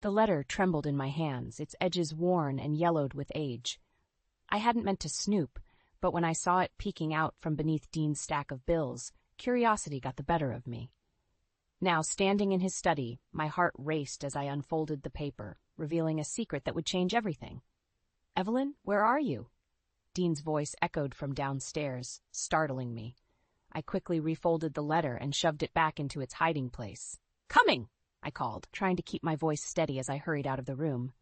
The letter trembled in my hands, its edges worn and yellowed with age. I hadn't meant to snoop, but when I saw it peeking out from beneath Dean's stack of bills, curiosity got the better of me. Now, standing in his study, my heart raced as I unfolded the paper, revealing a secret that would change everything. "Evelyn, where are you?" Dean's voice echoed from downstairs, startling me. I quickly refolded the letter and shoved it back into its hiding place. "Coming!" I called, trying to keep my voice steady as I hurried out of the room.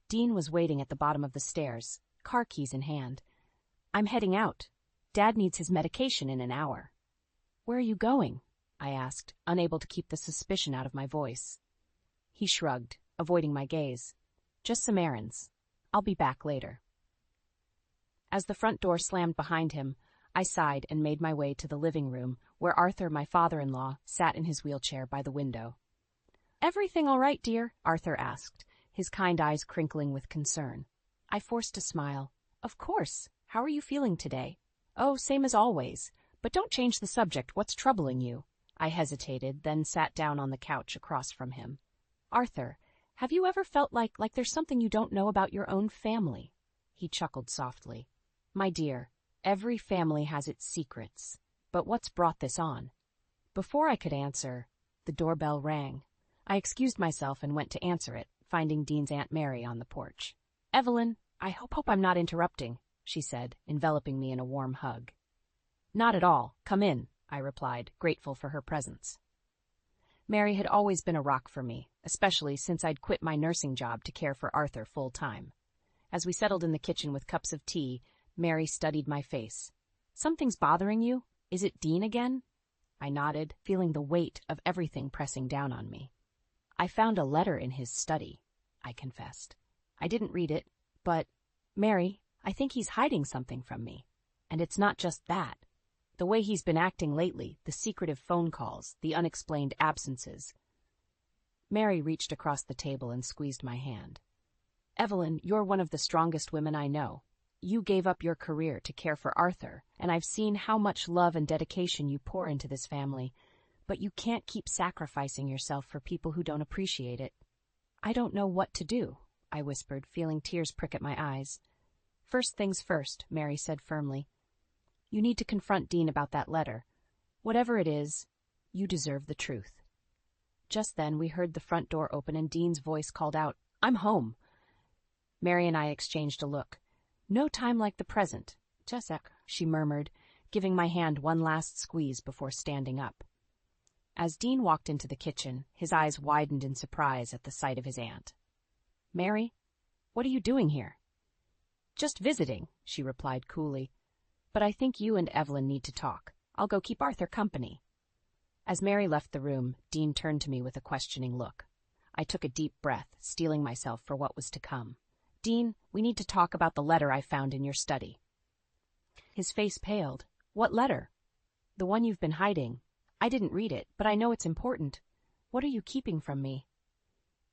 Dean was waiting at the bottom of the stairs, car keys in hand. "I'm heading out. Dad needs his medication in an hour." "Where are you going?" I asked, unable to keep the suspicion out of my voice. He shrugged, avoiding my gaze. "Just some errands. I'll be back later." As the front door slammed behind him, I sighed and made my way to the living room, where Arthur, my father-in-law, sat in his wheelchair by the window. "Everything all right, dear?" Arthur asked, his kind eyes crinkling with concern. I forced a smile. "Of course. How are you feeling today?" "Oh, same as always. But don't change the subject. What's troubling you?" I hesitated, then sat down on the couch across from him. "Arthur, have you ever felt like there's something you don't know about your own family?" He chuckled softly. "My dear, every family has its secrets. But what's brought this on?" Before I could answer, the doorbell rang. I excused myself and went to answer it, finding Dean's Aunt Mary on the porch. "Evelyn, I hope I'm not interrupting," she said, enveloping me in a warm hug. "Not at all. Come in," I replied, grateful for her presence. Mary had always been a rock for me, especially since I'd quit my nursing job to care for Arthur full-time. As we settled in the kitchen with cups of tea, Mary studied my face. "Something's bothering you? Is it Dean again?" I nodded, feeling the weight of everything pressing down on me. "I found a letter in his study," I confessed. "I didn't read it, but, Mary, I think he's hiding something from me. And it's not just that. The way he's been acting lately, the secretive phone calls, the unexplained absences." Mary reached across the table and squeezed my hand. "Evelyn, you're one of the strongest women I know. You gave up your career to care for Arthur, and I've seen how much love and dedication you pour into this family, but you can't keep sacrificing yourself for people who don't appreciate it." "I don't know what to do," I whispered, feeling tears prick at my eyes. "First things first," Mary said firmly. "You need to confront Dean about that letter. Whatever it is, you deserve the truth." Just then we heard the front door open and Dean's voice called out, "I'm home." Mary and I exchanged a look. "No time like the present, Jessica," she murmured, giving my hand one last squeeze before standing up. As Dean walked into the kitchen, his eyes widened in surprise at the sight of his aunt. "Mary, what are you doing here?" "Just visiting," she replied coolly. "But I think you and Evelyn need to talk. I'll go keep Arthur company." As Mary left the room, Dean turned to me with a questioning look. I took a deep breath, steeling myself for what was to come. "Dean, we need to talk about the letter I found in your study." His face paled. "What letter?" "The one you've been hiding. I didn't read it, but I know it's important. What are you keeping from me?"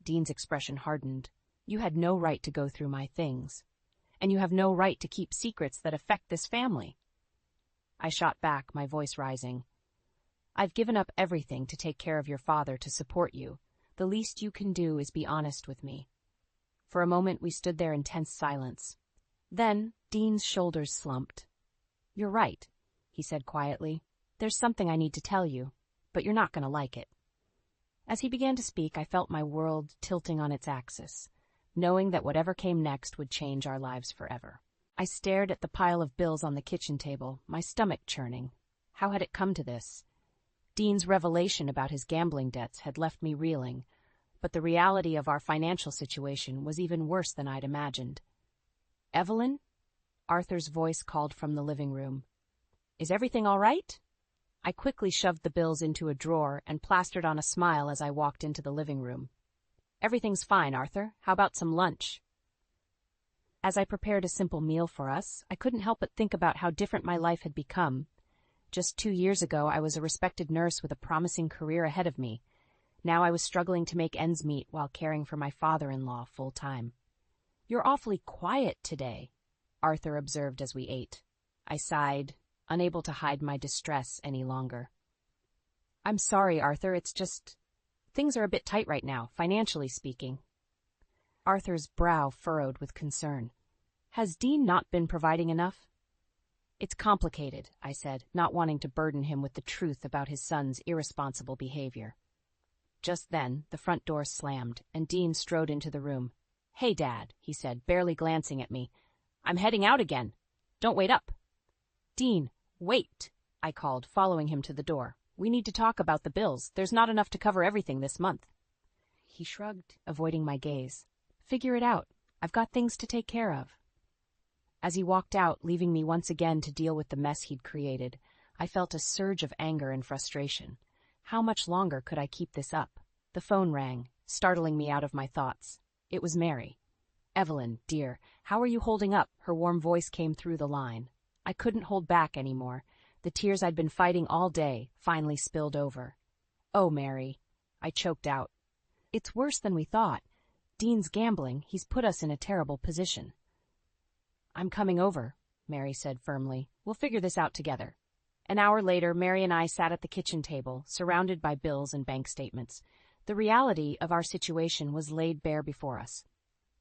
Dean's expression hardened. "You had no right to go through my things. And you have no right to keep secrets that affect this family." I shot back, my voice rising. "I've given up everything to take care of your father, to support you. The least you can do is be honest with me." For a moment we stood there in tense silence. Then Dean's shoulders slumped. "You're right," he said quietly. "There's something I need to tell you, but you're not going to like it." As he began to speak, I felt my world tilting on its axis, knowing that whatever came next would change our lives forever. I stared at the pile of bills on the kitchen table, my stomach churning. How had it come to this? Dean's revelation about his gambling debts had left me reeling, but the reality of our financial situation was even worse than I'd imagined. "Evelyn?" Arthur's voice called from the living room. "Is everything all right?" I quickly shoved the bills into a drawer and plastered on a smile as I walked into the living room. "Everything's fine, Arthur. How about some lunch?" As I prepared a simple meal for us, I couldn't help but think about how different my life had become. Just 2 years ago, I was a respected nurse with a promising career ahead of me. Now I was struggling to make ends meet while caring for my father-in-law full-time. "You're awfully quiet today," Arthur observed as we ate. I sighed, unable to hide my distress any longer. "I'm sorry, Arthur, it's just... things are a bit tight right now, financially speaking. Arthur's brow furrowed with concern. Has Dean not been providing enough? It's complicated, I said, not wanting to burden him with the truth about his son's irresponsible behavior. Just then, the front door slammed, and Dean strode into the room. Hey, Dad, he said, barely glancing at me. I'm heading out again. Don't wait up. Dean, wait, I called, following him to the door. We need to talk about the bills. There's not enough to cover everything this month. He shrugged, avoiding my gaze. Figure it out. I've got things to take care of. As he walked out, leaving me once again to deal with the mess he'd created, I felt a surge of anger and frustration. How much longer could I keep this up? The phone rang, startling me out of my thoughts. It was Mary. Evelyn, dear, how are you holding up? Her warm voice came through the line. I couldn't hold back anymore. The tears I'd been fighting all day finally spilled over. Oh, Mary, I choked out. It's worse than we thought. Dean's gambling. He's put us in a terrible position. I'm coming over, Mary said firmly. We'll figure this out together. An hour later, Mary and I sat at the kitchen table, surrounded by bills and bank statements. The reality of our situation was laid bare before us.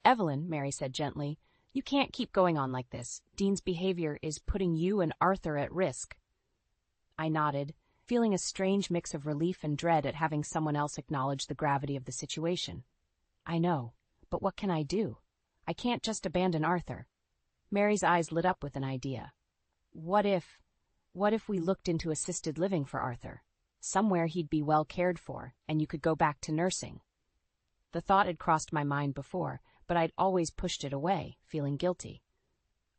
Evelyn, Mary said gently, you can't keep going on like this. Dean's behavior is putting you and Arthur at risk. I nodded, feeling a strange mix of relief and dread at having someone else acknowledge the gravity of the situation. I know, but what can I do? I can't just abandon Arthur. Mary's eyes lit up with an idea. What if we looked into assisted living for Arthur? Somewhere he'd be well cared for, and you could go back to nursing. The thought had crossed my mind before, but I'd always pushed it away, feeling guilty.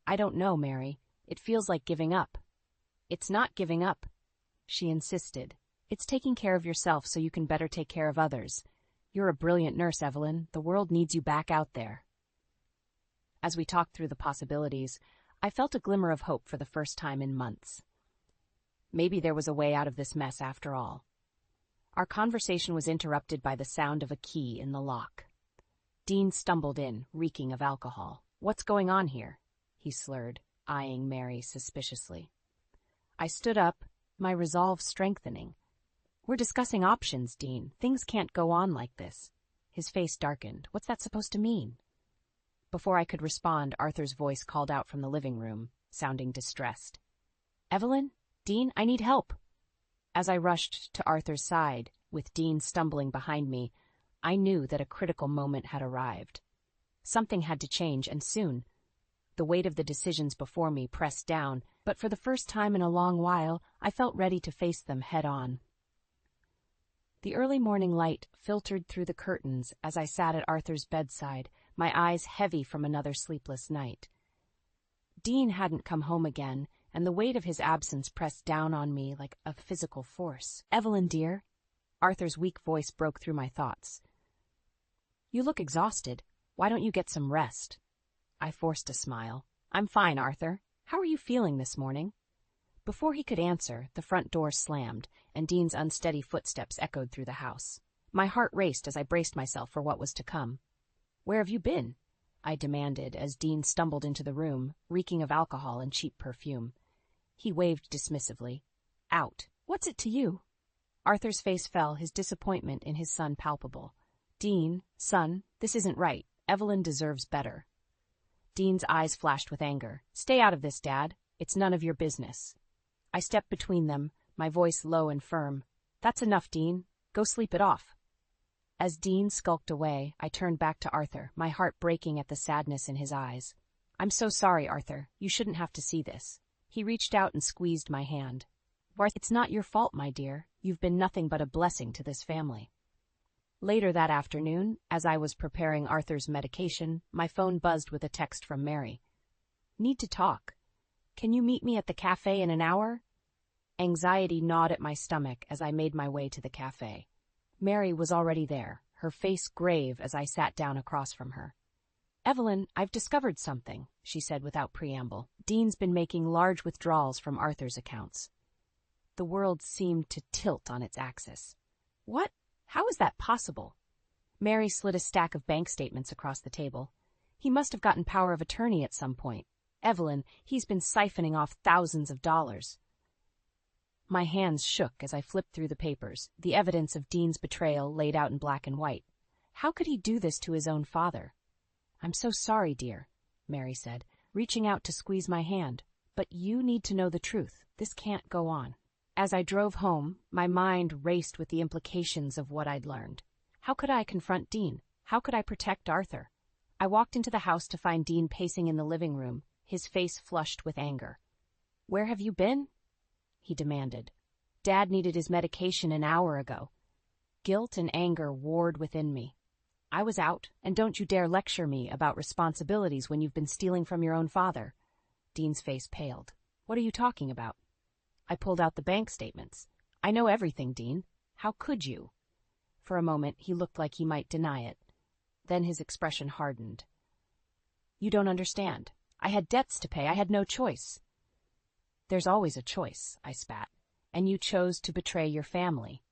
I don't know, Mary. It feels like giving up. It's not giving up, she insisted. It's taking care of yourself so you can better take care of others. You're a brilliant nurse, Evelyn. The world needs you back out there. As we talked through the possibilities, I felt a glimmer of hope for the first time in months. Maybe there was a way out of this mess after all. Our conversation was interrupted by the sound of a key in the lock. Dean stumbled in, reeking of alcohol. What's going on here? He slurred, eyeing Mary suspiciously. I stood up, my resolve strengthening. We're discussing options, Dean. Things can't go on like this. His face darkened. What's that supposed to mean? Before I could respond, Arthur's voice called out from the living room, sounding distressed. Evelyn? Dean, I need help. As I rushed to Arthur's side, with Dean stumbling behind me, I knew that a critical moment had arrived. Something had to change, and soon. The weight of the decisions before me pressed down, but for the first time in a long while, I felt ready to face them head-on. The early morning light filtered through the curtains as I sat at Arthur's bedside, my eyes heavy from another sleepless night. Dean hadn't come home again, and the weight of his absence pressed down on me like a physical force. Evelyn, dear, Arthur's weak voice broke through my thoughts. You look exhausted. Why don't you get some rest? I forced a smile. I'm fine, Arthur. How are you feeling this morning? Before he could answer, the front door slammed, and Dean's unsteady footsteps echoed through the house. My heart raced as I braced myself for what was to come. Where have you been? I demanded as Dean stumbled into the room, reeking of alcohol and cheap perfume. He waved dismissively. Out. What's it to you? Arthur's face fell, his disappointment in his son palpable. Dean, son, this isn't right. Evelyn deserves better. Dean's eyes flashed with anger. Stay out of this, Dad. It's none of your business. I stepped between them, my voice low and firm. That's enough, Dean. Go sleep it off. As Dean skulked away, I turned back to Arthur, my heart breaking at the sadness in his eyes. I'm so sorry, Arthur. You shouldn't have to see this. He reached out and squeezed my hand. It's not your fault, my dear. You've been nothing but a blessing to this family. Later that afternoon, as I was preparing Arthur's medication, my phone buzzed with a text from Mary. Need to talk. Can you meet me at the cafe in an hour? Anxiety gnawed at my stomach as I made my way to the cafe. Mary was already there, her face grave as I sat down across from her. Evelyn, I've discovered something, she said without preamble. Dean's been making large withdrawals from Arthur's accounts. The world seemed to tilt on its axis. What? How is that possible? Mary slid a stack of bank statements across the table. He must have gotten power of attorney at some point. Evelyn, he's been siphoning off thousands of dollars. My hands shook as I flipped through the papers, the evidence of Dean's betrayal laid out in black and white. How could he do this to his own father? "I'm so sorry, dear," Mary said, reaching out to squeeze my hand. "But you need to know the truth. This can't go on." As I drove home, my mind raced with the implications of what I'd learned. How could I confront Dean? How could I protect Arthur? I walked into the house to find Dean pacing in the living room, his face flushed with anger. "Where have you been?" he demanded. "Dad needed his medication an hour ago." Guilt and anger warred within me. "I was out, and don't you dare lecture me about responsibilities when you've been stealing from your own father." Dean's face paled. "What are you talking about?" I pulled out the bank statements. "I know everything, Dean. How could you?" For a moment, he looked like he might deny it. Then his expression hardened. "You don't understand. I had debts to pay. I had no choice." "There's always a choice," I spat. "And you chose to betray your family."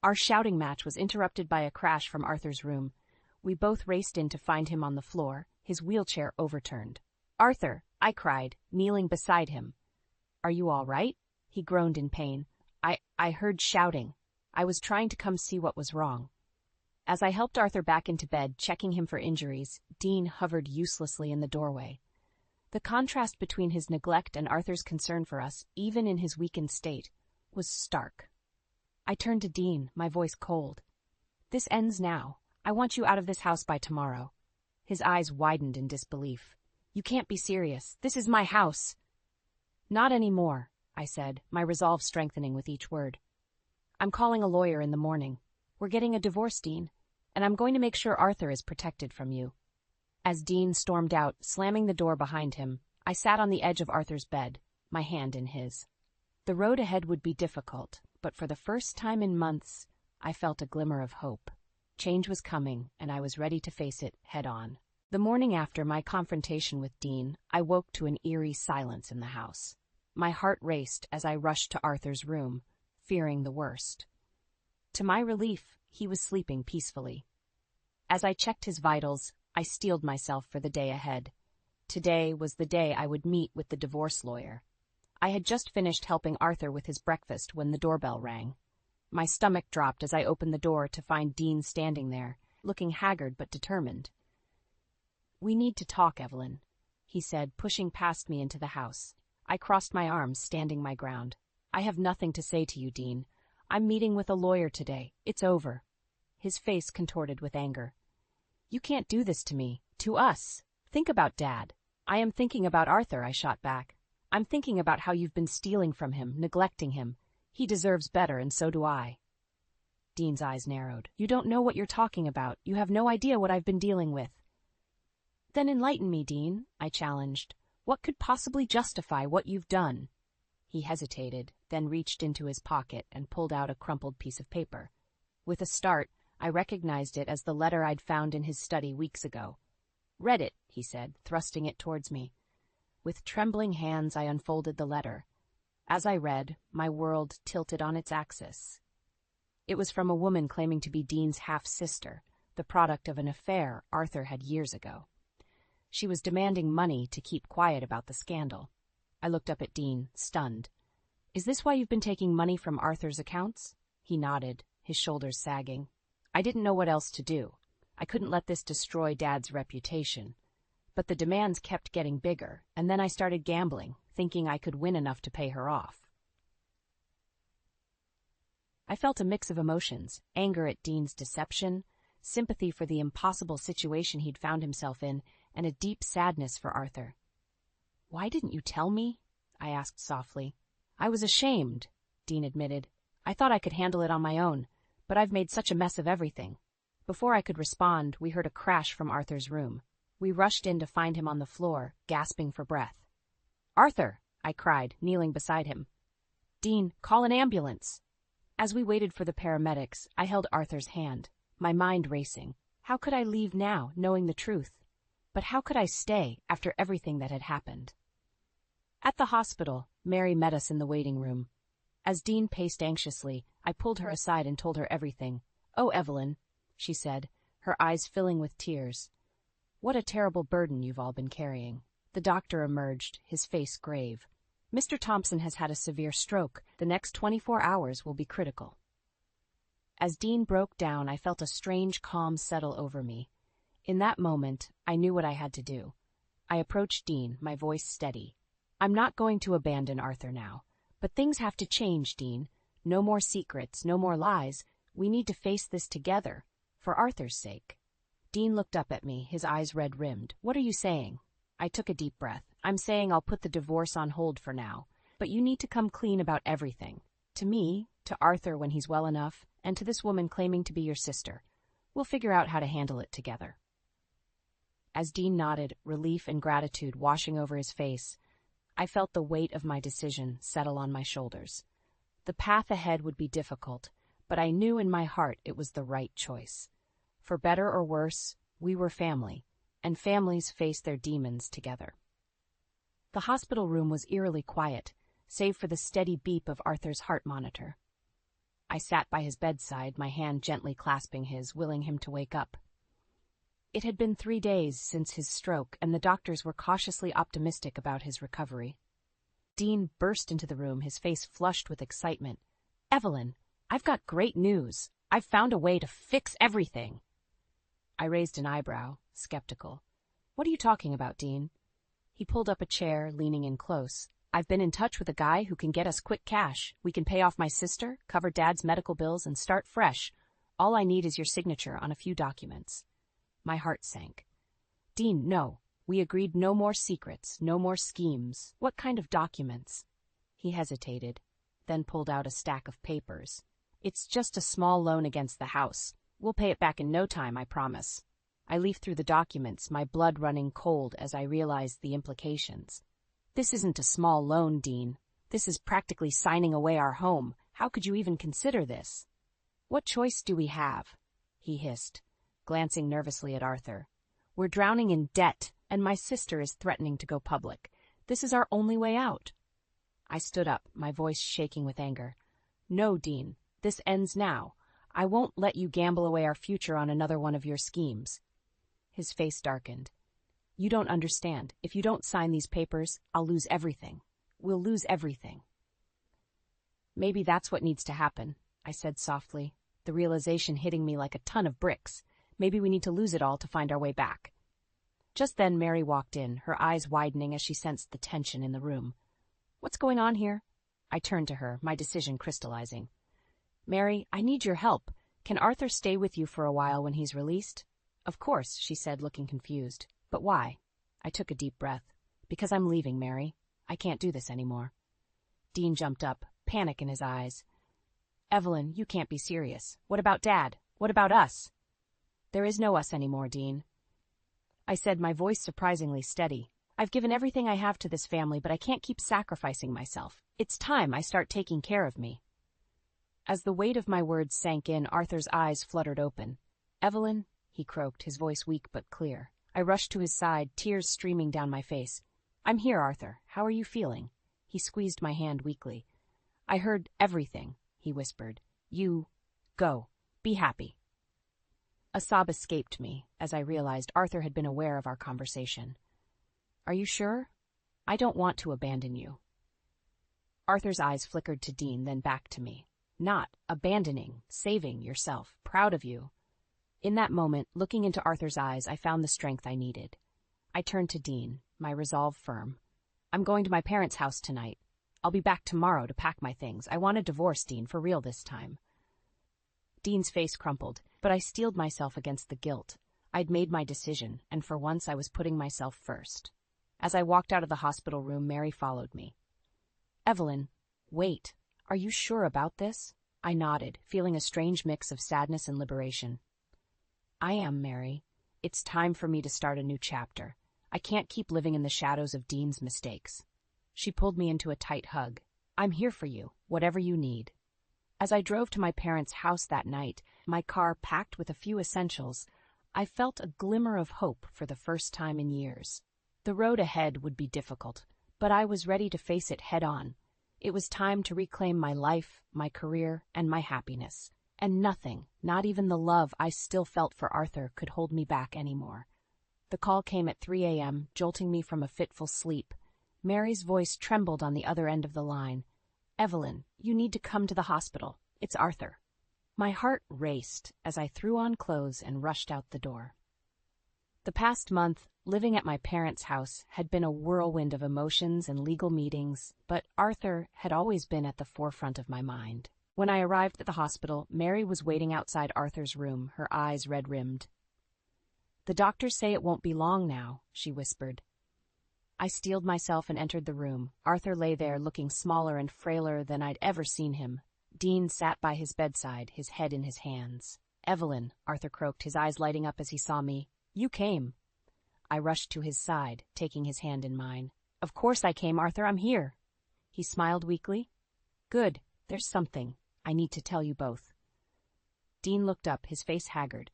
Our shouting match was interrupted by a crash from Arthur's room. We both raced in to find him on the floor, his wheelchair overturned. "Arthur!" I cried, kneeling beside him. "Are you all right?" He groaned in pain. I heard shouting. I was trying to come see what was wrong." As I helped Arthur back into bed, checking him for injuries, Dean hovered uselessly in the doorway. The contrast between his neglect and Arthur's concern for us, even in his weakened state, was stark. I turned to Dean, my voice cold. "This ends now. I want you out of this house by tomorrow." His eyes widened in disbelief. "You can't be serious. This is my house." "Not anymore," I said, my resolve strengthening with each word. "I'm calling a lawyer in the morning. We're getting a divorce, Dean, and I'm going to make sure Arthur is protected from you." As Dean stormed out, slamming the door behind him, I sat on the edge of Arthur's bed, my hand in his. The road ahead would be difficult, but for the first time in months, I felt a glimmer of hope. Change was coming, and I was ready to face it head on. The morning after my confrontation with Dean, I woke to an eerie silence in the house. My heart raced as I rushed to Arthur's room, fearing the worst. To my relief, he was sleeping peacefully. As I checked his vitals, I steeled myself for the day ahead. Today was the day I would meet with the divorce lawyer. I had just finished helping Arthur with his breakfast when the doorbell rang. My stomach dropped as I opened the door to find Dean standing there, looking haggard but determined. "We need to talk, Evelyn," he said, pushing past me into the house. I crossed my arms, standing my ground. "I have nothing to say to you, Dean. I'm meeting with a lawyer today. It's over." His face contorted with anger. "You can't do this to me, to us. Think about Dad." "I am thinking about Arthur," I shot back. "I'm thinking about how you've been stealing from him, neglecting him. He deserves better, and so do I." Dean's eyes narrowed. "You don't know what you're talking about. You have no idea what I've been dealing with." "Then enlighten me, Dean," I challenged. "What could possibly justify what you've done?" He hesitated, then reached into his pocket and pulled out a crumpled piece of paper. With a start, I recognized it as the letter I'd found in his study weeks ago. "Read it," he said, thrusting it towards me. With trembling hands, I unfolded the letter. As I read, my world tilted on its axis. It was from a woman claiming to be Dean's half-sister, the product of an affair Arthur had years ago. She was demanding money to keep quiet about the scandal. I looked up at Dean, stunned. "Is this why you've been taking money from Arthur's accounts?" He nodded, his shoulders sagging. I didn't know what else to do. I couldn't let this destroy Dad's reputation. But the demands kept getting bigger, and then I started gambling, thinking I could win enough to pay her off. I felt a mix of emotions, anger at Dean's deception, sympathy for the impossible situation he'd found himself in, and a deep sadness for Arthur. "Why didn't you tell me?" I asked softly. "I was ashamed," Dean admitted. "I thought I could handle it on my own, but I've made such a mess of everything." Before I could respond, we heard a crash from Arthur's room. We rushed in to find him on the floor, gasping for breath. "Arthur!" I cried, kneeling beside him. "Dean, call an ambulance." As we waited for the paramedics, I held Arthur's hand, my mind racing. How could I leave now, knowing the truth? But how could I stay after everything that had happened? At the hospital, Mary met us in the waiting room. As Dean paced anxiously, I pulled her aside and told her everything. "Oh, Evelyn," she said, her eyes filling with tears. "What a terrible burden you've all been carrying." The doctor emerged, his face grave. "Mr. Thompson has had a severe stroke. The next 24 hours will be critical." As Dean broke down, I felt a strange calm settle over me. In that moment, I knew what I had to do. I approached Dean, my voice steady. I'm not going to abandon Arthur now. But things have to change, Dean. No more secrets, no more lies. We need to face this together, for Arthur's sake. Dean looked up at me, his eyes red-rimmed. What are you saying? I took a deep breath. I'm saying I'll put the divorce on hold for now. But you need to come clean about everything. To me, to Arthur when he's well enough, and to this woman claiming to be your sister. We'll figure out how to handle it together. As Dean nodded, relief and gratitude washing over his face, I felt the weight of my decision settle on my shoulders. The path ahead would be difficult, but I knew in my heart it was the right choice. For better or worse, we were family, and families face their demons together. The hospital room was eerily quiet, save for the steady beep of Arthur's heart monitor. I sat by his bedside, my hand gently clasping his, willing him to wake up. It had been 3 days since his stroke, and the doctors were cautiously optimistic about his recovery. Dean burst into the room, his face flushed with excitement. Evelyn, I've got great news. I've found a way to fix everything. I raised an eyebrow, skeptical. What are you talking about, Dean? He pulled up a chair, leaning in close. I've been in touch with a guy who can get us quick cash. We can pay off my sister, cover Dad's medical bills, and start fresh. All I need is your signature on a few documents. My heart sank. Dean, no. We agreed no more secrets, no more schemes. What kind of documents? He hesitated, then pulled out a stack of papers. It's just a small loan against the house. We'll pay it back in no time, I promise. I leafed through the documents, my blood running cold as I realized the implications. This isn't a small loan, Dean. This is practically signing away our home. How could you even consider this? What choice do we have? He hissed, glancing nervously at Arthur. We're drowning in debt, and my sister is threatening to go public. This is our only way out. I stood up, my voice shaking with anger. No, Dean, this ends now. I won't let you gamble away our future on another one of your schemes. His face darkened. You don't understand. If you don't sign these papers, I'll lose everything. We'll lose everything. Maybe that's what needs to happen, I said softly, the realization hitting me like a ton of bricks. Maybe we need to lose it all to find our way back. Just then Mary walked in, her eyes widening as she sensed the tension in the room. What's going on here? I turned to her, my decision crystallizing. Mary, I need your help. Can Arthur stay with you for a while when he's released? Of course, she said, looking confused. But why? I took a deep breath. Because I'm leaving, Mary. I can't do this anymore. Dean jumped up, panic in his eyes. Evelyn, you can't be serious. What about Dad? What about us? There is no us anymore, Dean. I said, my voice surprisingly steady. I've given everything I have to this family, but I can't keep sacrificing myself. It's time I start taking care of me. As the weight of my words sank in, Arthur's eyes fluttered open. Evelyn, he croaked, his voice weak but clear. I rushed to his side, tears streaming down my face. I'm here, Arthur. How are you feeling? He squeezed my hand weakly. I heard everything, he whispered. You, go. Be happy. A sob escaped me as I realized Arthur had been aware of our conversation. Are you sure? I don't want to abandon you. Arthur's eyes flickered to Dean, then back to me. Not abandoning, saving yourself, proud of you. In that moment, looking into Arthur's eyes, I found the strength I needed. I turned to Dean, my resolve firm. I'm going to my parents' house tonight. I'll be back tomorrow to pack my things. I want a divorce, Dean, for real this time. Dean's face crumpled, but I steeled myself against the guilt. I'd made my decision, and for once I was putting myself first. As I walked out of the hospital room, Mary followed me. Evelyn, wait. Are you sure about this? I nodded, feeling a strange mix of sadness and liberation. I am, Mary. It's time for me to start a new chapter. I can't keep living in the shadows of Dean's mistakes. She pulled me into a tight hug. I'm here for you, whatever you need. As I drove to my parents' house that night, my car packed with a few essentials, I felt a glimmer of hope for the first time in years. The road ahead would be difficult, but I was ready to face it head-on. It was time to reclaim my life, my career, and my happiness. And nothing, not even the love I still felt for Arthur, could hold me back anymore. The call came at 3 a.m., jolting me from a fitful sleep. Mary's voice trembled on the other end of the line. Evelyn, you need to come to the hospital. It's Arthur. My heart raced as I threw on clothes and rushed out the door. The past month, living at my parents' house, had been a whirlwind of emotions and legal meetings, but Arthur had always been at the forefront of my mind. When I arrived at the hospital, Mary was waiting outside Arthur's room, her eyes red-rimmed. "The doctors say it won't be long now," she whispered. I steeled myself and entered the room. Arthur lay there, looking smaller and frailer than I'd ever seen him. Dean sat by his bedside, his head in his hands. "Evelyn," Arthur croaked, his eyes lighting up as he saw me. "You came." I rushed to his side, taking his hand in mine. "Of course I came, Arthur. I'm here." He smiled weakly. "Good. There's something I need to tell you both." Dean looked up, his face haggard.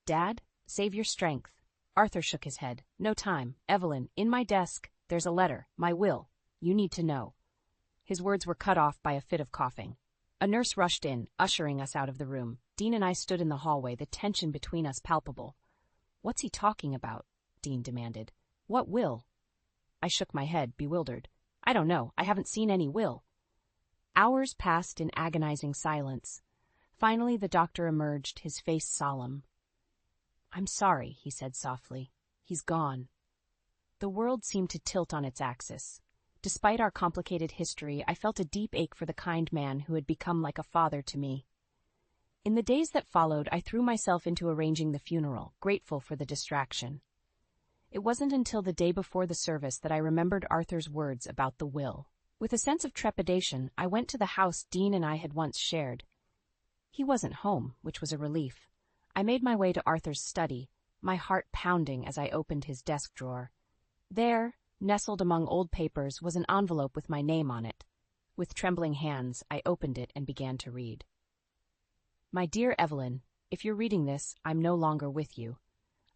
"Dad, save your strength." Arthur shook his head. "No time. Evelyn, in my desk, there's a letter, my will. You need to know." His words were cut off by a fit of coughing. A nurse rushed in, ushering us out of the room. Dean and I stood in the hallway, the tension between us palpable. "What's he talking about?" Dean demanded. "What will?" I shook my head, bewildered. "I don't know. I haven't seen any will." Hours passed in agonizing silence. Finally, the doctor emerged, his face solemn. "I'm sorry," he said softly. "He's gone." The world seemed to tilt on its axis. Despite our complicated history, I felt a deep ache for the kind man who had become like a father to me. In the days that followed, I threw myself into arranging the funeral, grateful for the distraction. It wasn't until the day before the service that I remembered Arthur's words about the will. With a sense of trepidation, I went to the house Dean and I had once shared. He wasn't home, which was a relief. I made my way to Arthur's study, my heart pounding as I opened his desk drawer. There, nestled among old papers, was an envelope with my name on it. With trembling hands, I opened it and began to read. "My dear Evelyn, if you're reading this, I'm no longer with you.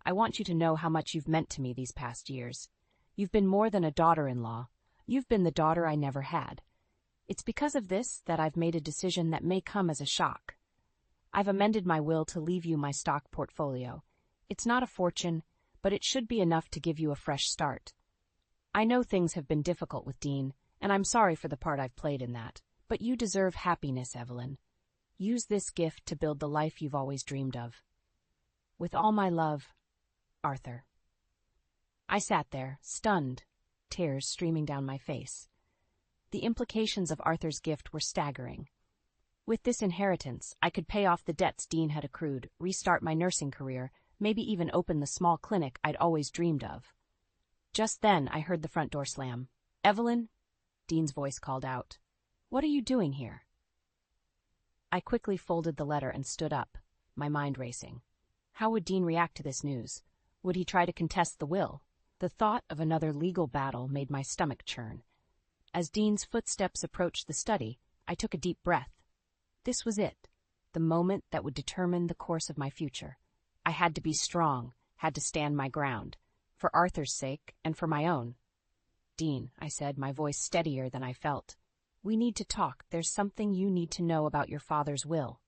I want you to know how much you've meant to me these past years. You've been more than a daughter-in-law. You've been the daughter I never had. It's because of this that I've made a decision that may come as a shock. I've amended my will to leave you my stock portfolio. It's not a fortune, but it should be enough to give you a fresh start. I know things have been difficult with Dean, and I'm sorry for the part I've played in that. But you deserve happiness, Evelyn. Use this gift to build the life you've always dreamed of. With all my love, Arthur." I sat there, stunned, tears streaming down my face. The implications of Arthur's gift were staggering. With this inheritance, I could pay off the debts Dean had accrued, restart my nursing career, maybe even open the small clinic I'd always dreamed of. Just then, I heard the front door slam. "Evelyn?" Dean's voice called out. "What are you doing here?" I quickly folded the letter and stood up, my mind racing. How would Dean react to this news? Would he try to contest the will? The thought of another legal battle made my stomach churn. As Dean's footsteps approached the study, I took a deep breath. This was it, the moment that would determine the course of my future. I had to be strong, had to stand my ground, for Arthur's sake and for my own. "Dean," I said, my voice steadier than I felt. "We need to talk. There's something you need to know about your father's will."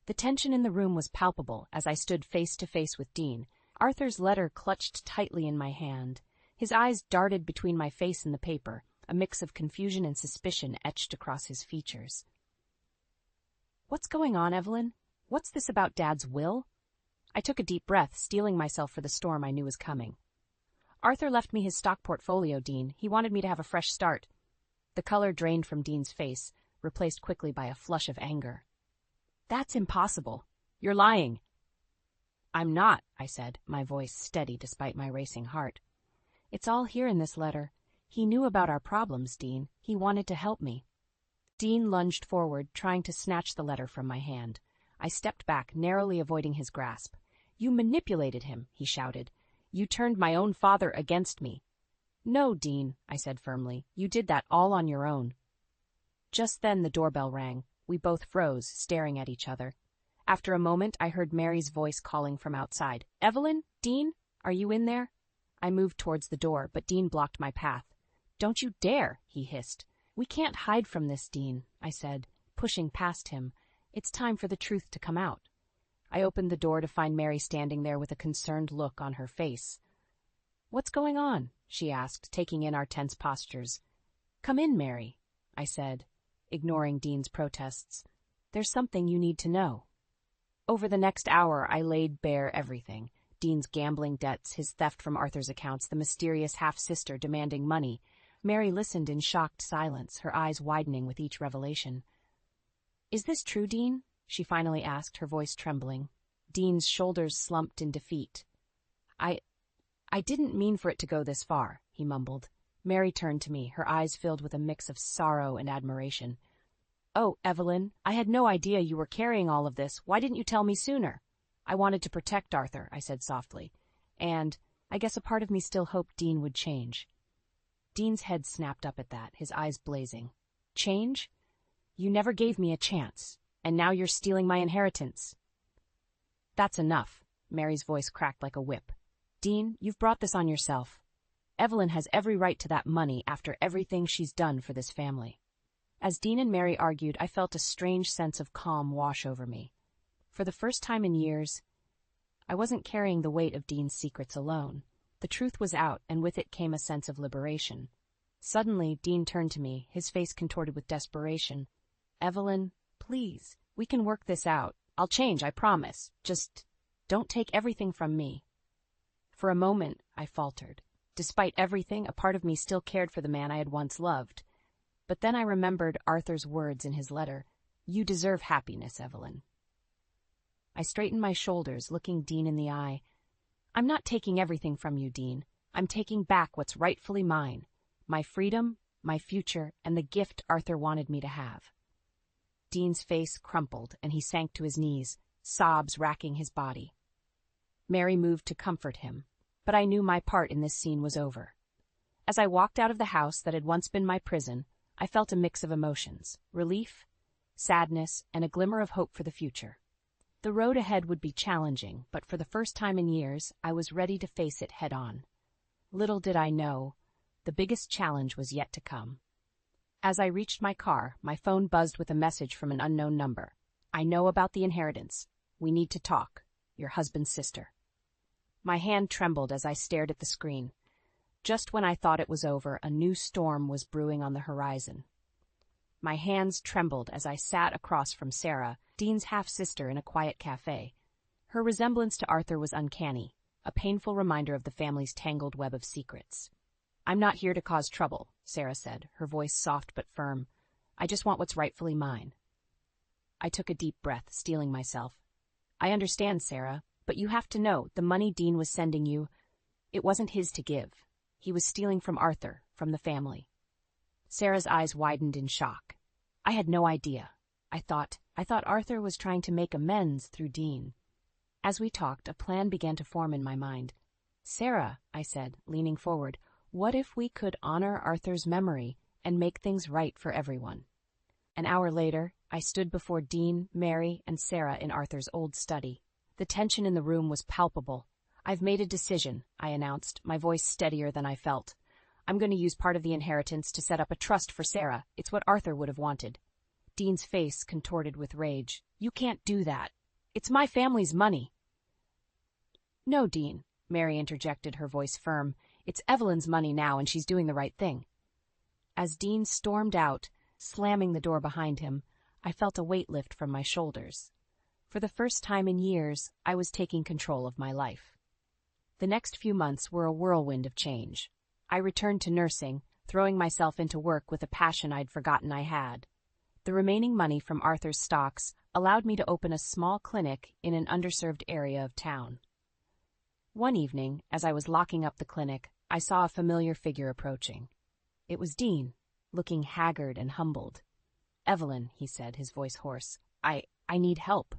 The tension in the room was palpable as I stood face to face with Dean, Arthur's letter clutched tightly in my hand. His eyes darted between my face and the paper, a mix of confusion and suspicion etched across his features. "What's going on, Evelyn? What's this about Dad's will?" I took a deep breath, steeling myself for the storm I knew was coming. "Arthur left me his stock portfolio, Dean. He wanted me to have a fresh start." The color drained from Dean's face, replaced quickly by a flush of anger. "That's impossible. You're lying." "I'm not," I said, my voice steady despite my racing heart. "It's all here in this letter. He knew about our problems, Dean. He wanted to help me." Dean lunged forward, trying to snatch the letter from my hand. I stepped back, narrowly avoiding his grasp. "You manipulated him," he shouted. "You turned my own father against me." "No, Dean," I said firmly. "You did that all on your own." Just then the doorbell rang. We both froze, staring at each other. After a moment, I heard Mary's voice calling from outside. "Evelyn? Dean? Are you in there?" I moved towards the door, but Dean blocked my path. "Don't you dare," he hissed. "We can't hide from this, Dean," I said, pushing past him. "It's time for the truth to come out." I opened the door to find Mary standing there with a concerned look on her face. "What's going on?" she asked, taking in our tense postures. "Come in, Mary," I said, ignoring Dean's protests. "There's something you need to know." Over the next hour, I laid bare everything. Dean's gambling debts, his theft from Arthur's accounts, the mysterious half-sister demanding money. Mary listened in shocked silence, her eyes widening with each revelation. "Is this true, Dean?" she finally asked, her voice trembling. Dean's shoulders slumped in defeat. I didn't mean for it to go this far," he mumbled. Mary turned to me, her eyes filled with a mix of sorrow and admiration. "Oh, Evelyn, I had no idea you were carrying all of this. Why didn't you tell me sooner?" "I wanted to protect Arthur," I said softly. "And I guess a part of me still hoped Dean would change." Dean's head snapped up at that, his eyes blazing. "Change? You never gave me a chance, and now you're stealing my inheritance." "That's enough." Mary's voice cracked like a whip. "Dean, you've brought this on yourself. Evelyn has every right to that money after everything she's done for this family." As Dean and Mary argued, I felt a strange sense of calm wash over me. For the first time in years, I wasn't carrying the weight of Dean's secrets alone. The truth was out, and with it came a sense of liberation. Suddenly, Dean turned to me, his face contorted with desperation. "Evelyn, please, we can work this out. I'll change, I promise. Just don't take everything from me." For a moment, I faltered. Despite everything, a part of me still cared for the man I had once loved. But then I remembered Arthur's words in his letter. "You deserve happiness, Evelyn." I straightened my shoulders, looking Dean in the eye. "I'm not taking everything from you, Dean. I'm taking back what's rightfully mine. My freedom, my future, and the gift Arthur wanted me to have." Dean's face crumpled, and he sank to his knees, sobs racking his body. Mary moved to comfort him, but I knew my part in this scene was over. As I walked out of the house that had once been my prison, I felt a mix of emotions: relief, sadness, and a glimmer of hope for the future. The road ahead would be challenging, but for the first time in years, I was ready to face it head-on. Little did I know, the biggest challenge was yet to come. As I reached my car, my phone buzzed with a message from an unknown number. "I know about the inheritance. We need to talk. Your husband's sister." My hand trembled as I stared at the screen. Just when I thought it was over, a new storm was brewing on the horizon. My hands trembled as I sat across from Sarah, Dean's half-sister, in a quiet cafe. Her resemblance to Arthur was uncanny, a painful reminder of the family's tangled web of secrets. "I'm not here to cause trouble," Sarah said, her voice soft but firm. "I just want what's rightfully mine." I took a deep breath, steeling myself. "I understand, Sarah, but you have to know, the money Dean was sending you, it wasn't his to give. He was stealing from Arthur, from the family." Sarah's eyes widened in shock. "I had no idea. I thought Arthur was trying to make amends through Dean." As we talked, a plan began to form in my mind. "Sarah," I said, leaning forward, "what if we could honor Arthur's memory and make things right for everyone?" An hour later, I stood before Dean, Mary, and Sarah in Arthur's old study. The tension in the room was palpable. "I've made a decision," I announced, my voice steadier than I felt. "I'm going to use part of the inheritance to set up a trust for Sarah. It's what Arthur would have wanted." Dean's face contorted with rage. "You can't do that. It's my family's money." "No, Dean," Mary interjected, her voice firm. "It's Evelyn's money now, and she's doing the right thing." As Dean stormed out, slamming the door behind him, I felt a weight lift from my shoulders. For the first time in years, I was taking control of my life. The next few months were a whirlwind of change. I returned to nursing, throwing myself into work with a passion I'd forgotten I had. The remaining money from Arthur's stocks allowed me to open a small clinic in an underserved area of town. One evening, as I was locking up the clinic, I saw a familiar figure approaching. It was Dean, looking haggard and humbled. "Evelyn," he said, his voice hoarse, I need help."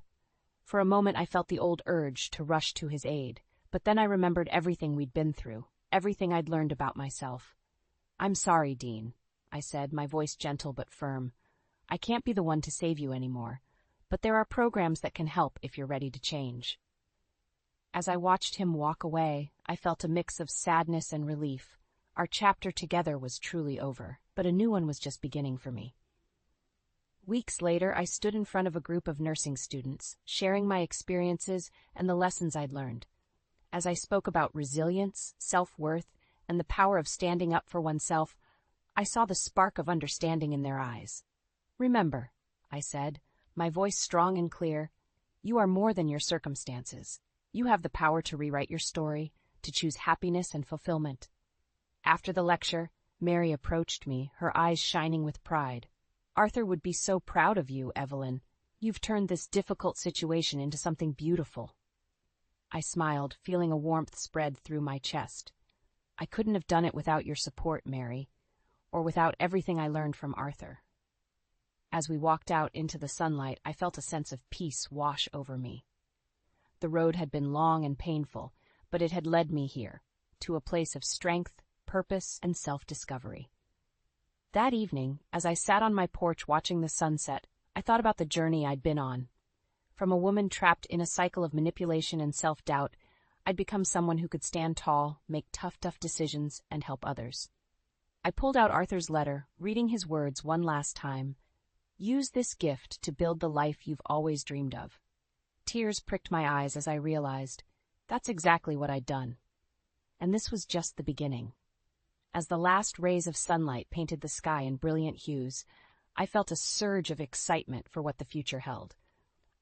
For a moment I felt the old urge to rush to his aid, but then I remembered everything we'd been through, everything I'd learned about myself. "I'm sorry, Dean," I said, my voice gentle but firm. "I can't be the one to save you anymore, but there are programs that can help if you're ready to change." As I watched him walk away, I felt a mix of sadness and relief. Our chapter together was truly over, but a new one was just beginning for me. Weeks later, I stood in front of a group of nursing students, sharing my experiences and the lessons I'd learned. As I spoke about resilience, self-worth, and the power of standing up for oneself, I saw the spark of understanding in their eyes. "Remember," I said, my voice strong and clear, "you are more than your circumstances. You have the power to rewrite your story, to choose happiness and fulfillment. After the lecture, Mary approached me, her eyes shining with pride. Arthur would be so proud of you, Evelyn. You've turned this difficult situation into something beautiful. I smiled, feeling a warmth spread through my chest. I couldn't have done it without your support, Mary, or without everything I learned from Arthur. As we walked out into the sunlight, I felt a sense of peace wash over me. The road had been long and painful, but it had led me here, to a place of strength, purpose, and self-discovery. That evening, as I sat on my porch watching the sunset, I thought about the journey I'd been on. From a woman trapped in a cycle of manipulation and self-doubt, I'd become someone who could stand tall, make tough decisions, and help others. I pulled out Arthur's letter, reading his words one last time. Use this gift to build the life you've always dreamed of. Tears pricked my eyes as I realized that's exactly what I'd done. And this was just the beginning. As the last rays of sunlight painted the sky in brilliant hues, I felt a surge of excitement for what the future held.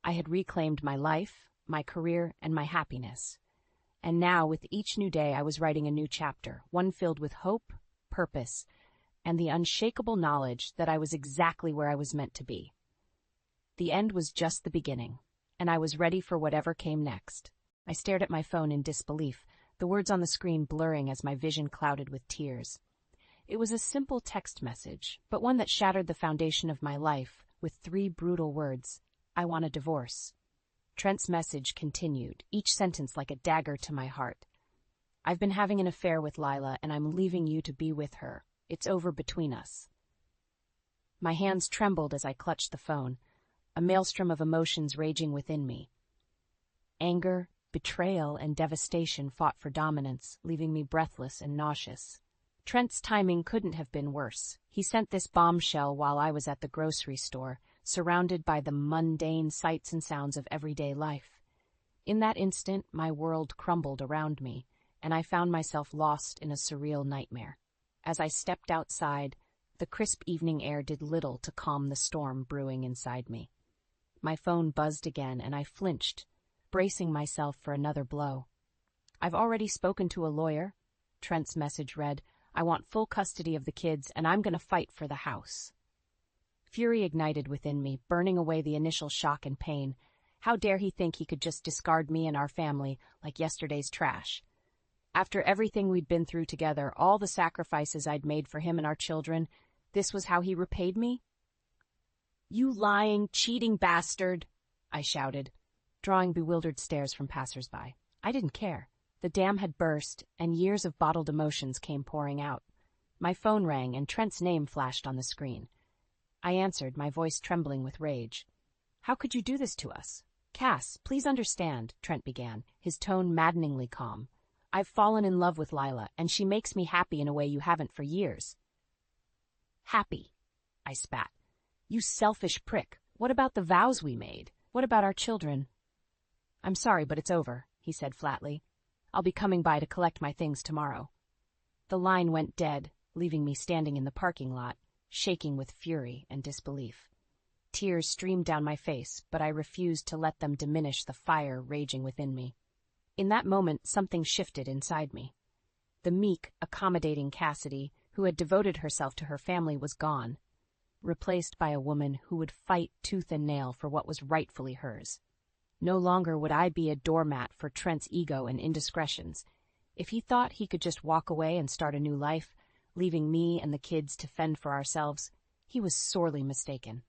I had reclaimed my life, my career, and my happiness. And now, with each new day, I was writing a new chapter, one filled with hope, purpose, and the unshakable knowledge that I was exactly where I was meant to be. The end was just the beginning, and I was ready for whatever came next. I stared at my phone in disbelief, the words on the screen blurring as my vision clouded with tears. It was a simple text message, but one that shattered the foundation of my life with 3 brutal words: I want a divorce. Trent's message continued, each sentence like a dagger to my heart. I've been having an affair with Lila, and I'm leaving you to be with her. It's over between us. My hands trembled as I clutched the phone, a maelstrom of emotions raging within me. Anger, betrayal, and devastation fought for dominance, leaving me breathless and nauseous. Trent's timing couldn't have been worse. He sent this bombshell while I was at the grocery store, surrounded by the mundane sights and sounds of everyday life. In that instant, my world crumbled around me, and I found myself lost in a surreal nightmare. As I stepped outside, the crisp evening air did little to calm the storm brewing inside me. My phone buzzed again, and I flinched, bracing myself for another blow. I've already spoken to a lawyer. Trent's message read, I want full custody of the kids, and I'm going to fight for the house. Fury ignited within me, burning away the initial shock and pain. How dare he think he could just discard me and our family like yesterday's trash? After everything we'd been through together, all the sacrifices I'd made for him and our children, this was how he repaid me? You lying, cheating bastard, I shouted, drawing bewildered stares from passers-by. I didn't care. The dam had burst, and years of bottled emotions came pouring out. My phone rang, and Trent's name flashed on the screen. I answered, my voice trembling with rage. How could you do this to us? Cass, please understand, Trent began, his tone maddeningly calm. I've fallen in love with Lila, and she makes me happy in a way you haven't for years. Happy, I spat. You selfish prick. What about the vows we made? What about our children? I'm sorry, but it's over, he said flatly. I'll be coming by to collect my things tomorrow. The line went dead, leaving me standing in the parking lot, shaking with fury and disbelief. Tears streamed down my face, but I refused to let them diminish the fire raging within me. In that moment, something shifted inside me. The meek, accommodating Cassidy, who had devoted herself to her family, was gone, replaced by a woman who would fight tooth and nail for what was rightfully hers. No longer would I be a doormat for Trent's ego and indiscretions. If he thought he could just walk away and start a new life, leaving me and the kids to fend for ourselves, he was sorely mistaken.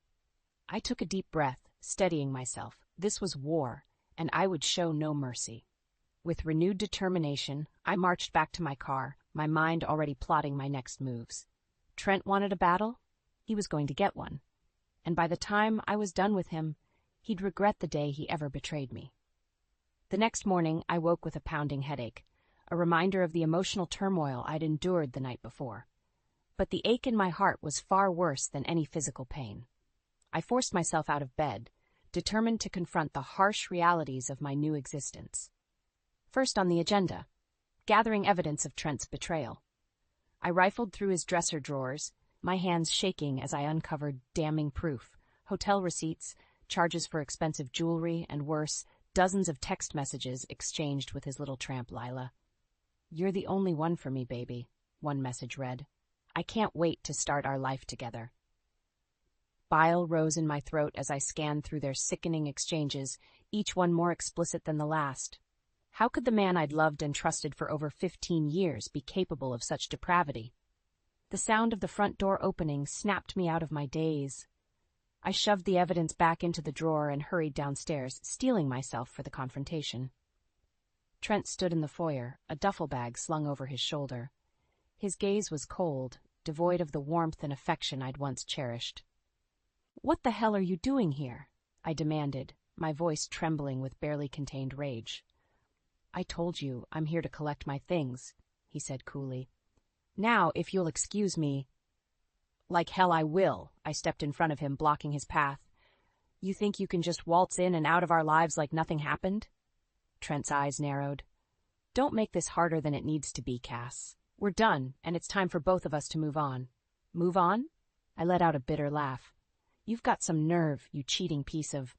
I took a deep breath, steadying myself. This was war, and I would show no mercy. With renewed determination, I marched back to my car, my mind already plotting my next moves. Trent wanted a battle? He was going to get one. And by the time I was done with him, he'd regret the day he ever betrayed me. The next morning, I woke with a pounding headache, a reminder of the emotional turmoil I'd endured the night before. But the ache in my heart was far worse than any physical pain. I forced myself out of bed, determined to confront the harsh realities of my new existence. First on the agenda, gathering evidence of Trent's betrayal. I rifled through his dresser drawers, my hands shaking as I uncovered damning proof, hotel receipts, charges for expensive jewelry, and worse, dozens of text messages exchanged with his little tramp Lila. "You're the only one for me, baby," one message read. "I can't wait to start our life together." Bile rose in my throat as I scanned through their sickening exchanges, each one more explicit than the last. How could the man I'd loved and trusted for over 15 years be capable of such depravity? The sound of the front door opening snapped me out of my daze. I shoved the evidence back into the drawer and hurried downstairs, steeling myself for the confrontation. Trent stood in the foyer, a duffel bag slung over his shoulder. His gaze was cold, devoid of the warmth and affection I'd once cherished. "What the hell are you doing here?" I demanded, my voice trembling with barely contained rage. "I told you I'm here to collect my things," he said coolly. "Now, if you'll excuse me—" "Like hell I will," I stepped in front of him, blocking his path. "You think you can just waltz in and out of our lives like nothing happened?" Trent's eyes narrowed. "Don't make this harder than it needs to be, Cass. We're done, and it's time for both of us to move on." "Move on?" I let out a bitter laugh. "You've got some nerve, you cheating piece of—"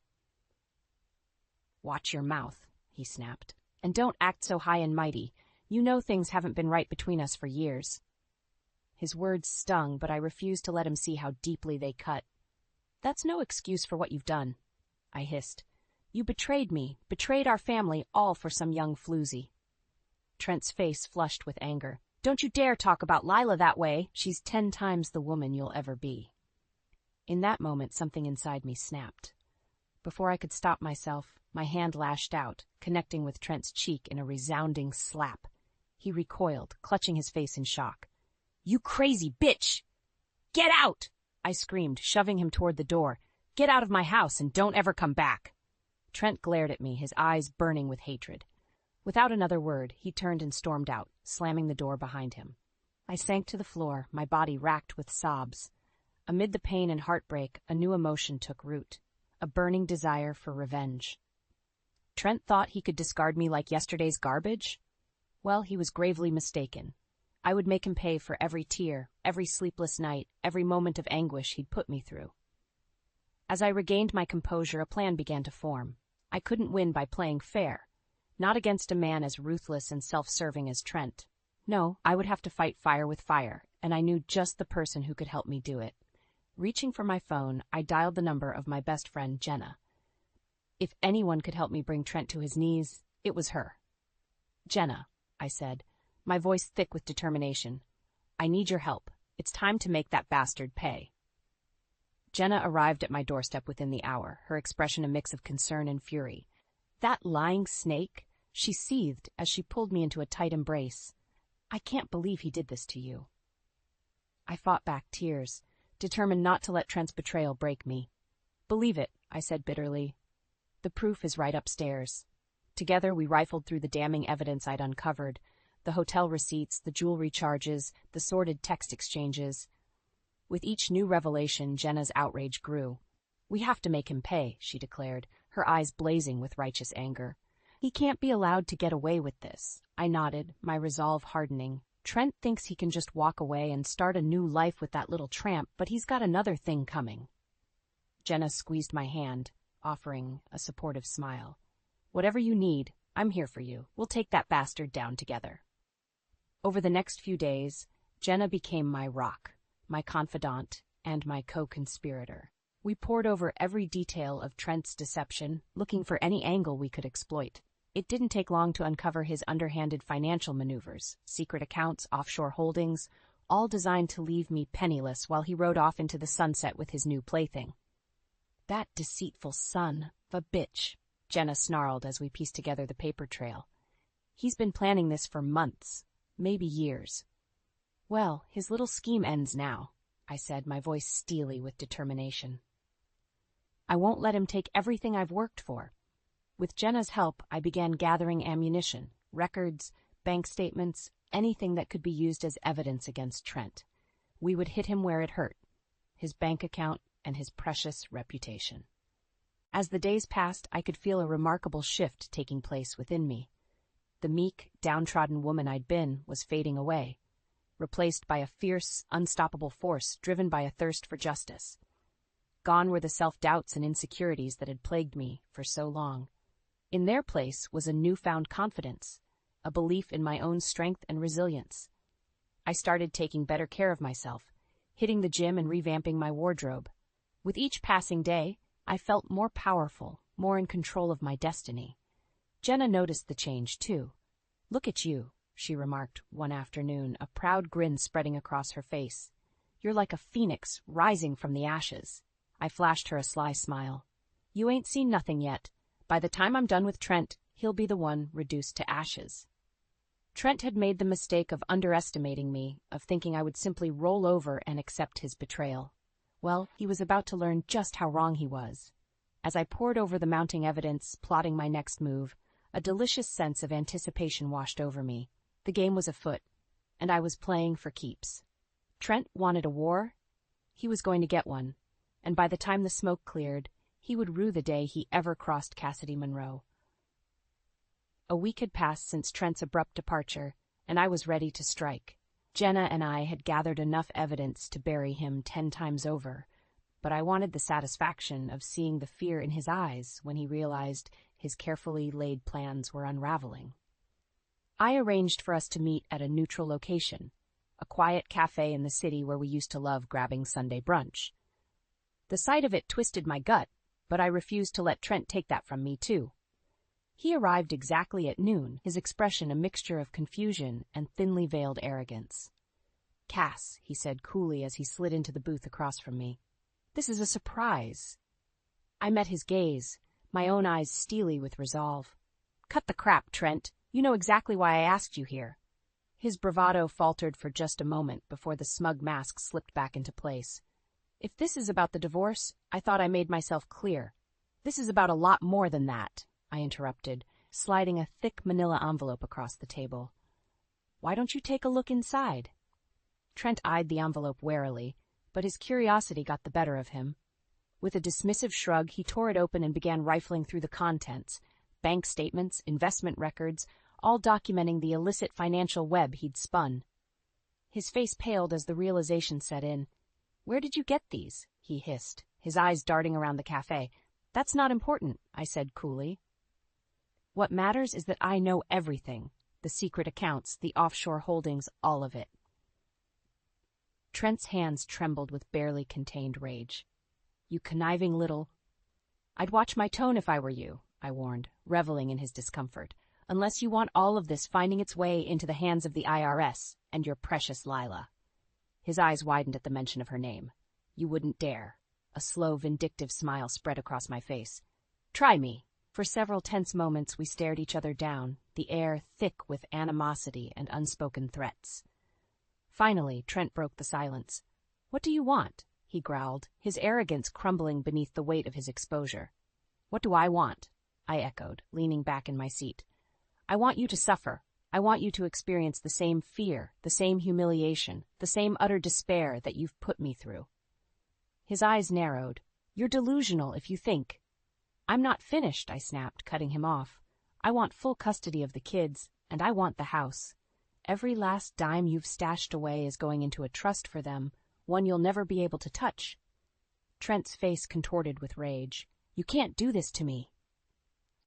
"Watch your mouth," he snapped. "And don't act so high and mighty. You know things haven't been right between us for years." His words stung, but I refused to let him see how deeply they cut. "That's no excuse for what you've done," I hissed. "You betrayed me, betrayed our family, all for some young floozy." Trent's face flushed with anger. "Don't you dare talk about Lila that way. She's 10 times the woman you'll ever be." In that moment, something inside me snapped. Before I could stop myself, my hand lashed out, connecting with Trent's cheek in a resounding slap. He recoiled, clutching his face in shock. "You crazy bitch! Get out!" I screamed, shoving him toward the door. "Get out of my house and don't ever come back." Trent glared at me, his eyes burning with hatred. Without another word, he turned and stormed out, slamming the door behind him. I sank to the floor, my body racked with sobs. Amid the pain and heartbreak, a new emotion took root, a burning desire for revenge. Trent thought he could discard me like yesterday's garbage? Well, he was gravely mistaken. I would make him pay for every tear, every sleepless night, every moment of anguish he'd put me through. As I regained my composure, a plan began to form. I couldn't win by playing fair. Not against a man as ruthless and self-serving as Trent. No, I would have to fight fire with fire, and I knew just the person who could help me do it. Reaching for my phone, I dialed the number of my best friend, Jenna. If anyone could help me bring Trent to his knees, it was her. "Jenna," I said, my voice thick with determination. "I need your help. It's time to make that bastard pay." Jenna arrived at my doorstep within the hour, her expression a mix of concern and fury. "That lying snake," she seethed as she pulled me into a tight embrace. "I can't believe he did this to you." I fought back tears, determined not to let Trent's betrayal break me. "Believe it," I said bitterly. "The proof is right upstairs." Together we rifled through the damning evidence I'd uncovered, the hotel receipts, the jewelry charges, the sordid text exchanges. With each new revelation, Jenna's outrage grew. "We have to make him pay," she declared, her eyes blazing with righteous anger. "He can't be allowed to get away with this." I nodded, my resolve hardening. "Trent thinks he can just walk away and start a new life with that little tramp, but he's got another thing coming." Jenna squeezed my hand, offering a supportive smile. "Whatever you need, I'm here for you. We'll take that bastard down together." Over the next few days, Jenna became my rock, my confidant, and my co-conspirator. We pored over every detail of Trent's deception, looking for any angle we could exploit. It didn't take long to uncover his underhanded financial maneuvers, secret accounts, offshore holdings, all designed to leave me penniless while he rode off into the sunset with his new plaything. "That deceitful son of a bitch," Jenna snarled as we pieced together the paper trail. "He's been planning this for months, maybe years." "Well, his little scheme ends now," I said, my voice steely with determination. "I won't let him take everything I've worked for." With Jenna's help, I began gathering ammunition, records, bank statements, anything that could be used as evidence against Trent. We would hit him where it hurt, his bank account and his precious reputation. As the days passed, I could feel a remarkable shift taking place within me. The meek, downtrodden woman I'd been was fading away, replaced by a fierce, unstoppable force driven by a thirst for justice. Gone were the self-doubts and insecurities that had plagued me for so long. In their place was a newfound confidence, a belief in my own strength and resilience. I started taking better care of myself, hitting the gym and revamping my wardrobe. With each passing day, I felt more powerful, more in control of my destiny. Jenna noticed the change, too. "Look at you," she remarked one afternoon, a proud grin spreading across her face. "You're like a phoenix rising from the ashes." I flashed her a sly smile. "You ain't seen nothing yet. By the time I'm done with Trent, he'll be the one reduced to ashes." Trent had made the mistake of underestimating me, of thinking I would simply roll over and accept his betrayal. Well, he was about to learn just how wrong he was. As I pored over the mounting evidence, plotting my next move, a delicious sense of anticipation washed over me. The game was afoot, and I was playing for keeps. Trent wanted a war. He was going to get one, and by the time the smoke cleared, he would rue the day he ever crossed Cassidy Monroe. A week had passed since Trent's abrupt departure, and I was ready to strike. Jenna and I had gathered enough evidence to bury him 10 times over, but I wanted the satisfaction of seeing the fear in his eyes when he realized his carefully laid plans were unraveling. I arranged for us to meet at a neutral location, a quiet cafe in the city where we used to love grabbing Sunday brunch. The sight of it twisted my gut, but I refused to let Trent take that from me, too. He arrived exactly at noon, his expression a mixture of confusion and thinly veiled arrogance. "Cass," he said coolly as he slid into the booth across from me. "This is a surprise." I met his gaze, my own eyes steely with resolve. "Cut the crap, Trent. You know exactly why I asked you here." His bravado faltered for just a moment before the smug mask slipped back into place. "If this is about the divorce, I thought I made myself clear. This is about a lot more than that," I interrupted, sliding a thick manila envelope across the table. "Why don't you take a look inside?" Trent eyed the envelope warily, but his curiosity got the better of him. With a dismissive shrug, he tore it open and began rifling through the contents, bank statements, investment records, all documenting the illicit financial web he'd spun. His face paled as the realization set in. "Where did you get these?" he hissed, his eyes darting around the cafe. "That's not important," I said coolly. "What matters is that I know everything. The secret accounts, the offshore holdings, all of it." Trent's hands trembled with barely contained rage. "You conniving little—" "I'd watch my tone if I were you," I warned, reveling in his discomfort, "unless you want all of this finding its way into the hands of the IRS and your precious Lila." His eyes widened at the mention of her name. "You wouldn't dare." A slow, vindictive smile spread across my face. "Try me." For several tense moments we stared each other down, the air thick with animosity and unspoken threats. Finally, Trent broke the silence. "What do you want?" he growled, his arrogance crumbling beneath the weight of his exposure. "What do I want?" I echoed, leaning back in my seat. "I want you to suffer. I want you to experience the same fear, the same humiliation, the same utter despair that you've put me through." His eyes narrowed. "You're delusional if you think—" "I'm not finished," I snapped, cutting him off. "I want full custody of the kids, and I want the house. Every last dime you've stashed away is going into a trust for them, one you'll never be able to touch." Trent's face contorted with rage. "You can't do this to me."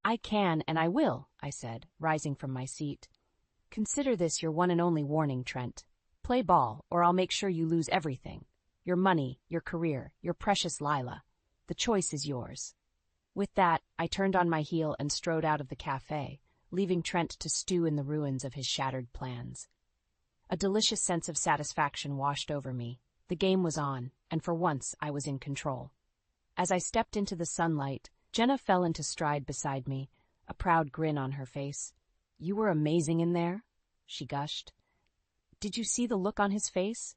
"I can and I will," I said, rising from my seat. "Consider this your one and only warning, Trent. Play ball, or I'll make sure you lose everything. Your money, your career, your precious Lila. The choice is yours." With that, I turned on my heel and strode out of the cafe, leaving Trent to stew in the ruins of his shattered plans. A delicious sense of satisfaction washed over me. The game was on, and for once I was in control. As I stepped into the sunlight, Jenna fell into stride beside me, a proud grin on her face. "You were amazing in there," she gushed. "Did you see the look on his face?"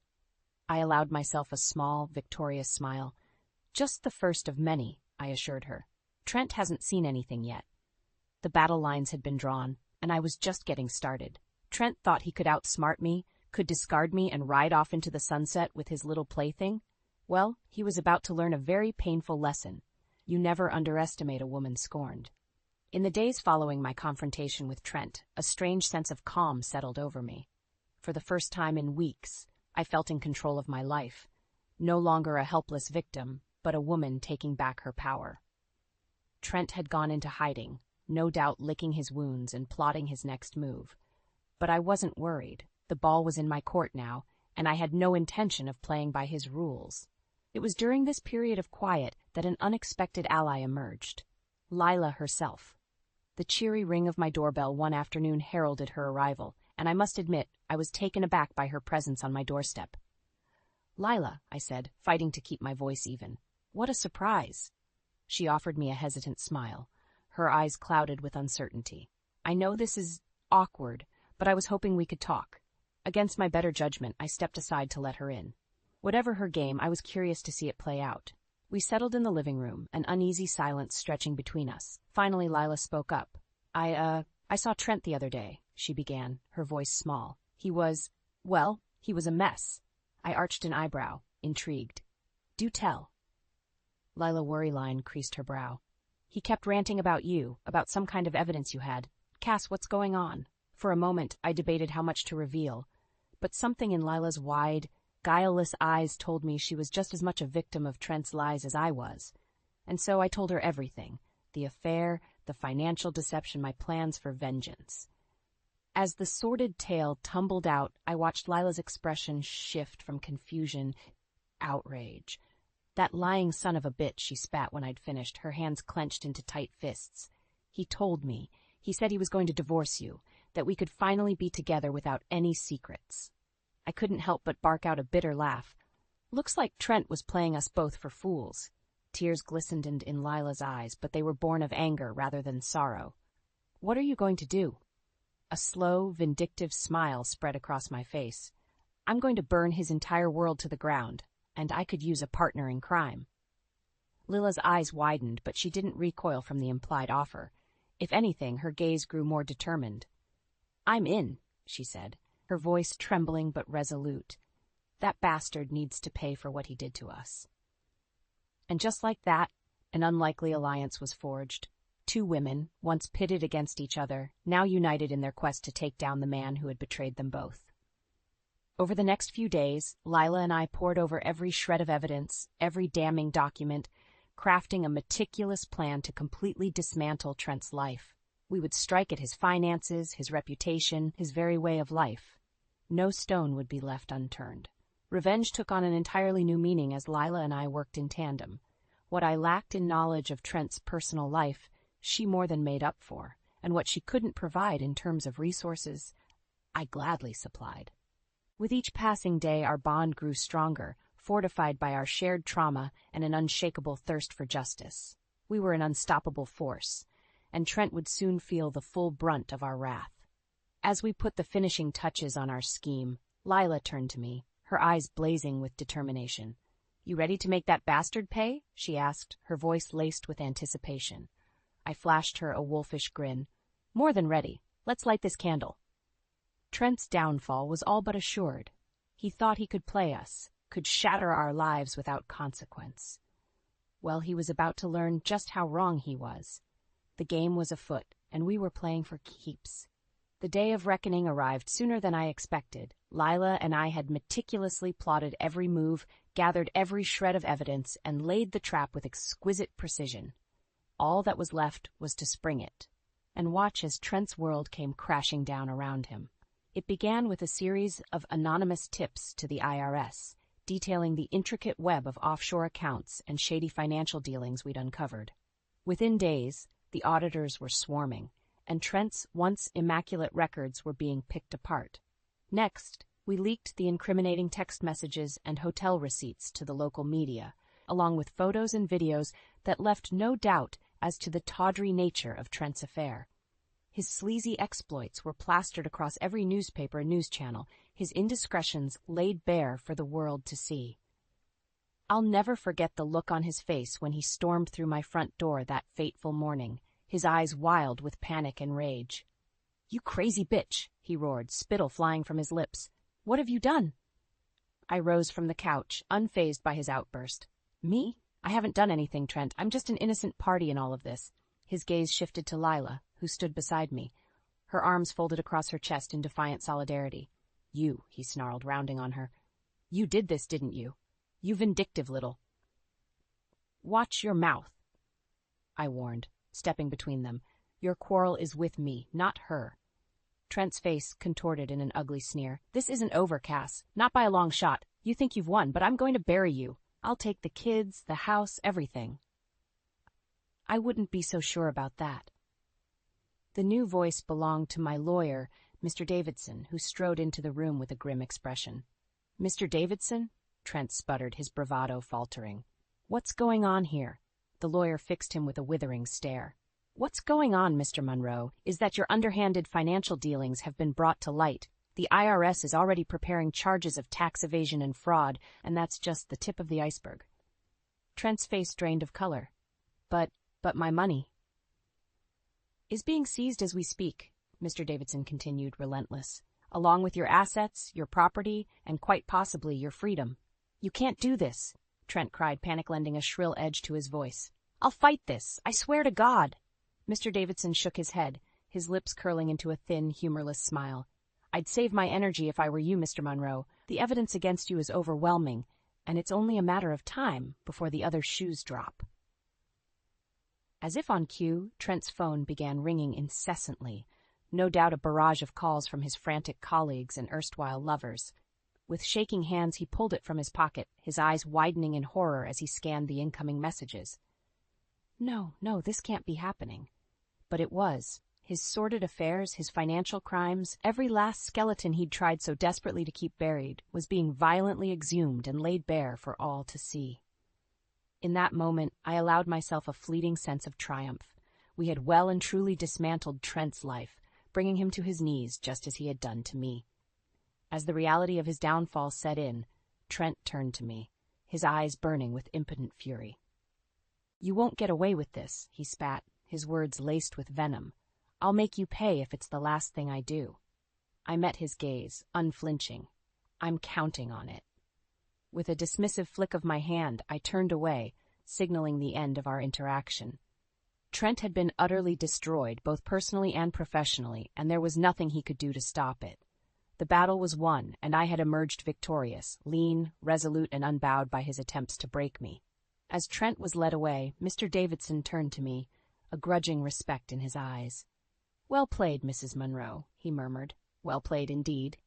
I allowed myself a small, victorious smile. "Just the first of many," I assured her. "Trent hasn't seen anything yet." The battle lines had been drawn, and I was just getting started. Trent thought he could outsmart me, could discard me and ride off into the sunset with his little plaything. Well, he was about to learn a very painful lesson. You never underestimate a woman scorned. In the days following my confrontation with Trent, a strange sense of calm settled over me. For the first time in weeks, I felt in control of my life. No longer a helpless victim, but a woman taking back her power. Trent had gone into hiding, no doubt licking his wounds and plotting his next move. But I wasn't worried. The ball was in my court now, and I had no intention of playing by his rules. It was during this period of quiet that an unexpected ally emerged. Lila herself. The cheery ring of my doorbell one afternoon heralded her arrival, and I must admit I was taken aback by her presence on my doorstep. "Lila," I said, fighting to keep my voice even. "What a surprise." She offered me a hesitant smile, her eyes clouded with uncertainty. "I know this is awkward, but I was hoping we could talk." Against my better judgment, I stepped aside to let her in. Whatever her game, I was curious to see it play out. We settled in the living room, an uneasy silence stretching between us. Finally, Lila spoke up. I saw Trent the other day," she began, her voice small. He was a mess." I arched an eyebrow, intrigued. "Do tell." Lila Worryline creased her brow. "He kept ranting about you, about some kind of evidence you had. Cass, what's going on?" For a moment, I debated how much to reveal, but something in Lila's wide, guileless eyes told me she was just as much a victim of Trent's lies as I was. And so I told her everything, the affair, the financial deception, my plans for vengeance. As the sordid tale tumbled out, I watched Lila's expression shift from confusion, outrage. "That lying son of a bitch," she spat when I'd finished, her hands clenched into tight fists. "He told me. He said he was going to divorce you, that we could finally be together without any secrets." I couldn't help but bark out a bitter laugh. Looks like Trent was playing us both for fools. Tears glistened in Lila's eyes, but they were born of anger rather than sorrow. "What are you going to do?" A slow, vindictive smile spread across my face. "I'm going to burn his entire world to the ground, and I could use a partner in crime." Lila's eyes widened, but she didn't recoil from the implied offer. If anything, her gaze grew more determined. "I'm in," she said, her voice trembling but resolute. "That bastard needs to pay for what he did to us." And just like that, an unlikely alliance was forged. Two women, once pitted against each other, now united in their quest to take down the man who had betrayed them both. Over the next few days, Lila and I pored over every shred of evidence, every damning document, crafting a meticulous plan to completely dismantle Trent's life. We would strike at his finances, his reputation, his very way of life. No stone would be left unturned. Revenge took on an entirely new meaning as Lila and I worked in tandem. What I lacked in knowledge of Trent's personal life, she more than made up for, and what she couldn't provide in terms of resources, I gladly supplied. With each passing day, our bond grew stronger, fortified by our shared trauma and an unshakable thirst for justice. We were an unstoppable force, and Trent would soon feel the full brunt of our wrath. As we put the finishing touches on our scheme, Lila turned to me, her eyes blazing with determination. "You ready to make that bastard pay?" she asked, her voice laced with anticipation. I flashed her a wolfish grin. "More than ready. Let's light this candle." Trent's downfall was all but assured. He thought he could play us, could shatter our lives without consequence. Well, he was about to learn just how wrong he was. The game was afoot, and we were playing for keeps. The day of reckoning arrived sooner than I expected. Lila and I had meticulously plotted every move, gathered every shred of evidence, and laid the trap with exquisite precision. All that was left was to spring it, and watch as Trent's world came crashing down around him. It began with a series of anonymous tips to the IRS, detailing the intricate web of offshore accounts and shady financial dealings we'd uncovered. Within days, the auditors were swarming, and Trent's once immaculate records were being picked apart. Next, we leaked the incriminating text messages and hotel receipts to the local media, along with photos and videos that left no doubt as to the tawdry nature of Trent's affair. His sleazy exploits were plastered across every newspaper and news channel, his indiscretions laid bare for the world to see. I'll never forget the look on his face when he stormed through my front door that fateful morning, his eyes wild with panic and rage. "You crazy bitch," he roared, spittle flying from his lips. "What have you done?" I rose from the couch, unfazed by his outburst. "Me? I haven't done anything, Trent. I'm just an innocent party in all of this." His gaze shifted to Lila, who stood beside me, her arms folded across her chest in defiant solidarity. "You," he snarled, rounding on her. "You did this, didn't you? You vindictive little—" "Watch your mouth," I warned, stepping between them. Your quarrel is with me, not her. Trent's face contorted in an ugly sneer. This isn't over, Cass. Not by a long shot. You think you've won, but I'm going to bury you. I'll take the kids, the house, everything. I wouldn't be so sure about that. The new voice belonged to my lawyer, Mr. Davidson, who strode into the room with a grim expression. Mr. Davidson? Trent sputtered, his bravado faltering. What's going on here? The lawyer fixed him with a withering stare. What's going on, Mr. Monroe, is that your underhanded financial dealings have been brought to light. The IRS is already preparing charges of tax evasion and fraud, and that's just the tip of the iceberg. Trent's face drained of color. But my money is being seized as we speak, Mr. Davidson continued, relentless, along with your assets, your property, and quite possibly your freedom. You can't do this, Trent cried, panic lending a shrill edge to his voice. I'll fight this, I swear to God. Mr. Davidson shook his head, his lips curling into a thin, humorless smile. I'd save my energy if I were you, Mr. Monroe. The evidence against you is overwhelming, and it's only a matter of time before the other shoes drop. As if on cue, Trent's phone began ringing incessantly, no doubt a barrage of calls from his frantic colleagues and erstwhile lovers. With shaking hands, he pulled it from his pocket, his eyes widening in horror as he scanned the incoming messages. No, this can't be happening. But it was. His sordid affairs, his financial crimes, every last skeleton he'd tried so desperately to keep buried, was being violently exhumed and laid bare for all to see. In that moment, I allowed myself a fleeting sense of triumph. We had well and truly dismantled Trent's life, bringing him to his knees just as he had done to me. As the reality of his downfall set in, Trent turned to me, his eyes burning with impotent fury. You won't get away with this, he spat, his words laced with venom. I'll make you pay if it's the last thing I do. I met his gaze, unflinching. I'm counting on it. With a dismissive flick of my hand, I turned away, signaling the end of our interaction. Trent had been utterly destroyed, both personally and professionally, and there was nothing he could do to stop it. The battle was won, and I had emerged victorious, lean, resolute, and unbowed by his attempts to break me. As Trent was led away, Mr. Davidson turned to me, a grudging respect in his eyes. Well played, Mrs. Monroe, he murmured. Well played indeed.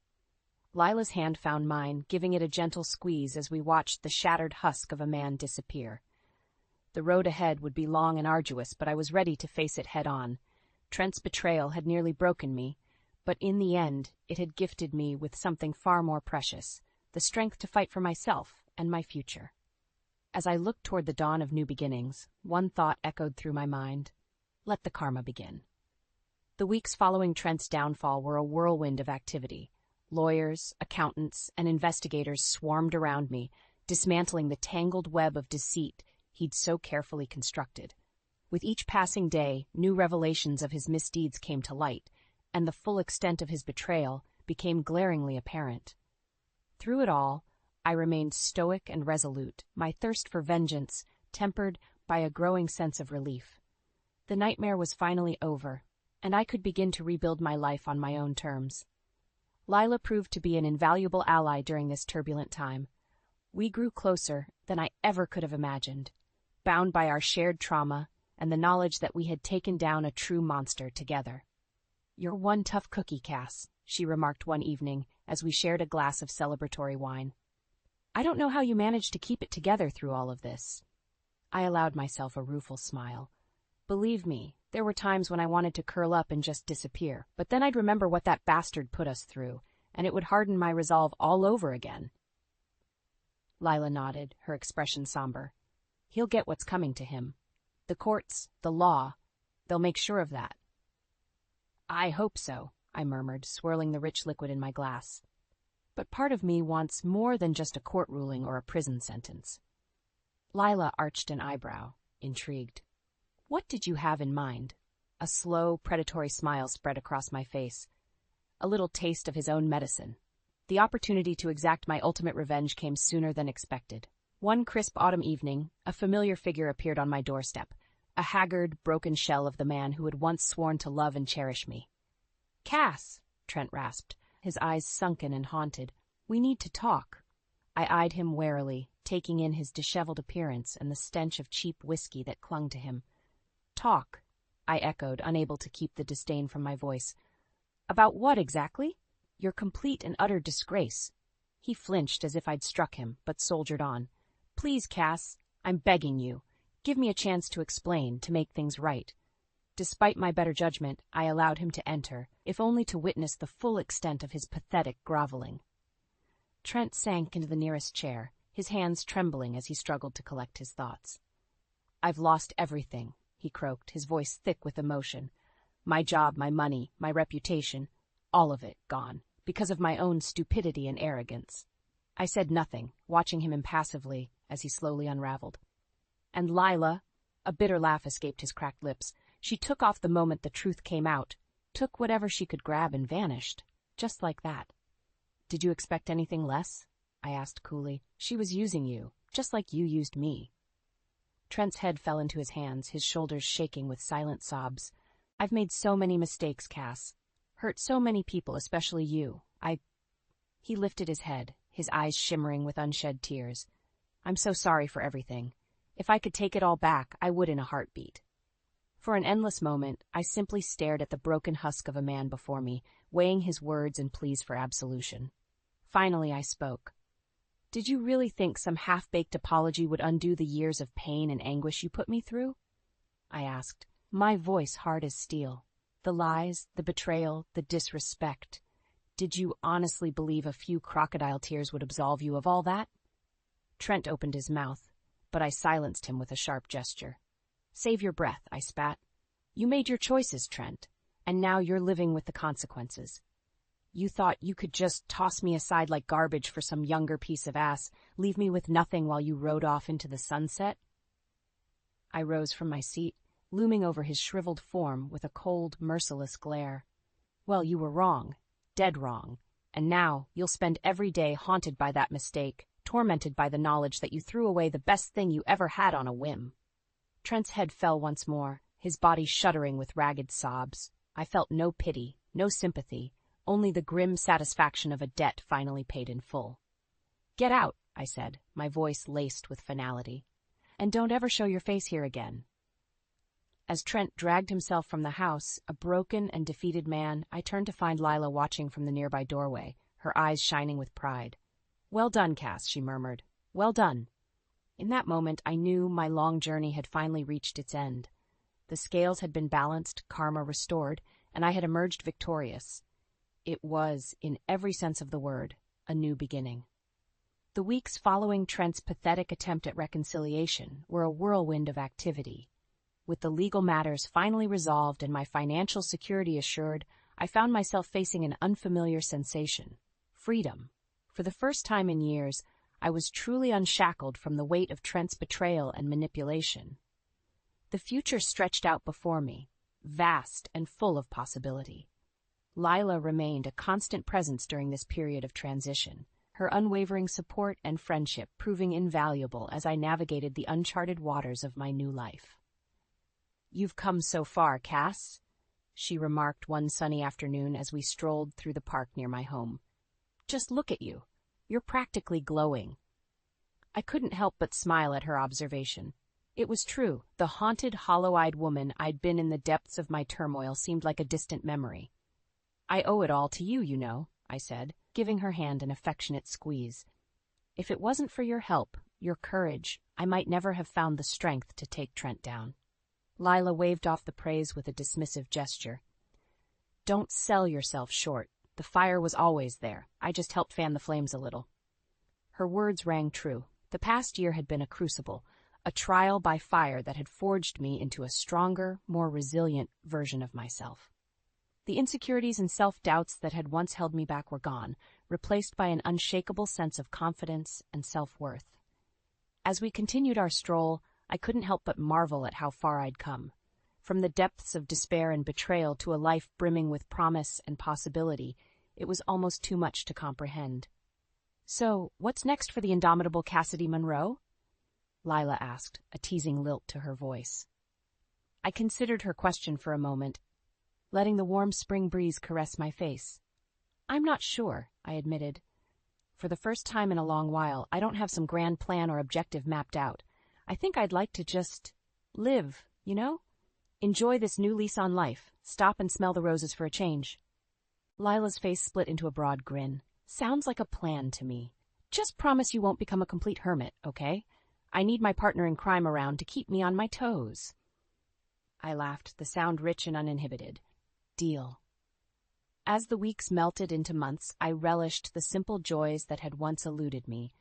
Lila's hand found mine, giving it a gentle squeeze as we watched the shattered husk of a man disappear. The road ahead would be long and arduous, but I was ready to face it head-on. Trent's betrayal had nearly broken me, but in the end it had gifted me with something far more precious, the strength to fight for myself and my future. As I looked toward the dawn of new beginnings, one thought echoed through my mind. Let the karma begin. The weeks following Trent's downfall were a whirlwind of activity. Lawyers, accountants, and investigators swarmed around me, dismantling the tangled web of deceit he'd so carefully constructed. With each passing day, new revelations of his misdeeds came to light, and the full extent of his betrayal became glaringly apparent. Through it all, I remained stoic and resolute, my thirst for vengeance tempered by a growing sense of relief. The nightmare was finally over, and I could begin to rebuild my life on my own terms. Lila proved to be an invaluable ally during this turbulent time. We grew closer than I ever could have imagined, bound by our shared trauma and the knowledge that we had taken down a true monster together. You're one tough cookie, Cass, she remarked one evening as we shared a glass of celebratory wine. I don't know how you managed to keep it together through all of this. I allowed myself a rueful smile. Believe me, there were times when I wanted to curl up and just disappear, but then I'd remember what that bastard put us through, and it would harden my resolve all over again. Lila nodded, her expression somber. He'll get what's coming to him. The courts, the law, they'll make sure of that. I hope so, I murmured, swirling the rich liquid in my glass. But part of me wants more than just a court ruling or a prison sentence. Lila arched an eyebrow, intrigued. What did you have in mind? A slow, predatory smile spread across my face. A little taste of his own medicine. The opportunity to exact my ultimate revenge came sooner than expected. One crisp autumn evening, a familiar figure appeared on my doorstep, a haggard, broken shell of the man who had once sworn to love and cherish me. Cass, Trent rasped, his eyes sunken and haunted. We need to talk. I eyed him warily, taking in his disheveled appearance and the stench of cheap whiskey that clung to him. Talk. I echoed, unable to keep the disdain from my voice. About what exactly? Your complete and utter disgrace. He flinched as if I'd struck him, but soldiered on. Please, Cass, I'm begging you. Give me a chance to explain, to make things right. Despite my better judgment, I allowed him to enter, if only to witness the full extent of his pathetic groveling. Trent sank into the nearest chair, his hands trembling as he struggled to collect his thoughts. I've lost everything, he croaked, his voice thick with emotion. My job, my money, my reputation, all of it gone, because of my own stupidity and arrogance. I said nothing, watching him impassively as he slowly unraveled. And Lila, a bitter laugh escaped his cracked lips. She took off the moment the truth came out, took whatever she could grab and vanished, just like that. Did you expect anything less? I asked coolly. She was using you, just like you used me. Trent's head fell into his hands, his shoulders shaking with silent sobs. I've made so many mistakes, Cass. Hurt so many people, especially you. He lifted his head, his eyes shimmering with unshed tears. I'm so sorry for everything. If I could take it all back, I would in a heartbeat. For an endless moment, I simply stared at the broken husk of a man before me, weighing his words and pleas for absolution. Finally, I spoke. Did you really think some half-baked apology would undo the years of pain and anguish you put me through? I asked, my voice hard as steel. The lies, the betrayal, the disrespect. Did you honestly believe a few crocodile tears would absolve you of all that? Trent opened his mouth, but I silenced him with a sharp gesture. Save your breath, I spat. You made your choices, Trent, and now you're living with the consequences. You thought you could just toss me aside like garbage for some younger piece of ass, leave me with nothing while you rode off into the sunset? I rose from my seat, looming over his shriveled form with a cold, merciless glare. Well, you were wrong, dead wrong, and now you'll spend every day haunted by that mistake, tormented by the knowledge that you threw away the best thing you ever had on a whim. Trent's head fell once more, his body shuddering with ragged sobs. I felt no pity, no sympathy, only the grim satisfaction of a debt finally paid in full. Get out, I said, my voice laced with finality. And don't ever show your face here again. As Trent dragged himself from the house, a broken and defeated man, I turned to find Lila watching from the nearby doorway, her eyes shining with pride. Well done, Cass, she murmured. Well done. In that moment, I knew my long journey had finally reached its end. The scales had been balanced, karma restored, and I had emerged victorious. It was, in every sense of the word, a new beginning. The weeks following Trent's pathetic attempt at reconciliation were a whirlwind of activity. With the legal matters finally resolved and my financial security assured, I found myself facing an unfamiliar sensation: freedom. For the first time in years, I was truly unshackled from the weight of Trent's betrayal and manipulation. The future stretched out before me, vast and full of possibility. Lila remained a constant presence during this period of transition, her unwavering support and friendship proving invaluable as I navigated the uncharted waters of my new life. You've come so far, Cass, she remarked one sunny afternoon as we strolled through the park near my home. Just look at you. You're practically glowing. I couldn't help but smile at her observation. It was true. The haunted, hollow-eyed woman I'd been in the depths of my turmoil seemed like a distant memory. I owe it all to you, you know, I said, giving her hand an affectionate squeeze. If it wasn't for your help, your courage, I might never have found the strength to take Trent down. Lila waved off the praise with a dismissive gesture. Don't sell yourself short. The fire was always there. I just helped fan the flames a little. Her words rang true. The past year had been a crucible, a trial by fire that had forged me into a stronger, more resilient version of myself. The insecurities and self-doubts that had once held me back were gone, replaced by an unshakable sense of confidence and self-worth. As we continued our stroll, I couldn't help but marvel at how far I'd come. From the depths of despair and betrayal to a life brimming with promise and possibility, it was almost too much to comprehend. So, what's next for the indomitable Cassidy Monroe? Lila asked, a teasing lilt to her voice. I considered her question for a moment, letting the warm spring breeze caress my face. I'm not sure, I admitted. For the first time in a long while, I don't have some grand plan or objective mapped out. I think I'd like to just live, you know? Enjoy this new lease on life. Stop and smell the roses for a change. Lila's face split into a broad grin. Sounds like a plan to me. Just promise you won't become a complete hermit, okay? I need my partner in crime around to keep me on my toes. I laughed, the sound rich and uninhibited. Deal. As the weeks melted into months, I relished the simple joys that had once eluded me.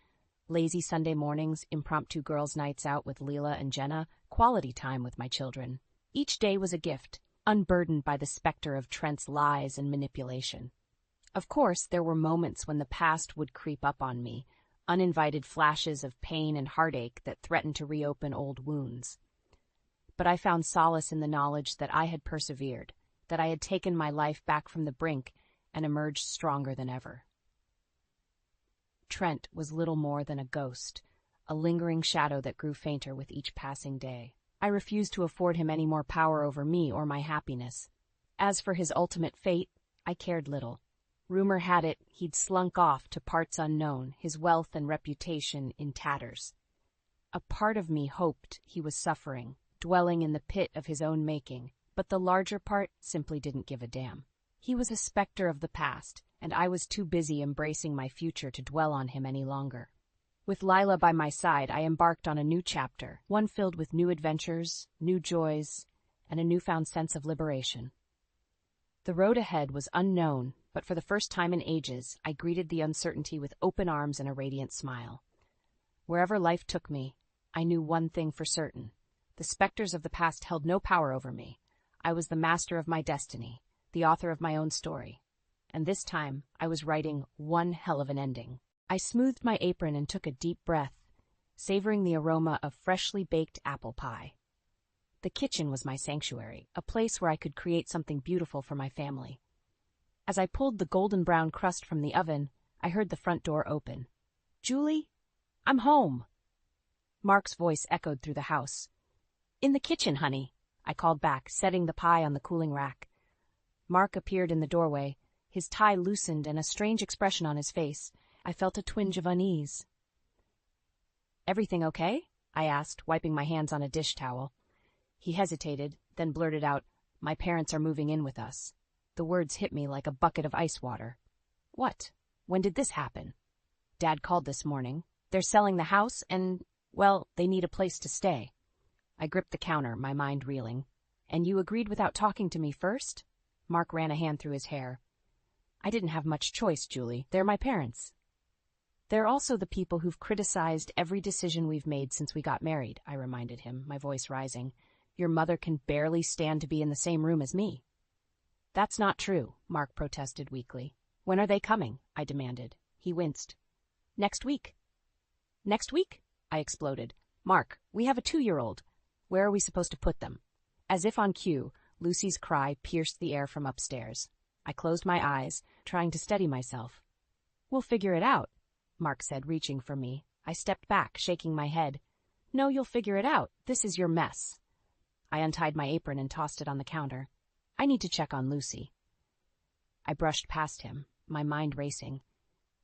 Lazy Sunday mornings, impromptu girls' nights out with Leela and Jenna, quality time with my children. Each day was a gift, unburdened by the specter of Trent's lies and manipulation. Of course, there were moments when the past would creep up on me, uninvited flashes of pain and heartache that threatened to reopen old wounds. But I found solace in the knowledge that I had persevered, that I had taken my life back from the brink and emerged stronger than ever. Trent was little more than a ghost, a lingering shadow that grew fainter with each passing day. I refused to afford him any more power over me or my happiness. As for his ultimate fate, I cared little. Rumor had it he'd slunk off to parts unknown, his wealth and reputation in tatters. A part of me hoped he was suffering, dwelling in the pit of his own making, but the larger part simply didn't give a damn. He was a specter of the past, and I was too busy embracing my future to dwell on him any longer. With Lila by my side, I embarked on a new chapter, one filled with new adventures, new joys, and a newfound sense of liberation. The road ahead was unknown, but for the first time in ages, I greeted the uncertainty with open arms and a radiant smile. Wherever life took me, I knew one thing for certain. The specters of the past held no power over me. I was the master of my destiny, the author of my own story. And this time, I was writing one hell of an ending. I smoothed my apron and took a deep breath, savoring the aroma of freshly baked apple pie. The kitchen was my sanctuary, a place where I could create something beautiful for my family. As I pulled the golden brown crust from the oven, I heard the front door open. "Julie, I'm home." Mark's voice echoed through the house. "In the kitchen, honey," I called back, setting the pie on the cooling rack. Mark appeared in the doorway, his tie loosened and a strange expression on his face. I felt a twinge of unease. "Everything okay?" I asked, wiping my hands on a dish towel. He hesitated, then blurted out, "My parents are moving in with us." The words hit me like a bucket of ice water. "What? When did this happen?" "Dad called this morning. They're selling the house and, well, they need a place to stay." I gripped the counter, my mind reeling. "And you agreed without talking to me first?" Mark ran a hand through his hair. "I didn't have much choice, Julie. They're my parents." "They're also the people who've criticized every decision we've made since we got married," I reminded him, my voice rising. "Your mother can barely stand to be in the same room as me." "That's not true," Mark protested weakly. "When are they coming?" I demanded. He winced. "Next week." "Next week?" I exploded. "Mark, we have a 2-year-old. Where are we supposed to put them?" As if on cue, Lucy's cry pierced the air from upstairs. I closed my eyes, trying to steady myself. "We'll figure it out," Mark said, reaching for me. I stepped back, shaking my head. "No, you'll figure it out. This is your mess." I untied my apron and tossed it on the counter. "I need to check on Lucy." I brushed past him, my mind racing.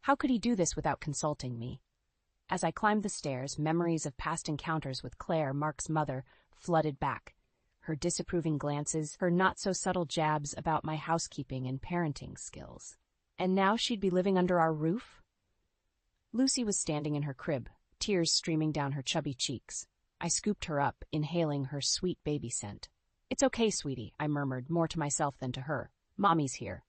How could he do this without consulting me? As I climbed the stairs, memories of past encounters with Claire, Mark's mother, flooded back. Her disapproving glances, her not-so-subtle jabs about my housekeeping and parenting skills. And now she'd be living under our roof? Lucy was standing in her crib, tears streaming down her chubby cheeks. I scooped her up, inhaling her sweet baby scent. "It's okay, sweetie," I murmured, more to myself than to her. "Mommy's here."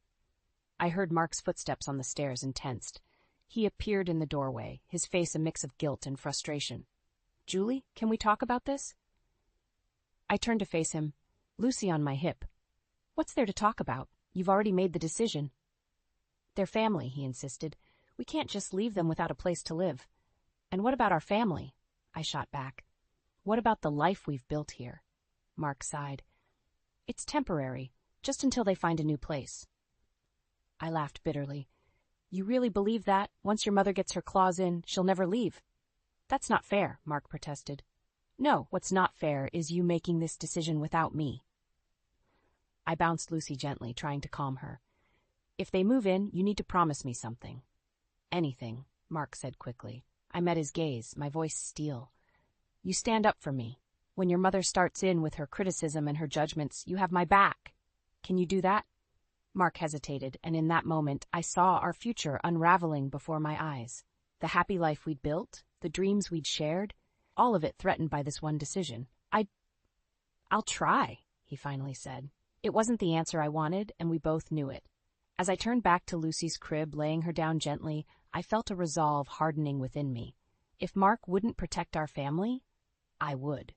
I heard Mark's footsteps on the stairs and tensed. He appeared in the doorway, his face a mix of guilt and frustration. "Julie, can we talk about this?" I turned to face him, Lucy on my hip. "What's there to talk about? You've already made the decision." "They're family," he insisted. "We can't just leave them without a place to live." "And what about our family?" I shot back. "What about the life we've built here?" Mark sighed. "It's temporary, just until they find a new place." I laughed bitterly. "You really believe that, once your mother gets her claws in, she'll never leave?" "That's not fair," Mark protested. "No, what's not fair is you making this decision without me." I bounced Lucy gently, trying to calm her. "If they move in, you need to promise me something." "Anything," Mark said quickly. I met his gaze, my voice steel. "You stand up for me. When your mother starts in with her criticism and her judgments, you have my back. Can you do that? Mark hesitated, and in that moment, I saw our future unraveling before my eyes. The happy life we'd built, the dreams we'd shared, all of it threatened by this one decision. I'll try, he finally said. It wasn't the answer I wanted, and we both knew it. As I turned back to Lucy's crib, laying her down gently, I felt a resolve hardening within me. If Mark wouldn't protect our family, I would,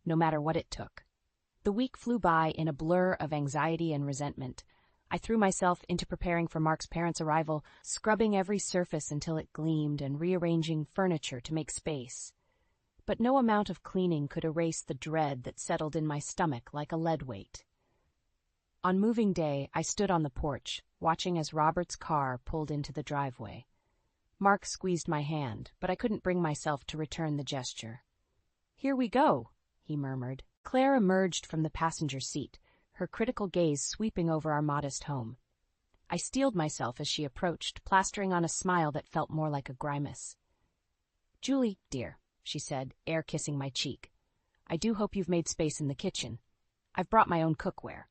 no matter what it took. The week flew by in a blur of anxiety and resentment. I threw myself into preparing for Mark's parents' arrival, scrubbing every surface until it gleamed and rearranging furniture to make space. But no amount of cleaning could erase the dread that settled in my stomach like a lead weight. On moving day, I stood on the porch, watching as Robert's car pulled into the driveway. Mark squeezed my hand, but I couldn't bring myself to return the gesture. "Here we go," he murmured. Claire emerged from the passenger seat, her critical gaze sweeping over our modest home. I steeled myself as she approached, plastering on a smile that felt more like a grimace. "Julie, dear," she said, air-kissing my cheek, "I do hope you've made space in the kitchen. I've brought my own cookware."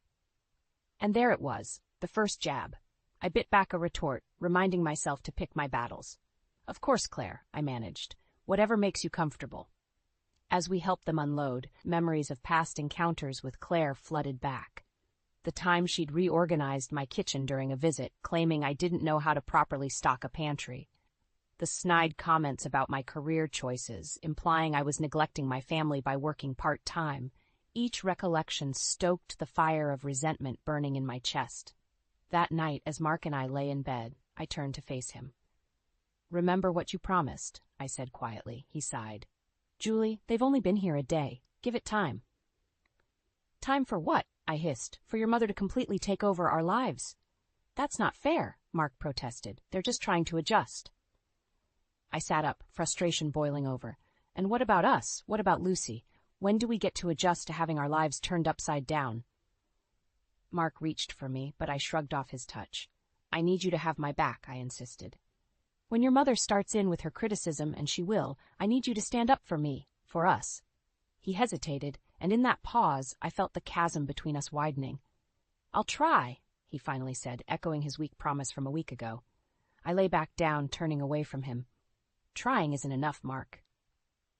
And there it was, the first jab. I bit back a retort, reminding myself to pick my battles. "Of course, Claire," I managed. "Whatever makes you comfortable." As we helped them unload, memories of past encounters with Claire flooded back. The time she'd reorganized my kitchen during a visit, claiming I didn't know how to properly stock a pantry. The snide comments about my career choices, implying I was neglecting my family by working part-time. Each recollection stoked the fire of resentment burning in my chest. That night, as Mark and I lay in bed, I turned to face him. "Remember what you promised," I said quietly. He sighed. "Julie, they've only been here a day. Give it time." "Time for what?" I hissed. "For your mother to completely take over our lives." "That's not fair," Mark protested. "They're just trying to adjust." I sat up, frustration boiling over. "And what about us? What about Lucy? When do we get to adjust to having our lives turned upside down?" Mark reached for me, but I shrugged off his touch. "I need you to have my back," I insisted. "When your mother starts in with her criticism, and she will, I need you to stand up for me, for us." He hesitated, and in that pause, I felt the chasm between us widening. "I'll try," he finally said, echoing his weak promise from a week ago. I lay back down, turning away from him. "Trying isn't enough, Mark."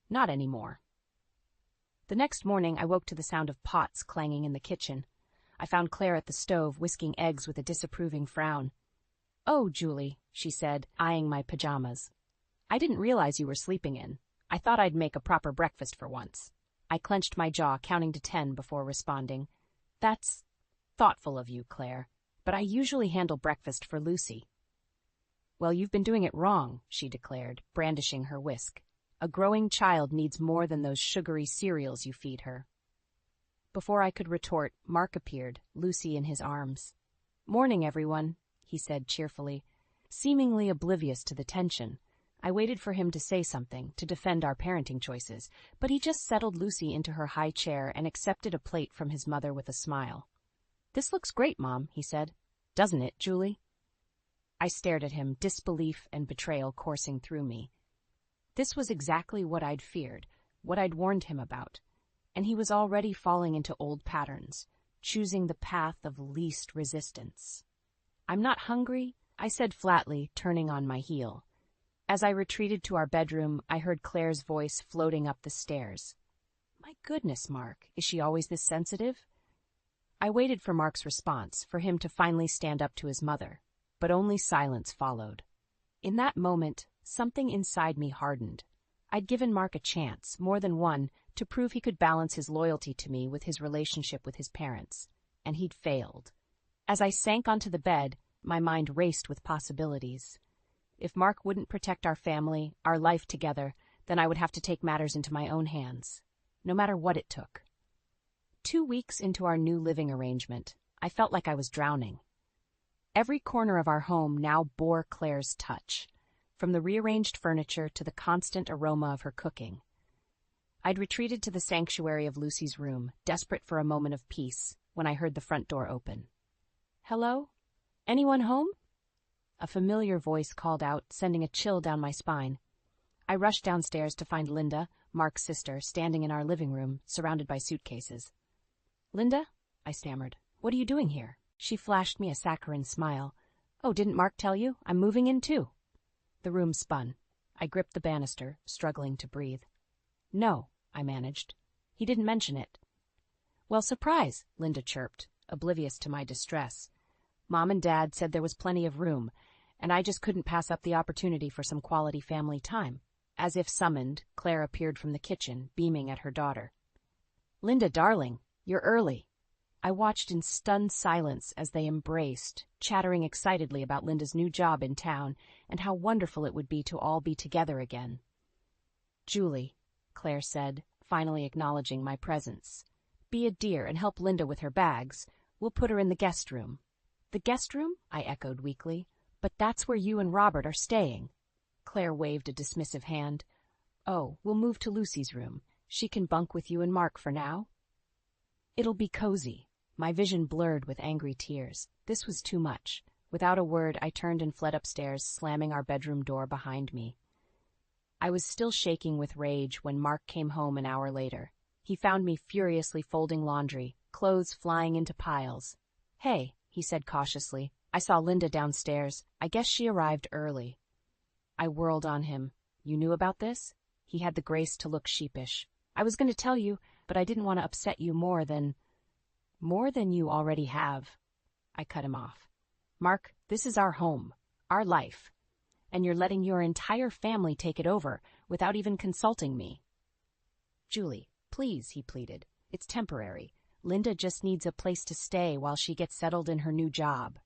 "Not anymore." The next morning, I woke to the sound of pots clanging in the kitchen. I found Claire at the stove, whisking eggs with a disapproving frown. "Oh, Julie," she said, eyeing my pajamas. "I didn't realize you were sleeping in. I thought I'd make a proper breakfast for once." I clenched my jaw, counting to 10 before responding. "That's thoughtful of you, Claire, but I usually handle breakfast for Lucy." "Well, you've been doing it wrong," she declared, brandishing her whisk. "A growing child needs more than those sugary cereals you feed her." Before I could retort, Mark appeared, Lucy in his arms. "Morning, everyone," he said cheerfully, seemingly oblivious to the tension. I waited for him to say something, to defend our parenting choices, but he just settled Lucy into her high chair and accepted a plate from his mother with a smile. "This looks great, Mom," he said. "Doesn't it, Julie?" I stared at him, disbelief and betrayal coursing through me. This was exactly what I'd feared, what I'd warned him about. And he was already falling into old patterns, choosing the path of least resistance. "I'm not hungry," I said flatly, turning on my heel. As I retreated to our bedroom, I heard Claire's voice floating up the stairs. "My goodness, Mark, is she always this sensitive?" I waited for Mark's response, for him to finally stand up to his mother, but only silence followed. In that moment, something inside me hardened. I'd given Mark a chance, more than one, to prove he could balance his loyalty to me with his relationship with his parents, and he'd failed. As I sank onto the bed, my mind raced with possibilities. If Mark wouldn't protect our family, our life together, then I would have to take matters into my own hands, no matter what it took. 2 weeks into our new living arrangement, I felt like I was drowning. Every corner of our home now bore Claire's touch, from the rearranged furniture to the constant aroma of her cooking. I'd retreated to the sanctuary of Lucy's room, desperate for a moment of peace, when I heard the front door open. "Hello? Anyone home?" A familiar voice called out, sending a chill down my spine. I rushed downstairs to find Linda, Mark's sister, standing in our living room, surrounded by suitcases. "Linda?" I stammered. "What are you doing here?" She flashed me a saccharine smile. "Oh, didn't Mark tell you? I'm moving in too." The room spun. I gripped the banister, struggling to breathe. "No," I managed. "He didn't mention it." "Well, surprise," Linda chirped, oblivious to my distress. "Mom and Dad said there was plenty of room, and I just couldn't pass up the opportunity for some quality family time." As if summoned, Claire appeared from the kitchen, beaming at her daughter. "Linda, darling, you're early." I watched in stunned silence as they embraced, chattering excitedly about Linda's new job in town and how wonderful it would be to all be together again. "Julie," Claire said, finally acknowledging my presence, "be a dear and help Linda with her bags. We'll put her in the guest room." "The guest room?" I echoed weakly. "But that's where you and Robert are staying." Claire waved a dismissive hand. "Oh, we'll move to Lucy's room. She can bunk with you and Mark for now." "It'll be cozy." My vision blurred with angry tears. This was too much. Without a word, I turned and fled upstairs, slamming our bedroom door behind me. I was still shaking with rage when Mark came home an hour later. He found me furiously folding laundry, clothes flying into piles. "Hey," he said cautiously. "I saw Linda downstairs. I guess she arrived early." I whirled on him. "You knew about this?" He had the grace to look sheepish. "I was going to tell you, but I didn't want to upset you more than you already have." I cut him off. "Mark, this is our home, our life, and you're letting your entire family take it over without even consulting me." "Julie, please," he pleaded. "It's temporary. Linda just needs a place to stay while she gets settled in her new job."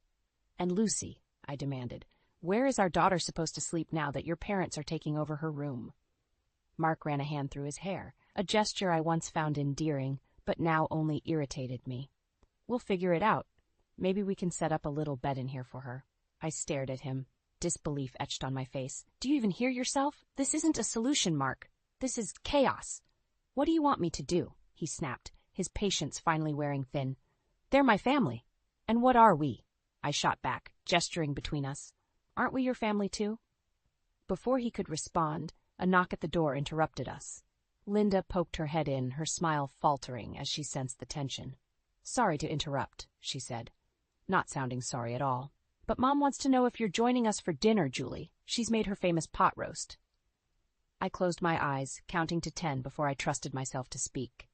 "And Lucy," I demanded, "where is our daughter supposed to sleep now that your parents are taking over her room?" Mark ran a hand through his hair, a gesture I once found endearing, but now only irritated me. "We'll figure it out. Maybe we can set up a little bed in here for her." I stared at him, disbelief etched on my face. "Do you even hear yourself? This isn't a solution, Mark. This is chaos." "What do you want me to do?" he snapped, his patience finally wearing thin. "They're my family. And what are we?" I shot back, gesturing between us. "Aren't we your family too?" Before he could respond, a knock at the door interrupted us. Linda poked her head in, her smile faltering as she sensed the tension. "Sorry to interrupt," she said, not sounding sorry at all. "But Mom wants to know if you're joining us for dinner, Julie. She's made her famous pot roast." I closed my eyes, counting to 10 before I trusted myself to speak.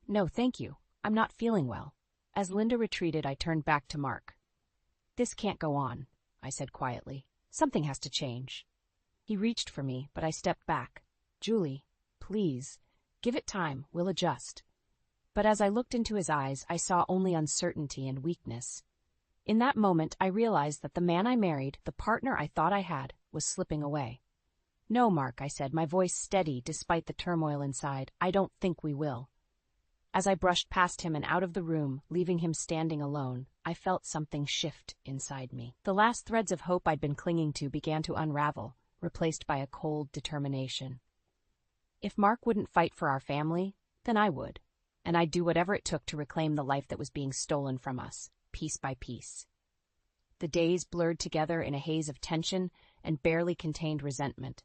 "No, thank you. I'm not feeling well." As Linda retreated, I turned back to Mark. "This can't go on," I said quietly. "Something has to change." He reached for me, but I stepped back. "Julie, please, give it time. We'll adjust." But as I looked into his eyes, I saw only uncertainty and weakness. In that moment, I realized that the man I married, the partner I thought I had, was slipping away. "No, Mark," I said, my voice steady despite the turmoil inside. "I don't think we will." As I brushed past him and out of the room, leaving him standing alone, I felt something shift inside me. The last threads of hope I'd been clinging to began to unravel, replaced by a cold determination. If Mark wouldn't fight for our family, then I would, and I'd do whatever it took to reclaim the life that was being stolen from us, piece by piece. The days blurred together in a haze of tension and barely contained resentment.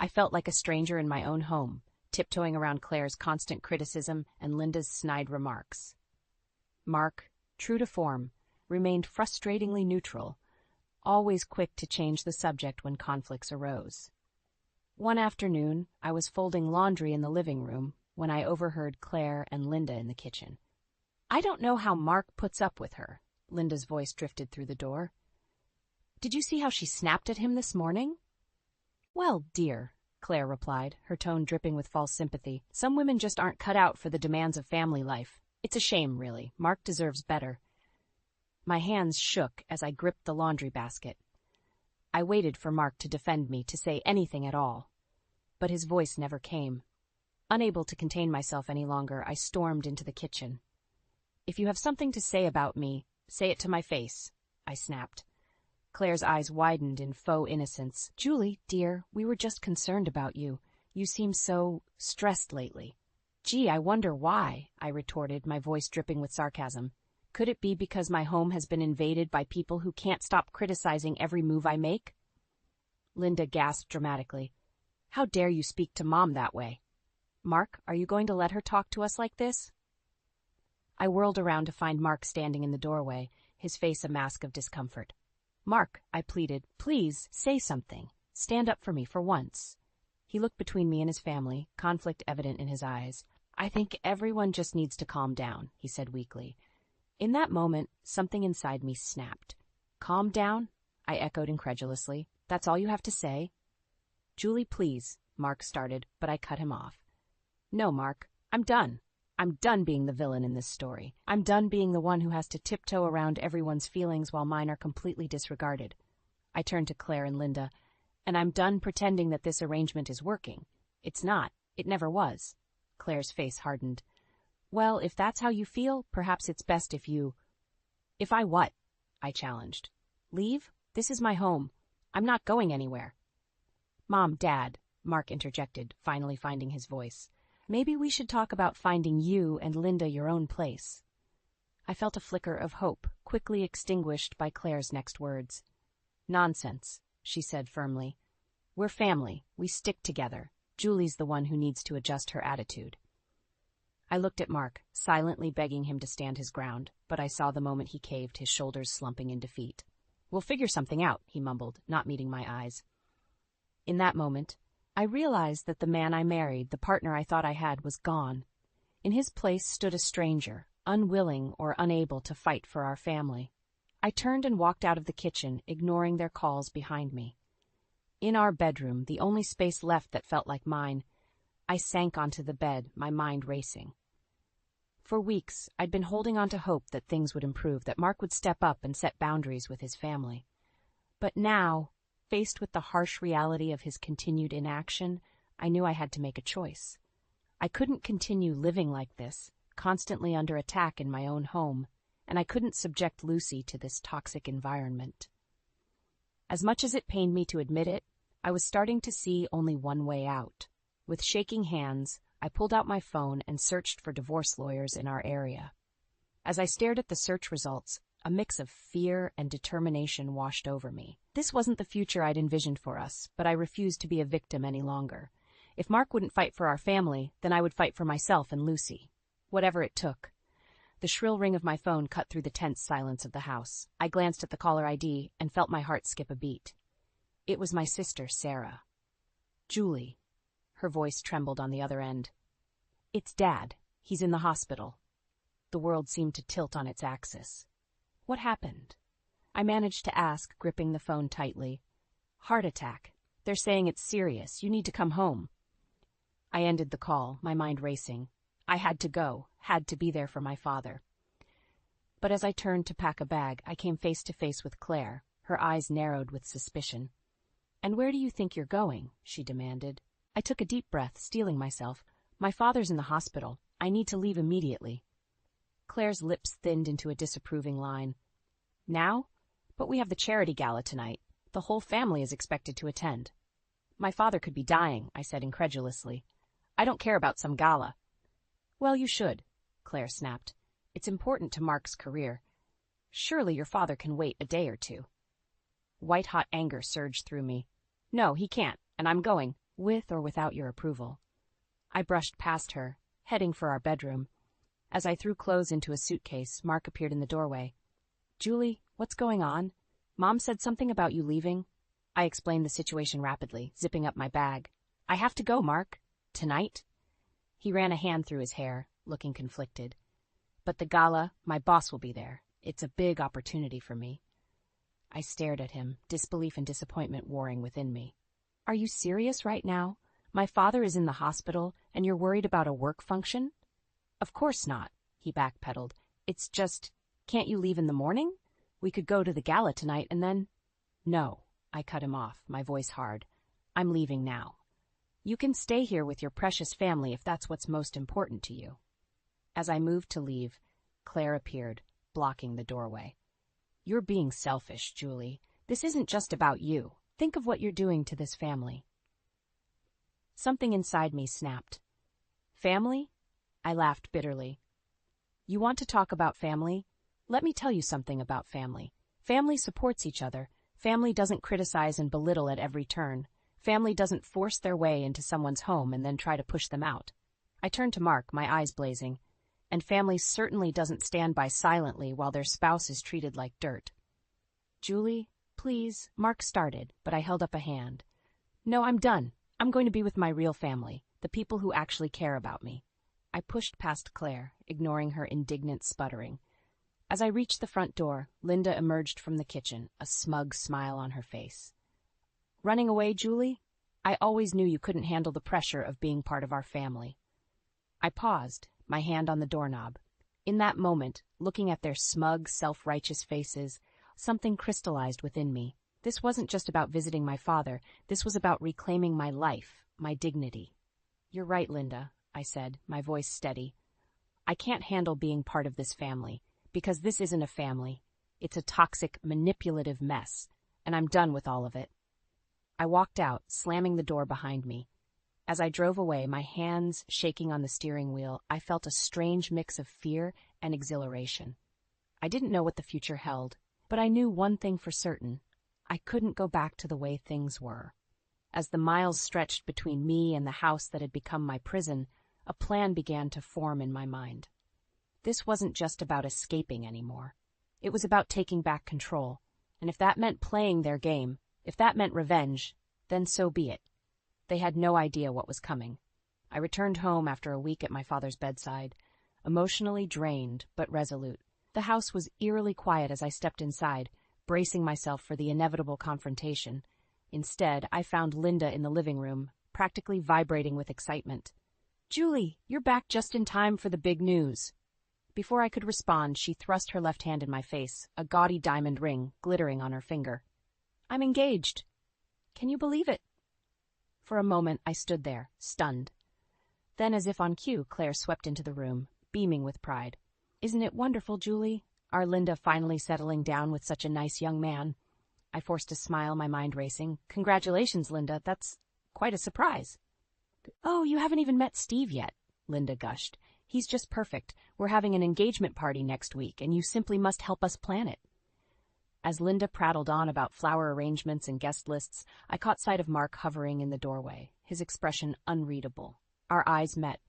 I felt like a stranger in my own home, tiptoeing around Claire's constant criticism and Linda's snide remarks. Mark, true to form, remained frustratingly neutral, always quick to change the subject when conflicts arose. One afternoon, I was folding laundry in the living room when I overheard Claire and Linda in the kitchen. "I don't know how Mark puts up with her," Linda's voice drifted through the door. "Did you see how she snapped at him this morning?" "Well, dear," Claire replied, her tone dripping with false sympathy, "some women just aren't cut out for the demands of family life. It's a shame, really. Mark deserves better." My hands shook as I gripped the laundry basket. I waited for Mark to defend me, to say anything at all. But his voice never came. Unable to contain myself any longer, I stormed into the kitchen. "If you have something to say about me, say it to my face," I snapped. Claire's eyes widened in faux innocence. "Julie, dear, we were just concerned about you. You seem so stressed lately." "Gee, I wonder why," I retorted, my voice dripping with sarcasm. "Could it be because my home has been invaded by people who can't stop criticizing every move I make?" Linda gasped dramatically. How dare you speak to Mom that way? Mark, are you going to let her talk to us like this? I whirled around to find Mark standing in the doorway, his face a mask of discomfort. Mark, I pleaded, please, say something. Stand up for me for once. He looked between me and his family, conflict evident in his eyes. I think everyone just needs to calm down, he said weakly. In that moment, something inside me snapped. Calm down? I echoed incredulously. That's all you have to say? Julie, please, Mark started, but I cut him off. No, Mark, I'm done. I'm done being the villain in this story. I'm done being the one who has to tiptoe around everyone's feelings while mine are completely disregarded. I turned to Claire and Linda, and I'm done pretending that this arrangement is working. It's not. It never was. Claire's face hardened. Well, if that's how you feel, perhaps it's best if you... If I what? I challenged. Leave? This is my home. I'm not going anywhere. Mom, Dad, Mark interjected, finally finding his voice. Maybe we should talk about finding you and Linda your own place. I felt a flicker of hope, quickly extinguished by Claire's next words. Nonsense, she said firmly. We're family. We stick together. Julie's the one who needs to adjust her attitude. I looked at Mark, silently begging him to stand his ground, but I saw the moment he caved, his shoulders slumping in defeat. We'll figure something out, he mumbled, not meeting my eyes. In that moment, I realized that the man I married, the partner I thought I had, was gone. In his place stood a stranger, unwilling or unable to fight for our family. I turned and walked out of the kitchen, ignoring their calls behind me. In our bedroom, the only space left that felt like mine, I sank onto the bed, my mind racing. For weeks, I'd been holding on to hope that things would improve, that Mark would step up and set boundaries with his family. But now, faced with the harsh reality of his continued inaction, I knew I had to make a choice. I couldn't continue living like this, constantly under attack in my own home, and I couldn't subject Lucy to this toxic environment. As much as it pained me to admit it, I was starting to see only one way out. With shaking hands, I pulled out my phone and searched for divorce lawyers in our area. As I stared at the search results, a mix of fear and determination washed over me. This wasn't the future I'd envisioned for us, but I refused to be a victim any longer. If Mark wouldn't fight for our family, then I would fight for myself and Lucy. Whatever it took. The shrill ring of my phone cut through the tense silence of the house. I glanced at the caller ID and felt my heart skip a beat. It was my sister, Sarah. Julie. Her voice trembled on the other end. It's Dad. He's in the hospital. The world seemed to tilt on its axis. What happened? I managed to ask, gripping the phone tightly. Heart attack. They're saying it's serious. You need to come home. I ended the call, my mind racing. I had to go, had to be there for my father. But as I turned to pack a bag, I came face to face with Claire, her eyes narrowed with suspicion. And where do you think you're going? She demanded. I took a deep breath, steeling myself. My father's in the hospital. I need to leave immediately. Claire's lips thinned into a disapproving line. Now? But we have the charity gala tonight. The whole family is expected to attend. My father could be dying, I said incredulously. I don't care about some gala. Well, you should, Claire snapped. It's important to Mark's career. Surely your father can wait a day or two. White-hot anger surged through me. No, he can't, and I'm going, with or without your approval. I brushed past her, heading for our bedroom. As I threw clothes into a suitcase, Mark appeared in the doorway. Julie, what's going on? Mom said something about you leaving. I explained the situation rapidly, zipping up my bag. I have to go, Mark. Tonight? He ran a hand through his hair, looking conflicted. But the gala, my boss will be there. It's a big opportunity for me. I stared at him, disbelief and disappointment warring within me. Are you serious right now? My father is in the hospital, and you're worried about a work function? Of course not, he backpedaled. It's just, can't you leave in the morning? We could go to the gala tonight and then... No, I cut him off, my voice hard. I'm leaving now. You can stay here with your precious family if that's what's most important to you. As I moved to leave, Claire appeared, blocking the doorway. You're being selfish, Julie. This isn't just about you. Think of what you're doing to this family. Something inside me snapped. Family? I laughed bitterly. You want to talk about family? Let me tell you something about family. Family supports each other. Family doesn't criticize and belittle at every turn. family doesn't force their way into someone's home and then try to push them out. I turned to Mark, my eyes blazing. And family certainly doesn't stand by silently while their spouse is treated like dirt. Julie, please, Mark started, but I held up a hand. No, I'm done. I'm going to be with my real family, the people who actually care about me. I pushed past Claire, ignoring her indignant sputtering. As I reached the front door, Linda emerged from the kitchen, a smug smile on her face. Running away, Julie? I always knew you couldn't handle the pressure of being part of our family. I paused, my hand on the doorknob. In that moment, looking at their smug, self-righteous faces, something crystallized within me. This wasn't just about visiting my father. This was about reclaiming my life, my dignity. You're right, Linda, I said, my voice steady. I can't handle being part of this family, because this isn't a family. It's a toxic, manipulative mess, and I'm done with all of it. I walked out, slamming the door behind me. As I drove away, my hands shaking on the steering wheel, I felt a strange mix of fear and exhilaration. I didn't know what the future held, but I knew one thing for certain. I couldn't go back to the way things were. As the miles stretched between me and the house that had become my prison, a plan began to form in my mind. This wasn't just about escaping anymore. It was about taking back control, and if that meant playing their game, if that meant revenge, then so be it. They had no idea what was coming. I returned home after a week at my father's bedside, emotionally drained but resolute. The house was eerily quiet as I stepped inside, bracing myself for the inevitable confrontation. Instead, I found Linda in the living room, practically vibrating with excitement. Julie, you're back just in time for the big news. Before I could respond, she thrust her left hand in my face, a gaudy diamond ring glittering on her finger. I'm engaged. Can you believe it? For a moment, I stood there, stunned. Then, as if on cue, Claire swept into the room, beaming with pride. Isn't it wonderful, Julie? Our Linda finally settling down with such a nice young man. I forced a smile, my mind racing. Congratulations, Linda. That's quite a surprise. Oh, you haven't even met Steve yet, Linda gushed. He's just perfect. We're having an engagement party next week, and you simply must help us plan it. As Linda prattled on about flower arrangements and guest lists, I caught sight of Mark hovering in the doorway, his expression unreadable. Our eyes met,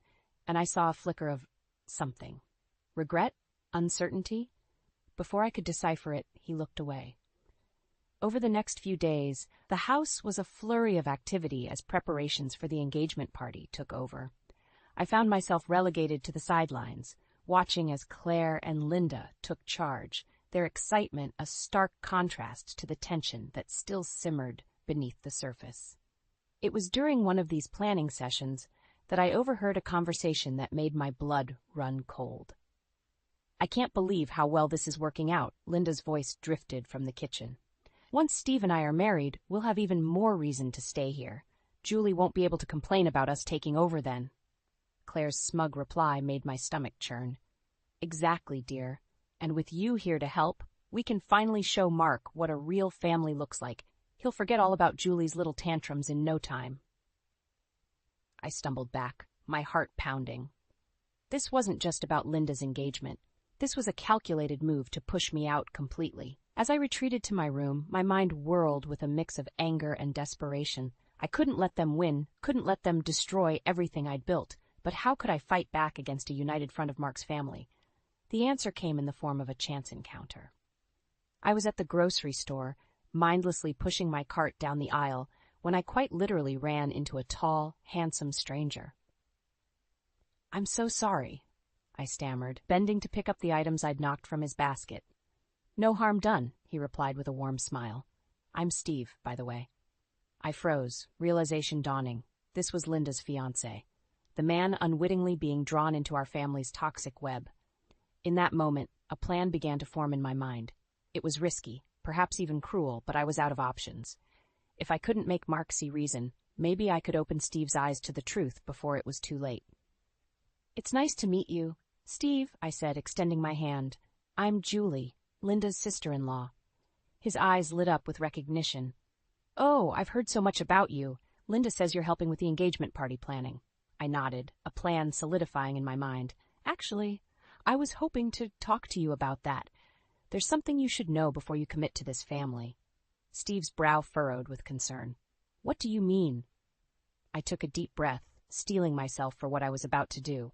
and I saw a flicker of something. Regret? Uncertainty? Before I could decipher it, he looked away. Over the next few days, the house was a flurry of activity as preparations for the engagement party took over. I found myself relegated to the sidelines, watching as Claire and Linda took charge, their excitement a stark contrast to the tension that still simmered beneath the surface. It was during one of these planning sessions that I overheard a conversation that made my blood run cold. I can't believe how well this is working out, Linda's voice drifted from the kitchen. Once Steve and I are married, we'll have even more reason to stay here. Julie won't be able to complain about us taking over then. Claire's smug reply made my stomach churn. Exactly, dear. And with you here to help, we can finally show Mark what a real family looks like. He'll forget all about Julie's little tantrums in no time. I stumbled back, my heart pounding. This wasn't just about Linda's engagement. This was a calculated move to push me out completely. As I retreated to my room, my mind whirled with a mix of anger and desperation. I couldn't let them win, couldn't let them destroy everything I'd built, but how could I fight back against a united front of Mark's family? The answer came in the form of a chance encounter. I was at the grocery store, mindlessly pushing my cart down the aisle, when I quite literally ran into a tall, handsome stranger. I'm so sorry, I stammered, bending to pick up the items I'd knocked from his basket. No harm done, he replied with a warm smile. I'm Steve, by the way. I froze, realization dawning. This was Linda's fiancé, the man unwittingly being drawn into our family's toxic web. In that moment, a plan began to form in my mind. It was risky, perhaps even cruel, but I was out of options. If I couldn't make Mark see reason, maybe I could open Steve's eyes to the truth before it was too late. It's nice to meet you. Steve, I said, extending my hand. I'm Julie, Linda's sister-in-law. His eyes lit up with recognition. Oh, I've heard so much about you. Linda says you're helping with the engagement party planning. I nodded, a plan solidifying in my mind. Actually, I was hoping to talk to you about that. There's something you should know before you commit to this family. Steve's brow furrowed with concern. What do you mean? I took a deep breath, steeling myself for what I was about to do.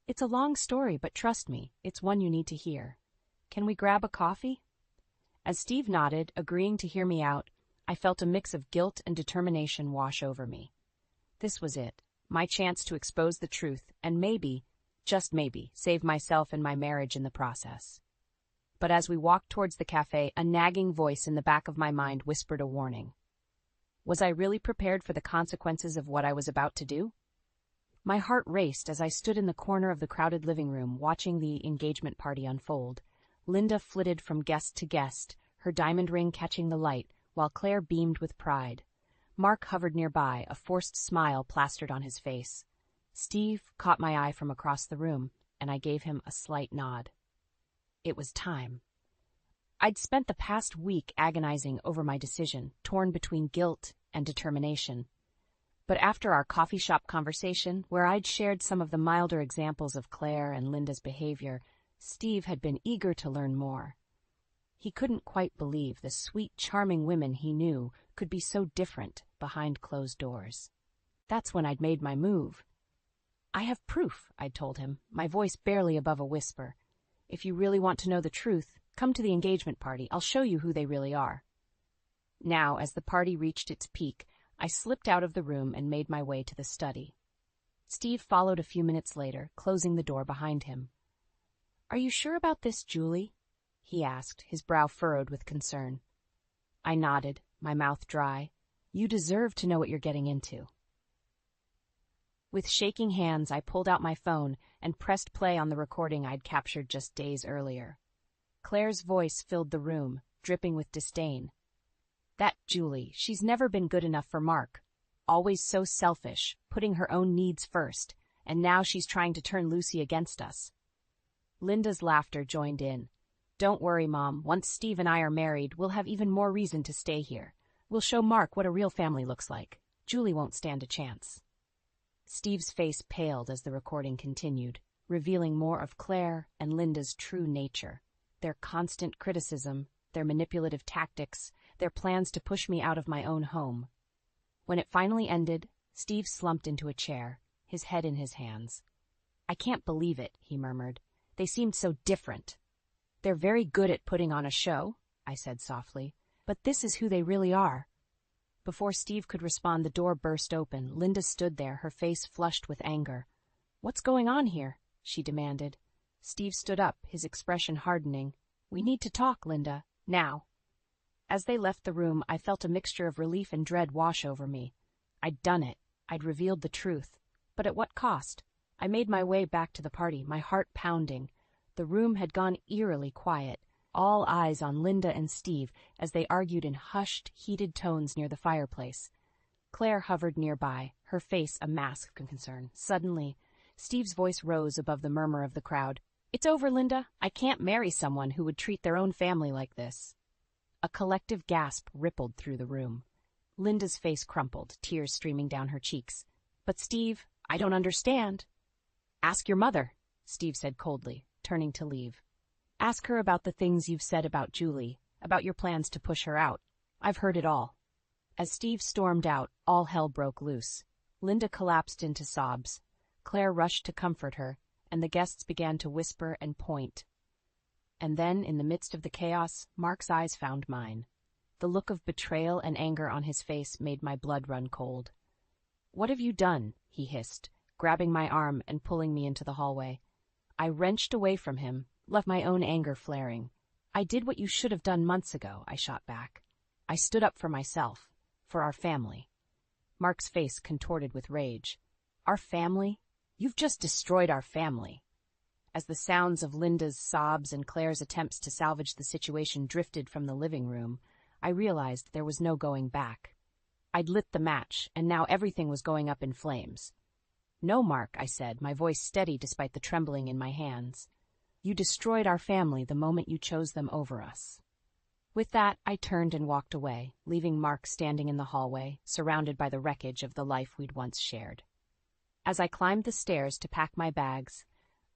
It's a long story, but trust me, it's one you need to hear. Can we grab a coffee? As Steve nodded, agreeing to hear me out, I felt a mix of guilt and determination wash over me. This was it, my chance to expose the truth and maybe, just maybe, save myself and my marriage in the process. But as we walked towards the cafe, a nagging voice in the back of my mind whispered a warning. Was I really prepared for the consequences of what I was about to do? My heart raced as I stood in the corner of the crowded living room watching the engagement party unfold. Linda flitted from guest to guest, her diamond ring catching the light, while Claire beamed with pride. Mark hovered nearby, a forced smile plastered on his face. Steve caught my eye from across the room, and I gave him a slight nod. It was time. I'd spent the past week agonizing over my decision, torn between guilt and determination. But after our coffee shop conversation, where I'd shared some of the milder examples of Claire and Linda's behavior, Steve had been eager to learn more. He couldn't quite believe the sweet, charming women he knew could be so different behind closed doors. That's when I'd made my move. I have proof, I'd told him, my voice barely above a whisper. If you really want to know the truth, come to the engagement party. I'll show you who they really are. Now, as the party reached its peak, I slipped out of the room and made my way to the study. Steve followed a few minutes later, closing the door behind him. Are you sure about this, Julie? He asked, his brow furrowed with concern. I nodded, my mouth dry. You deserve to know what you're getting into. With shaking hands, I pulled out my phone and pressed play on the recording I'd captured just days earlier. Claire's voice filled the room, dripping with disdain. That Julie, she's never been good enough for Mark. Always so selfish, putting her own needs first, and now she's trying to turn Lucy against us. Linda's laughter joined in. Don't worry, Mom. Once Steve and I are married, we'll have even more reason to stay here. We'll show Mark what a real family looks like. Julie won't stand a chance. Steve's face paled as the recording continued, revealing more of Claire and Linda's true nature. Their constant criticism, their manipulative tactics, their plans to push me out of my own home. When it finally ended, Steve slumped into a chair, his head in his hands. I can't believe it, he murmured. They seemed so different. They're very good at putting on a show, I said softly, but this is who they really are. Before Steve could respond, the door burst open. Linda stood there, her face flushed with anger. What's going on here? She demanded. Steve stood up, his expression hardening. We need to talk, Linda. Now. As they left the room, I felt a mixture of relief and dread wash over me. I'd done it. I'd revealed the truth. But at what cost? I made my way back to the party, my heart pounding. The room had gone eerily quiet, all eyes on Linda and Steve as they argued in hushed, heated tones near the fireplace. Claire hovered nearby, her face a mask of concern. Suddenly, Steve's voice rose above the murmur of the crowd. It's over, Linda. I can't marry someone who would treat their own family like this. A collective gasp rippled through the room. Linda's face crumpled, tears streaming down her cheeks. But Steve, I don't understand. Ask your mother, Steve said coldly, turning to leave. Ask her about the things you've said about Julie, about your plans to push her out. I've heard it all. As Steve stormed out, all hell broke loose. Linda collapsed into sobs. Claire rushed to comfort her, and the guests began to whisper and point. And then, in the midst of the chaos, Mark's eyes found mine. The look of betrayal and anger on his face made my blood run cold. What have you done? He hissed, grabbing my arm and pulling me into the hallway. I wrenched away from him, left my own anger flaring. I did what you should have done months ago, I shot back. I stood up for myself, for our family. Mark's face contorted with rage. Our family? You've just destroyed our family. As the sounds of Linda's sobs and Claire's attempts to salvage the situation drifted from the living room, I realized there was no going back. I'd lit the match, and now everything was going up in flames. No, Mark, I said, my voice steady despite the trembling in my hands. You destroyed our family the moment you chose them over us. With that, I turned and walked away, leaving Mark standing in the hallway, surrounded by the wreckage of the life we'd once shared. As I climbed the stairs to pack my bags,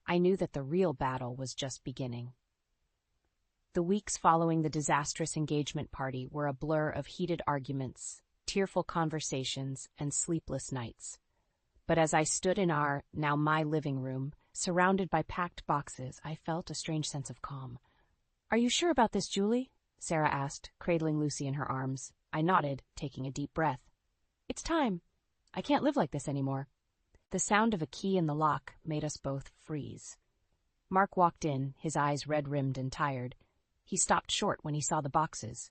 I knew that the real battle was just beginning. The weeks following the disastrous engagement party were a blur of heated arguments, tearful conversations, and sleepless nights. But as I stood in our, now my living room, surrounded by packed boxes, I felt a strange sense of calm. "Are you sure about this, Julie?" Sarah asked, cradling Lucy in her arms. I nodded, taking a deep breath. "It's time. I can't live like this anymore." The sound of a key in the lock made us both freeze. Mark walked in, his eyes red-rimmed and tired. He stopped short when he saw the boxes.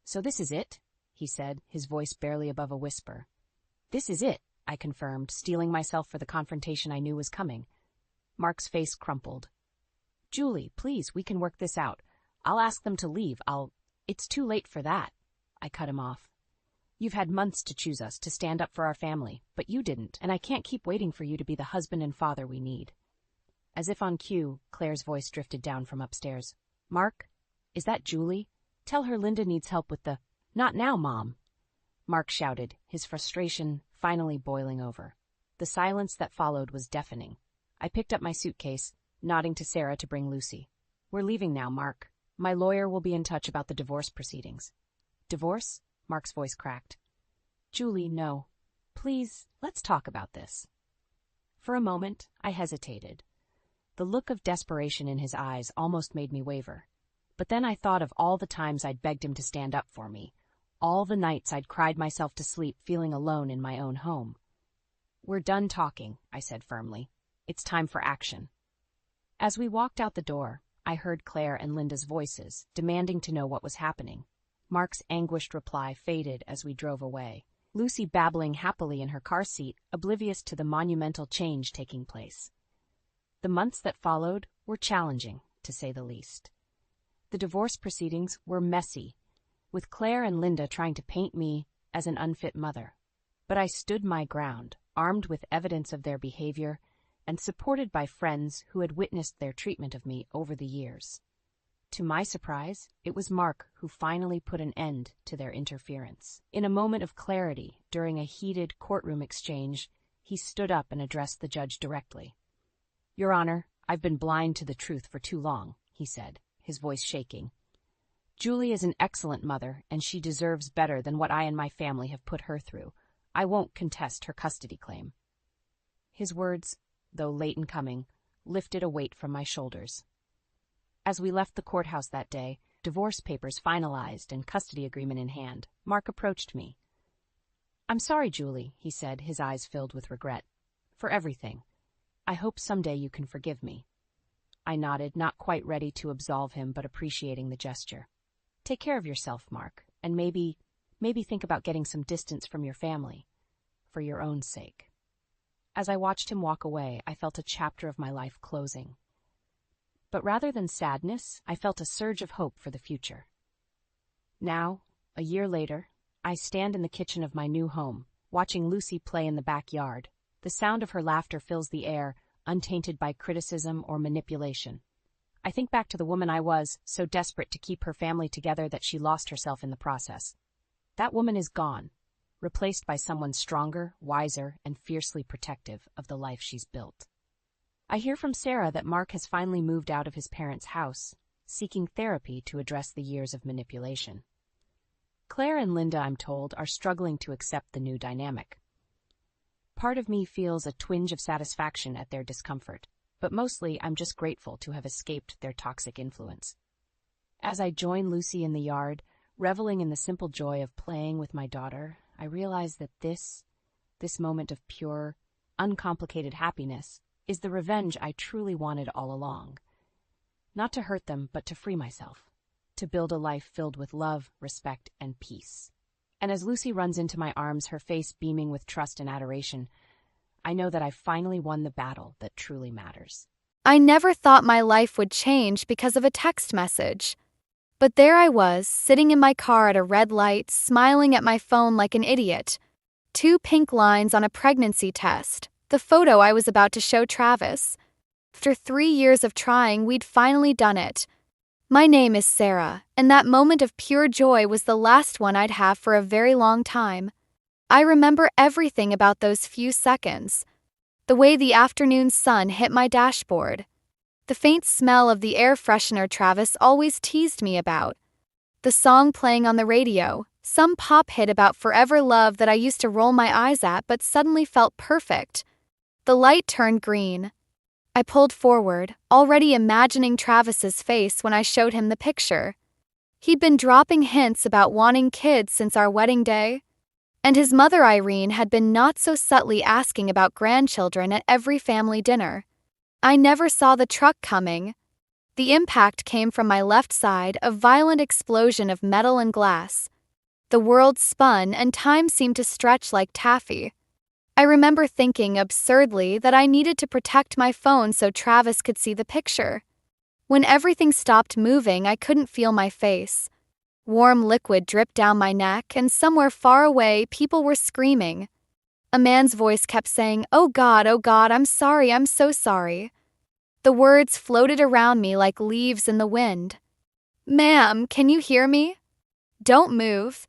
"So this is it?" he said, his voice barely above a whisper. "This is it," I confirmed, steeling myself for the confrontation I knew was coming. Mark's face crumpled. "Julie, please, we can work this out. I'll ask them to leave. It's too late for that." I cut him off. "You've had months to choose us, to stand up for our family, but you didn't, and I can't keep waiting for you to be the husband and father we need." As if on cue, Claire's voice drifted down from upstairs. "Mark, is that Julie? Tell her Linda needs help with the—" "Not now, Mom!" Mark shouted, his frustration finally boiling over. The silence that followed was deafening. I picked up my suitcase, nodding to Sarah to bring Lucy. "We're leaving now, Mark. My lawyer will be in touch about the divorce proceedings." "Divorce?" Mark's voice cracked. "Julie, no. Please, let's talk about this." For a moment, I hesitated. The look of desperation in his eyes almost made me waver. But then I thought of all the times I'd begged him to stand up for me, all the nights I'd cried myself to sleep feeling alone in my own home. "We're done talking," I said firmly. "It's time for action." As we walked out the door, I heard Claire and Linda's voices, demanding to know what was happening. Mark's anguished reply faded as we drove away, Lucy babbling happily in her car seat, oblivious to the monumental change taking place. The months that followed were challenging, to say the least. The divorce proceedings were messy, with Claire and Linda trying to paint me as an unfit mother. But I stood my ground, armed with evidence of their behavior and supported by friends who had witnessed their treatment of me over the years. To my surprise, it was Mark who finally put an end to their interference. In a moment of clarity, during a heated courtroom exchange, he stood up and addressed the judge directly. "Your Honor, I've been blind to the truth for too long," he said, his voice shaking. "Julie is an excellent mother, and she deserves better than what I and my family have put her through. I won't contest her custody claim." His words, though late in coming, lifted a weight from my shoulders. As we left the courthouse that day, divorce papers finalized and custody agreement in hand, Mark approached me. "I'm sorry, Julie," he said, his eyes filled with regret, "for everything. I hope someday you can forgive me." I nodded, not quite ready to absolve him, but appreciating the gesture. "Take care of yourself, Mark, and maybe think about getting some distance from your family, for your own sake." As I watched him walk away, I felt a chapter of my life closing. But rather than sadness, I felt a surge of hope for the future. Now, a year later, I stand in the kitchen of my new home, watching Lucy play in the backyard. The sound of her laughter fills the air, untainted by criticism or manipulation. I think back to the woman I was, so desperate to keep her family together that she lost herself in the process. That woman is gone, replaced by someone stronger, wiser, and fiercely protective of the life she's built. I hear from Sarah that Mark has finally moved out of his parents' house, seeking therapy to address the years of manipulation. Claire and Linda, I'm told, are struggling to accept the new dynamic. Part of me feels a twinge of satisfaction at their discomfort, but mostly I'm just grateful to have escaped their toxic influence. As I join Lucy in the yard, reveling in the simple joy of playing with my daughter, I realize that this moment of pure, uncomplicated happiness is the revenge I truly wanted all along. Not to hurt them, but to free myself, to build a life filled with love, respect, and peace. And as Lucy runs into my arms, her face beaming with trust and adoration, I know that I've finally won the battle that truly matters. I never thought my life would change because of a text message. But there I was, sitting in my car at a red light, smiling at my phone like an idiot. 2 pink lines on a pregnancy test, the photo I was about to show Travis. After 3 years of trying, we'd finally done it. My name is Sarah, and that moment of pure joy was the last one I'd have for a very long time. I remember everything about those few seconds. The way the afternoon sun hit my dashboard. The faint smell of the air freshener Travis always teased me about. The song playing on the radio, Some pop hit about forever love that I used to roll my eyes at but suddenly felt perfect. The light turned green. I pulled forward, already imagining Travis's face when I showed him the picture. He'd been dropping hints about wanting kids since our wedding day, and his mother Irene had been not so subtly asking about grandchildren at every family dinner. I never saw the truck coming. The impact came from my left side, a violent explosion of metal and glass. The world spun and time seemed to stretch like taffy. I remember thinking absurdly that I needed to protect my phone so Travis could see the picture. When everything stopped moving, I couldn't feel my face. Warm liquid dripped down my neck, and somewhere far away, people were screaming. A man's voice kept saying, oh God, I'm sorry, I'm so sorry." The words floated around me like leaves in the wind. "Ma'am, can you hear me? Don't move."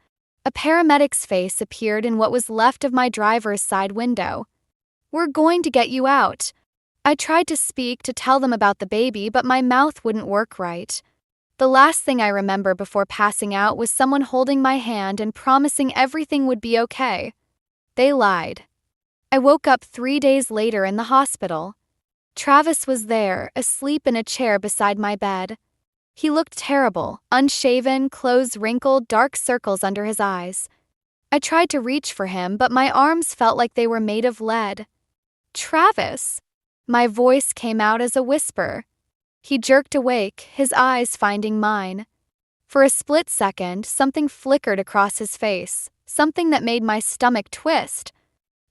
A paramedic's face appeared in what was left of my driver's side window. "We're going to get you out." I tried to speak to tell them about the baby, but my mouth wouldn't work right. The last thing I remember before passing out was someone holding my hand and promising everything would be okay. They lied. I woke up 3 days later in the hospital. Travis was there, asleep in a chair beside my bed. He looked terrible, unshaven, clothes wrinkled, dark circles under his eyes. I tried to reach for him, but my arms felt like they were made of lead. "Travis!" My voice came out as a whisper. He jerked awake, his eyes finding mine. For a split second, something flickered across his face, something that made my stomach twist.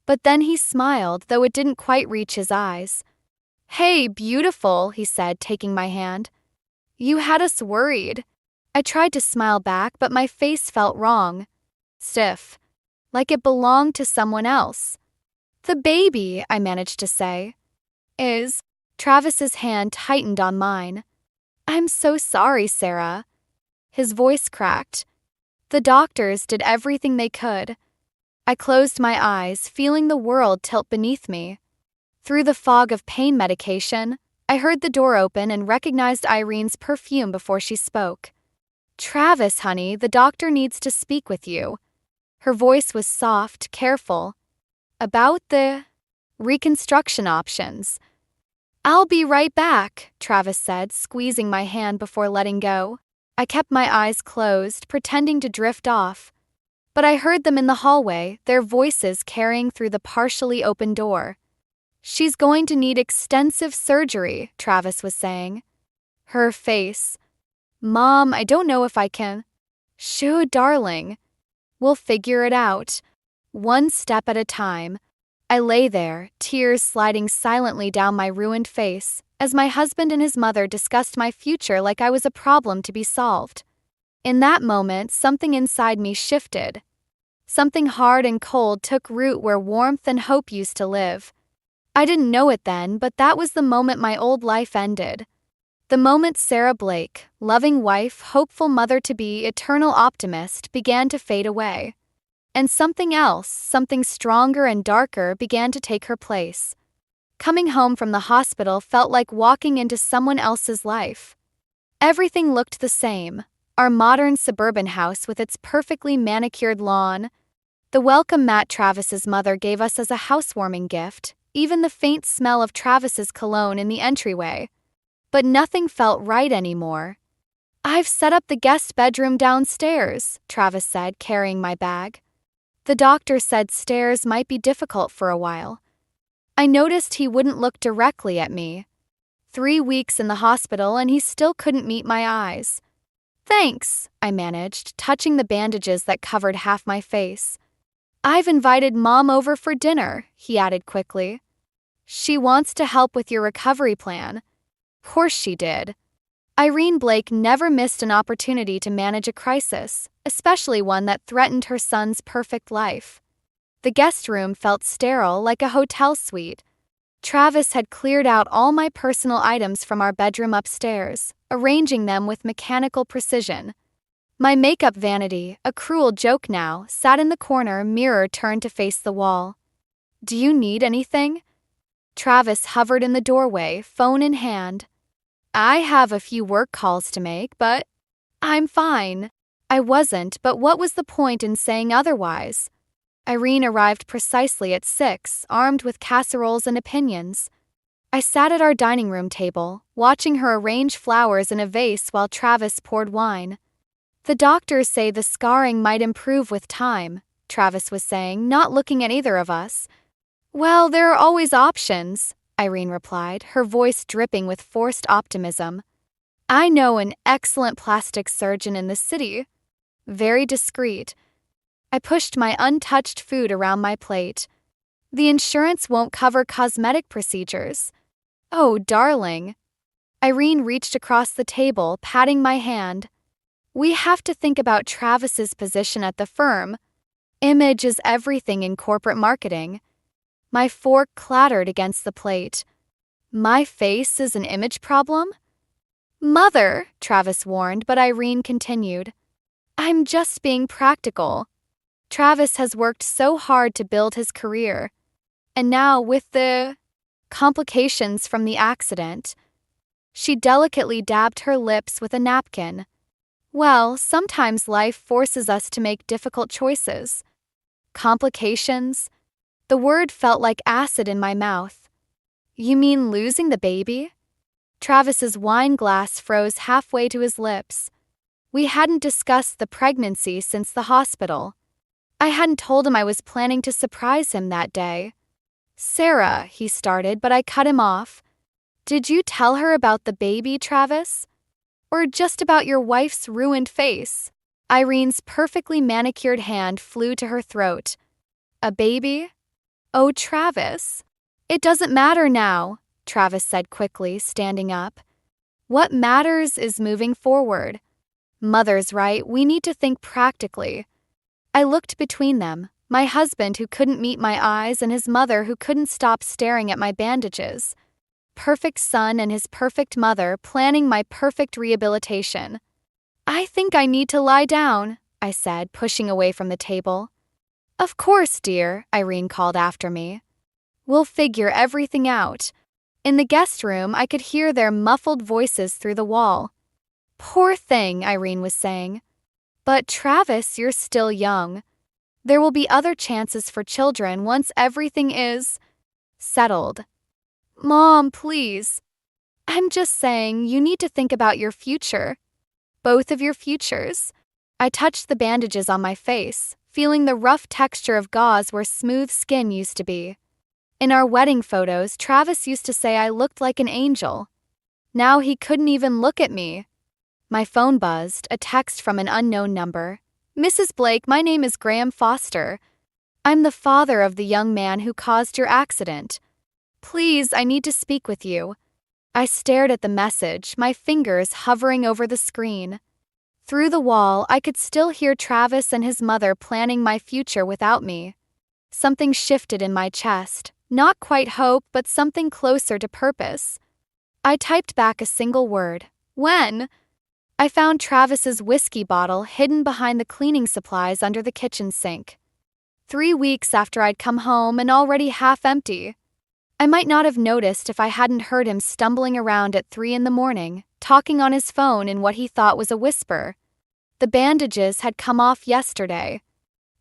But then he smiled, though it didn't quite reach his eyes. "Hey, beautiful," he said, taking my hand. "You had us worried." I tried to smile back, but my face felt wrong. Stiff. Like it belonged to someone else. "The baby," I managed to say. "Is..." Travis's hand tightened on mine. "I'm so sorry, Sarah." His voice cracked. "The doctors did everything they could." I closed my eyes, feeling the world tilt beneath me. Through the fog of pain medication, I heard the door open and recognized Irene's perfume before she spoke. "Travis, honey, the doctor needs to speak with you." Her voice was soft, careful. "About the reconstruction options." "I'll be right back," Travis said, squeezing my hand before letting go. I kept my eyes closed, pretending to drift off. But I heard them in the hallway, their voices carrying through the partially open door. "She's going to need extensive surgery," Travis was saying. Her face. "Mom, I don't know if I can." "Shoo, darling. We'll figure it out. One step at a time." I lay there, tears sliding silently down my ruined face, as my husband and his mother discussed my future like I was a problem to be solved. In that moment, something inside me shifted. Something hard and cold took root where warmth and hope used to live. I didn't know it then, but that was the moment my old life ended. The moment Sarah Blake, loving wife, hopeful mother-to-be, eternal optimist, began to fade away. And something else, something stronger and darker, began to take her place. Coming home from the hospital felt like walking into someone else's life. Everything looked the same. Our modern suburban house with its perfectly manicured lawn. The welcome mat Travis's mother gave us as a housewarming gift, even the faint smell of Travis's cologne in the entryway. But nothing felt right anymore. "I've set up the guest bedroom downstairs," Travis said, carrying my bag. "The doctor said stairs might be difficult for a while." I noticed he wouldn't look directly at me. 3 weeks in the hospital and he still couldn't meet my eyes. "Thanks," I managed, touching the bandages that covered half my face. "I've invited Mom over for dinner," he added quickly. "She wants to help with your recovery plan." Course she did. Irene Blake never missed an opportunity to manage a crisis, especially one that threatened her son's perfect life. The guest room felt sterile, like a hotel suite. Travis had cleared out all my personal items from our bedroom upstairs, arranging them with mechanical precision. My makeup vanity, a cruel joke now, sat in the corner, mirror turned to face the wall. "Do you need anything?" Travis hovered in the doorway, phone in hand. "I have a few work calls to make, but I'm fine." I wasn't, but what was the point in saying otherwise? Irene arrived precisely at 6, armed with casseroles and opinions. I sat at our dining room table, watching her arrange flowers in a vase while Travis poured wine. The doctors say the scarring might improve with time, Travis was saying, not looking at either of us. Well, there are always options, Irene replied, her voice dripping with forced optimism. I know an excellent plastic surgeon in the city. Very discreet. I pushed my untouched food around my plate. The insurance won't cover cosmetic procedures. Oh, darling. Irene reached across the table, patting my hand. We have to think about Travis's position at the firm. Image is everything in corporate marketing. My fork clattered against the plate. My face is an image problem? Mother, Travis warned, but Irene continued. I'm just being practical. Travis has worked so hard to build his career. And now with the complications from the accident. She delicately dabbed her lips with a napkin. Well, sometimes life forces us to make difficult choices. Complications? The word felt like acid in my mouth. You mean losing the baby? Travis's wine glass froze halfway to his lips. We hadn't discussed the pregnancy since the hospital. I hadn't told him I was planning to surprise him that day. Sarah, he started, but I cut him off. Did you tell her about the baby, Travis? Or just about your wife's ruined face? Irene's perfectly manicured hand flew to her throat. A baby? Oh, Travis. It doesn't matter now, Travis said quickly, standing up. What matters is moving forward. Mother's right, we need to think practically. I looked between them, my husband who couldn't meet my eyes and his mother who couldn't stop staring at my bandages. Perfect son and his perfect mother planning my perfect rehabilitation. I think I need to lie down, I said, pushing away from the table. Of course, dear, Irene called after me. We'll figure everything out. In the guest room, I could hear their muffled voices through the wall. Poor thing, Irene was saying. But Travis, you're still young. There will be other chances for children once everything is settled. Mom, please. I'm just saying, you need to think about your future. Both of your futures. I touched the bandages on my face, feeling the rough texture of gauze where smooth skin used to be. In our wedding photos, Travis used to say I looked like an angel. Now he couldn't even look at me. My phone buzzed, a text from an unknown number. Mrs. Blake, my name is Graham Foster. I'm the father of the young man who caused your accident. Please, I need to speak with you. I stared at the message, my fingers hovering over the screen. Through the wall, I could still hear Travis and his mother planning my future without me. Something shifted in my chest, not quite hope, but something closer to purpose. I typed back a single word. When? I found Travis's whiskey bottle hidden behind the cleaning supplies under the kitchen sink. 3 weeks after I'd come home and already half empty. I might not have noticed if I hadn't heard him stumbling around at 3 a.m, talking on his phone in what he thought was a whisper. The bandages had come off yesterday.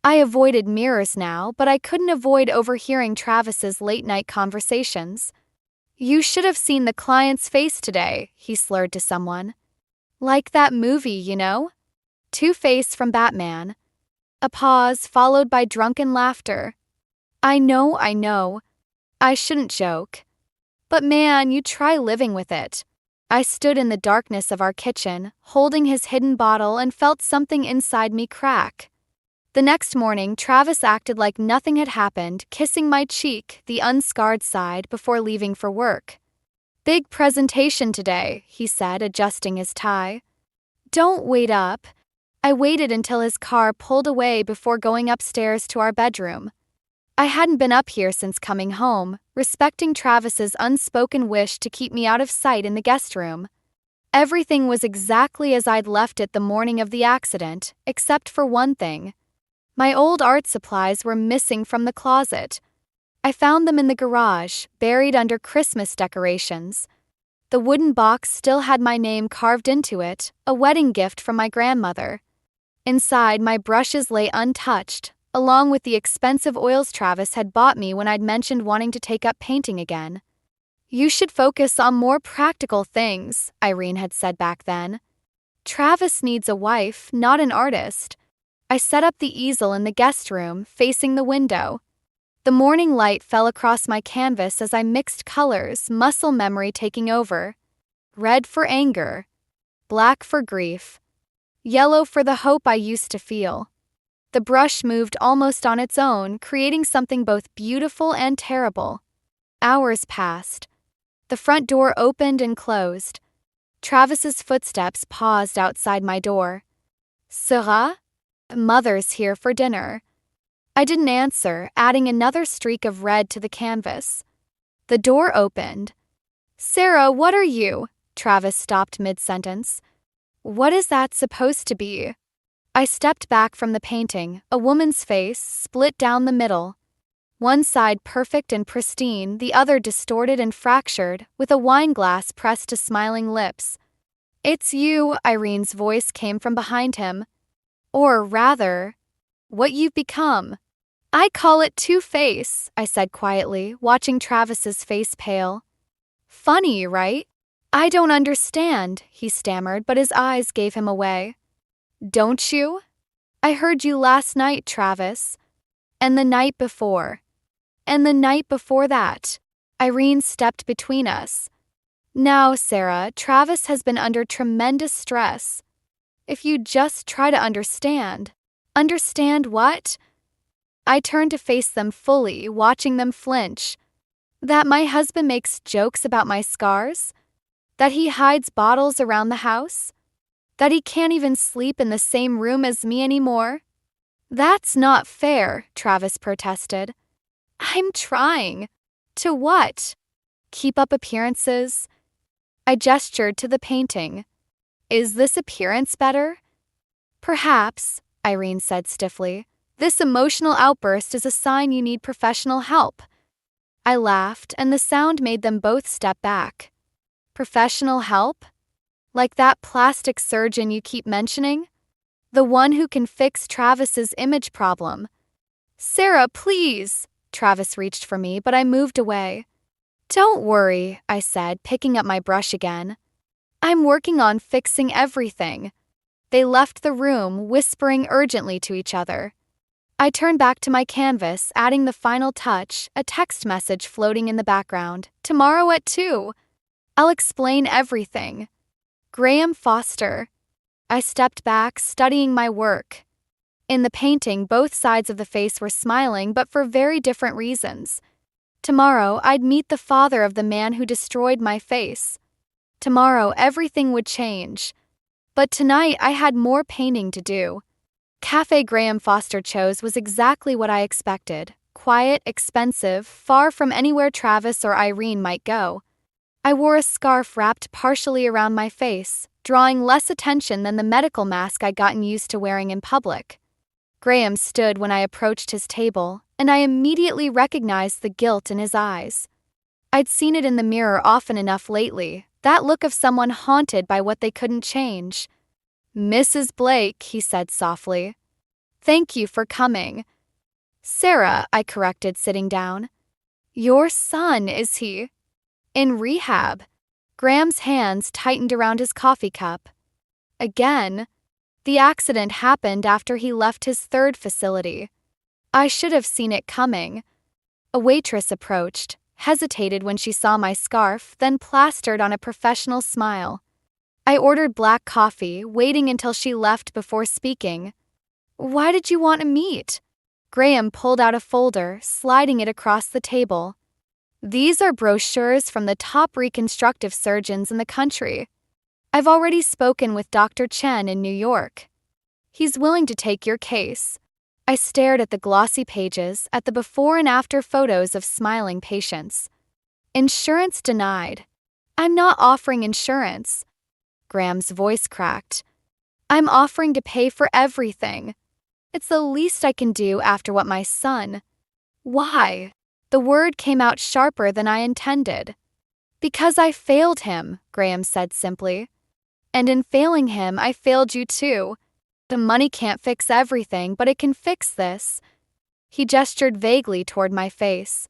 I avoided mirrors now, but I couldn't avoid overhearing Travis's late-night conversations. You should have seen the client's face today, he slurred to someone. Like that movie, you know? Two-Face from Batman. A pause followed by drunken laughter. I know. I shouldn't joke. But man, you try living with it. I stood in the darkness of our kitchen, holding his hidden bottle and felt something inside me crack. The next morning, Travis acted like nothing had happened, kissing my cheek, the unscarred side, before leaving for work. Big presentation today, he said, adjusting his tie. Don't wait up. I waited until his car pulled away before going upstairs to our bedroom. I hadn't been up here since coming home, respecting Travis's unspoken wish to keep me out of sight in the guest room. Everything was exactly as I'd left it the morning of the accident, except for one thing. My old art supplies were missing from the closet. I found them in the garage, buried under Christmas decorations. The wooden box still had my name carved into it, a wedding gift from my grandmother. Inside, my brushes lay untouched, along with the expensive oils Travis had bought me when I'd mentioned wanting to take up painting again. "You should focus on more practical things," Irene had said back then. "Travis needs a wife, not an artist." I set up the easel in the guest room, facing the window. The morning light fell across my canvas as I mixed colors, muscle memory taking over. Red for anger, black for grief, yellow for the hope I used to feel. The brush moved almost on its own, creating something both beautiful and terrible. Hours passed. The front door opened and closed. Travis's footsteps paused outside my door. "Sarah? Mother's here for dinner." I didn't answer, adding another streak of red to the canvas. The door opened. "Sarah, what are you?" Travis stopped mid-sentence. "What is that supposed to be?" I stepped back from the painting, a woman's face, split down the middle. One side perfect and pristine, the other distorted and fractured, with a wineglass pressed to smiling lips. "It's you," Irene's voice came from behind him. "Or rather, what you've become." "I call it two-face," I said quietly, watching Travis's face pale. "Funny, right?" "I don't understand," he stammered, but his eyes gave him away. "Don't you? I heard you last night, Travis. And the night before. And the night before that." Irene stepped between us. "Now, Sarah, Travis has been under tremendous stress. If you just try to understand." "Understand what?" I turned to face them fully, watching them flinch. "That my husband makes jokes about my scars? That he hides bottles around the house? That he can't even sleep in the same room as me anymore?" "That's not fair," Travis protested. "I'm trying." "To what?" "Keep up appearances." I gestured to the painting. "Is this appearance better?" "Perhaps," Irene said stiffly. "This emotional outburst is a sign you need professional help." I laughed, and the sound made them both step back. "Professional help? Like that plastic surgeon you keep mentioning? The one who can fix Travis's image problem?" "Sarah, please!" Travis reached for me, but I moved away. "Don't worry," I said, picking up my brush again. "I'm working on fixing everything." They left the room, whispering urgently to each other. I turned back to my canvas, adding the final touch, a text message floating in the background. "Tomorrow at 2. I'll explain everything. Graham Foster." I stepped back, studying my work. In the painting, both sides of the face were smiling, but for very different reasons. Tomorrow, I'd meet the father of the man who destroyed my face. Tomorrow, everything would change. But tonight, I had more painting to do. Cafe Graham Foster chose was exactly what I expected. Quiet, expensive, far from anywhere Travis or Irene might go. I wore a scarf wrapped partially around my face, drawing less attention than the medical mask I'd gotten used to wearing in public. Graham stood when I approached his table, and I immediately recognized the guilt in his eyes. I'd seen it in the mirror often enough lately, that look of someone haunted by what they couldn't change. "Mrs. Blake," he said softly. "Thank you for coming." "Sarah," I corrected, sitting down. "Your son, is he?" "In rehab." Graham's hands tightened around his coffee cup. "Again?" "The accident happened after he left his third facility." I should have seen it coming. A waitress approached, hesitated when she saw my scarf, then plastered on a professional smile. I ordered black coffee, waiting until she left before speaking. "Why did you want to meet?" Graham pulled out a folder, sliding it across the table. "These are brochures from the top reconstructive surgeons in the country. I've already spoken with Dr. Chen in New York. He's willing to take your case." I stared at the glossy pages, at the before and after photos of smiling patients. "Insurance denied." "I'm not offering insurance." Graham's voice cracked. "I'm offering to pay for everything. It's the least I can do after what my son—" "Why?" The word came out sharper than I intended. "Because I failed him," Graham said simply. "And in failing him, I failed you too. The money can't fix everything, but it can fix this. He gestured vaguely toward my face.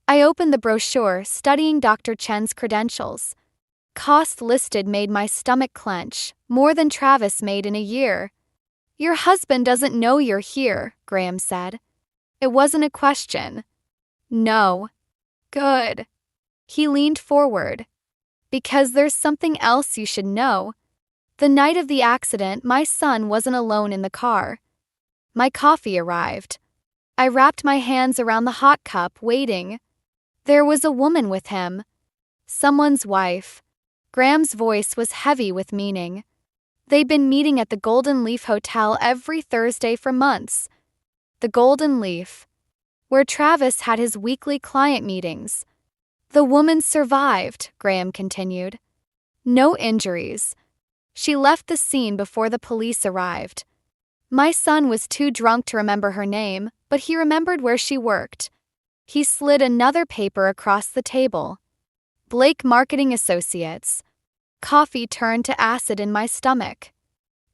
I opened the brochure, studying Dr. Chen's credentials. Cost listed made my stomach clench, more than Travis made in a year. Your husband doesn't know you're here, Graham said. It wasn't a question. No. Good. He leaned forward. Because there's something else you should know. The night of the accident, my son wasn't alone in the car. My coffee arrived. I wrapped my hands around the hot cup, waiting. There was a woman with him. Someone's wife. Graham's voice was heavy with meaning. They'd been meeting at the Golden Leaf Hotel every Thursday for months. The Golden Leaf, where Travis had his weekly client meetings. The woman survived, Graham continued. No injuries. She left the scene before the police arrived. My son was too drunk to remember her name, but he remembered where she worked. He slid another paper across the table. Blake Marketing Associates. Coffee turned to acid in my stomach.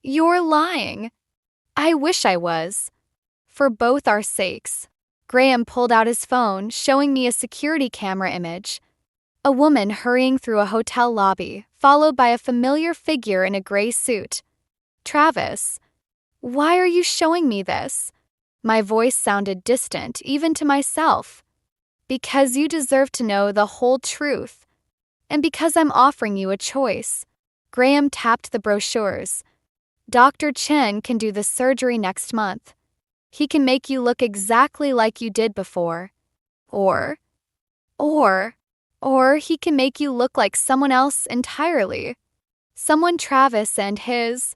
You're lying. I wish I was. For both our sakes. Graham pulled out his phone, showing me a security camera image. A woman hurrying through a hotel lobby, followed by a familiar figure in a gray suit. Travis. Why are you showing me this? My voice sounded distant, even to myself. Because you deserve to know the whole truth. And because I'm offering you a choice. Graham tapped the brochures. Dr. Chen can do the surgery next month. He can make you look exactly like you did before. Or he can make you look like someone else entirely. Someone Travis and his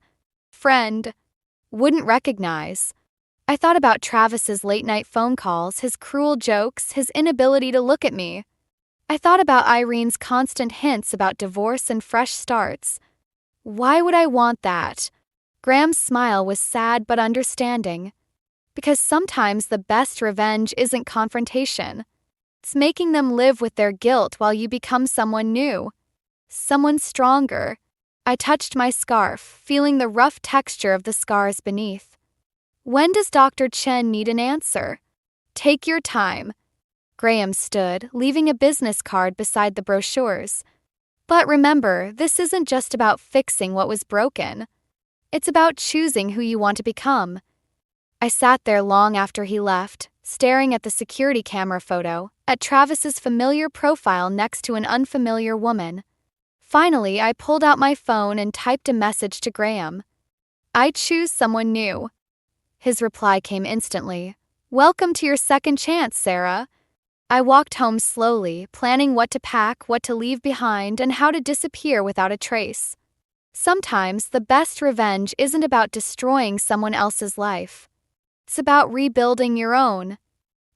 friend wouldn't recognize. I thought about Travis's late-night phone calls, his cruel jokes, his inability to look at me. I thought about Irene's constant hints about divorce and fresh starts. Why would I want that? Graham's smile was sad but understanding. Because sometimes the best revenge isn't confrontation. It's making them live with their guilt while you become someone new. Someone stronger. I touched my scarf, feeling the rough texture of the scars beneath. When does Dr. Chen need an answer? Take your time. Graham stood, leaving a business card beside the brochures. But remember, this isn't just about fixing what was broken. It's about choosing who you want to become. I sat there long after he left, staring at the security camera photo, at Travis's familiar profile next to an unfamiliar woman. Finally, I pulled out my phone and typed a message to Graham. I choose someone new. His reply came instantly. Welcome to your second chance, Sarah. I walked home slowly, planning what to pack, what to leave behind, and how to disappear without a trace. Sometimes the best revenge isn't about destroying someone else's life. It's about rebuilding your own.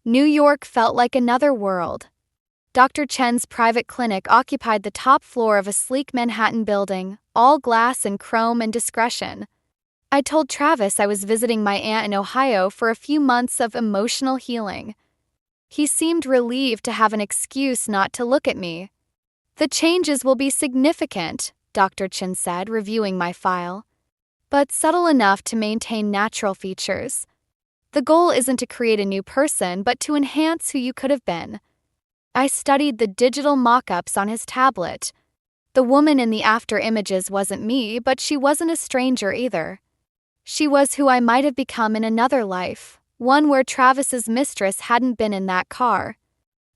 New York felt like another world. Dr. Chen's private clinic occupied the top floor of a sleek Manhattan building, all glass and chrome and discretion. I told Travis I was visiting my aunt in Ohio for a few months of emotional healing. He seemed relieved to have an excuse not to look at me. The changes will be significant, Dr. Chen said, reviewing my file, but subtle enough to maintain natural features. The goal isn't to create a new person, but to enhance who you could have been. I studied the digital mock-ups on his tablet. The woman in the after images wasn't me, but she wasn't a stranger either. She was who I might have become in another life, one where Travis's mistress hadn't been in that car.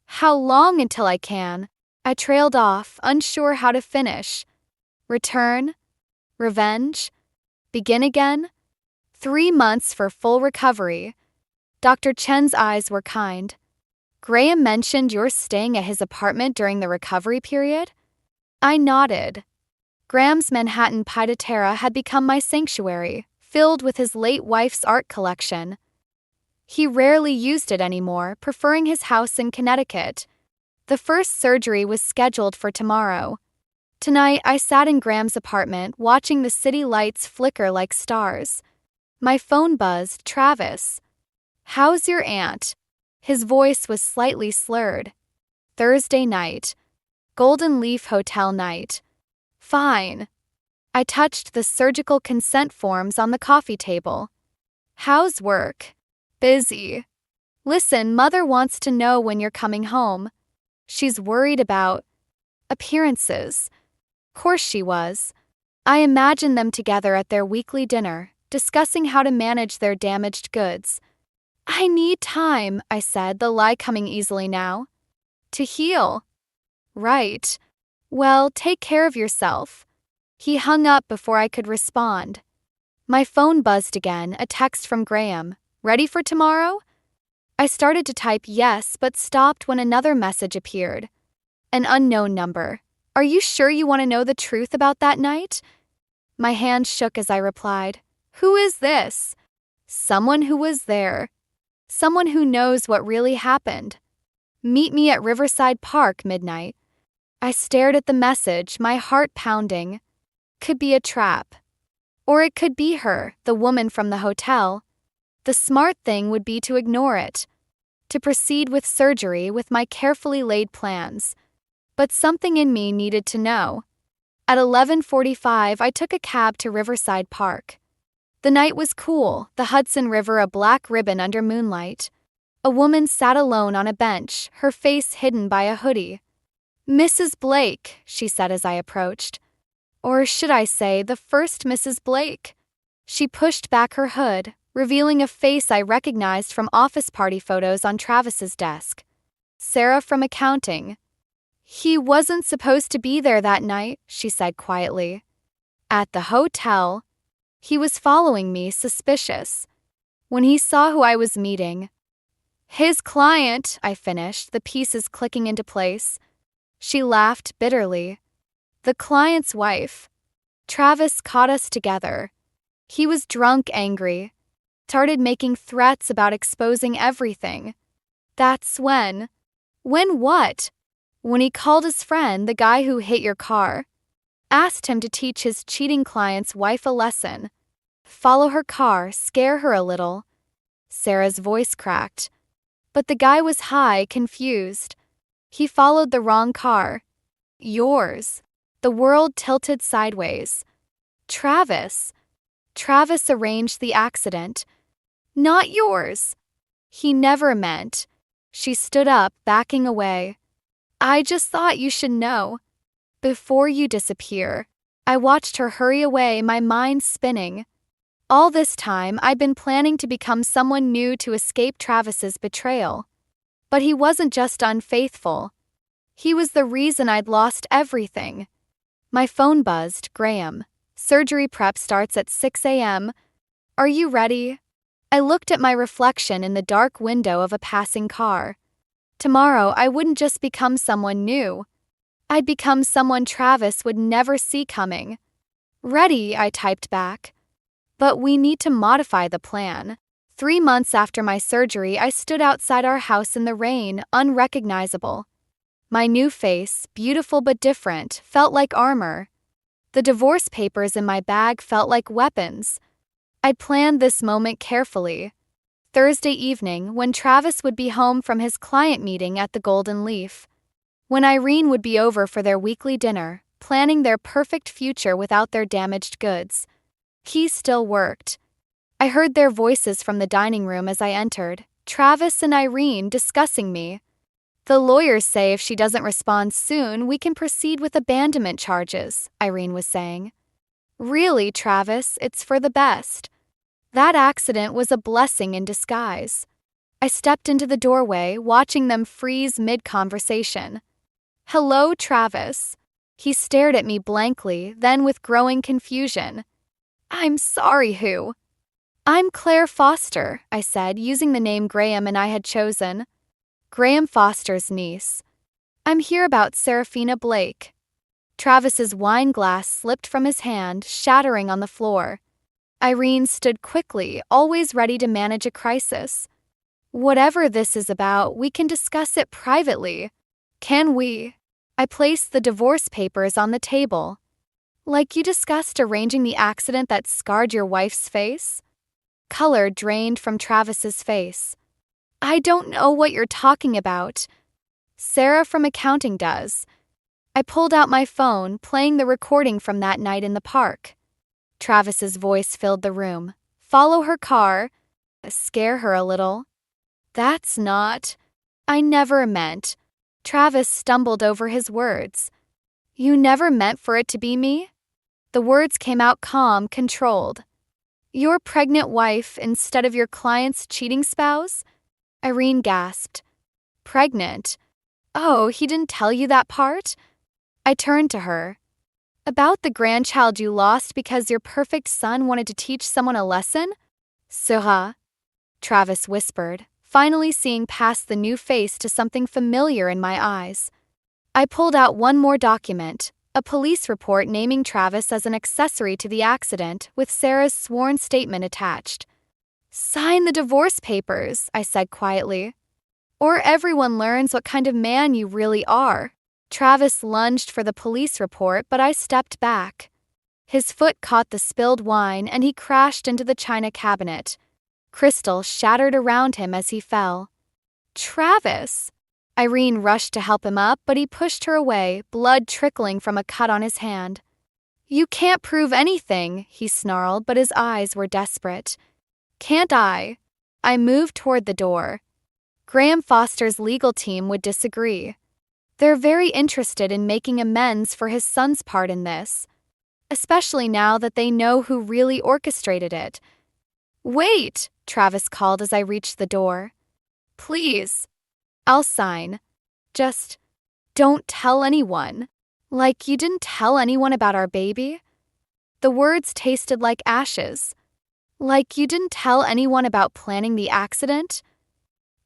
How long until I can? I trailed off, unsure how to finish. Return? Revenge? Begin again? 3 months for full recovery. Dr. Chen's eyes were kind. Graham mentioned you're staying at his apartment during the recovery period? I nodded. Graham's Manhattan pied-a-terre had become my sanctuary, filled with his late wife's art collection. He rarely used it anymore, preferring his house in Connecticut. The first surgery was scheduled for tomorrow. Tonight, I sat in Graham's apartment, watching the city lights flicker like stars. My phone buzzed. Travis. How's your aunt? His voice was slightly slurred. Thursday night. Golden Leaf Hotel night. Fine. I touched the surgical consent forms on the coffee table. How's work? Busy. Listen, Mother wants to know when you're coming home. She's worried about appearances. Course she was. I imagined them together at their weekly dinner, discussing how to manage their damaged goods. I need time, I said, the lie coming easily now. To heal. Right. Well, take care of yourself. He hung up before I could respond. My phone buzzed again, a text from Graham. Ready for tomorrow? I started to type yes, but stopped when another message appeared. An unknown number. Are you sure you want to know the truth about that night? My hand shook as I replied. Who is this? Someone who was there. Someone who knows what really happened. Meet me at Riverside Park midnight. I stared at the message, my heart pounding. Could be a trap. Or it could be her, the woman from the hotel. The smart thing would be to ignore it. To proceed with surgery with my carefully laid plans. But something in me needed to know. At 11:45, I took a cab to Riverside Park. The night was cool, the Hudson River a black ribbon under moonlight. A woman sat alone on a bench, her face hidden by a hoodie. Mrs. Blake, she said as I approached. Or should I say, the first Mrs. Blake? She pushed back her hood, revealing a face I recognized from office party photos on Travis's desk. Sarah from accounting. He wasn't supposed to be there that night, she said quietly. At the hotel. He was following me, suspicious. When he saw who I was meeting. His client, I finished, the pieces clicking into place. She laughed bitterly. The client's wife. Travis caught us together. He was drunk, angry. Started making threats about exposing everything. That's when. When what? When he called his friend, the guy who hit your car. Asked him to teach his cheating client's wife a lesson. Follow her car, scare her a little. Sarah's voice cracked. But the guy was high, confused. He followed the wrong car. Yours. The world tilted sideways. Travis. Travis arranged the accident. Not yours. He never meant. She stood up, backing away. I just thought you should know. Before you disappear. I watched her hurry away, my mind spinning. All this time, I'd been planning to become someone new to escape Travis's betrayal. But he wasn't just unfaithful. He was the reason I'd lost everything. My phone buzzed, Graham. Surgery prep starts at 6 a.m. Are you ready? I looked at my reflection in the dark window of a passing car. Tomorrow, I wouldn't just become someone new. I'd become someone Travis would never see coming. Ready, I typed back. But we need to modify the plan. 3 months after my surgery, I stood outside our house in the rain, unrecognizable. My new face, beautiful but different, felt like armor. The divorce papers in my bag felt like weapons. I'd planned this moment carefully. Thursday evening, when Travis would be home from his client meeting at the Golden Leaf. When Irene would be over for their weekly dinner, planning their perfect future without their damaged goods. He still worked. I heard their voices from the dining room as I entered, Travis and Irene discussing me. The lawyers say if she doesn't respond soon, we can proceed with abandonment charges, Irene was saying. Really, Travis, it's for the best. That accident was a blessing in disguise. I stepped into the doorway, watching them freeze mid-conversation. Hello, Travis. He stared at me blankly, then with growing confusion. I'm sorry, who? I'm Claire Foster, I said, using the name Graham and I had chosen. Graham Foster's niece. I'm here about Seraphina Blake. Travis's wine glass slipped from his hand, shattering on the floor. Irene stood quickly, always ready to manage a crisis. Whatever this is about, we can discuss it privately. Can we? I placed the divorce papers on the table. Like you discussed arranging the accident that scarred your wife's face? Color drained from Travis's face. I don't know what you're talking about. Sarah from accounting does. I pulled out my phone, playing the recording from that night in the park. Travis's voice filled the room. Follow her car. Scare her a little. That's not. I never meant. Travis stumbled over his words. You never meant for it to be me? The words came out calm, controlled. Your pregnant wife instead of your client's cheating spouse? Irene gasped. Pregnant? Oh, he didn't tell you that part? I turned to her. About the grandchild you lost because your perfect son wanted to teach someone a lesson? Sera, Travis whispered, finally seeing past the new face to something familiar in my eyes. I pulled out one more document, a police report naming Travis as an accessory to the accident with Sarah's sworn statement attached. Sign the divorce papers, I said quietly. Or everyone learns what kind of man you really are. Travis lunged for the police report, but I stepped back. His foot caught the spilled wine and he crashed into the china cabinet. Crystal shattered around him as he fell. Travis! Irene rushed to help him up, but he pushed her away, blood trickling from a cut on his hand. You can't prove anything, he snarled, but his eyes were desperate. Can't I? I moved toward the door. Graham Foster's legal team would disagree. They're very interested in making amends for his son's part in this, especially now that they know who really orchestrated it. Wait, Travis called as I reached the door. Please. I'll sign. Just don't tell anyone. Like you didn't tell anyone about our baby? The words tasted like ashes. Like you didn't tell anyone about planning the accident?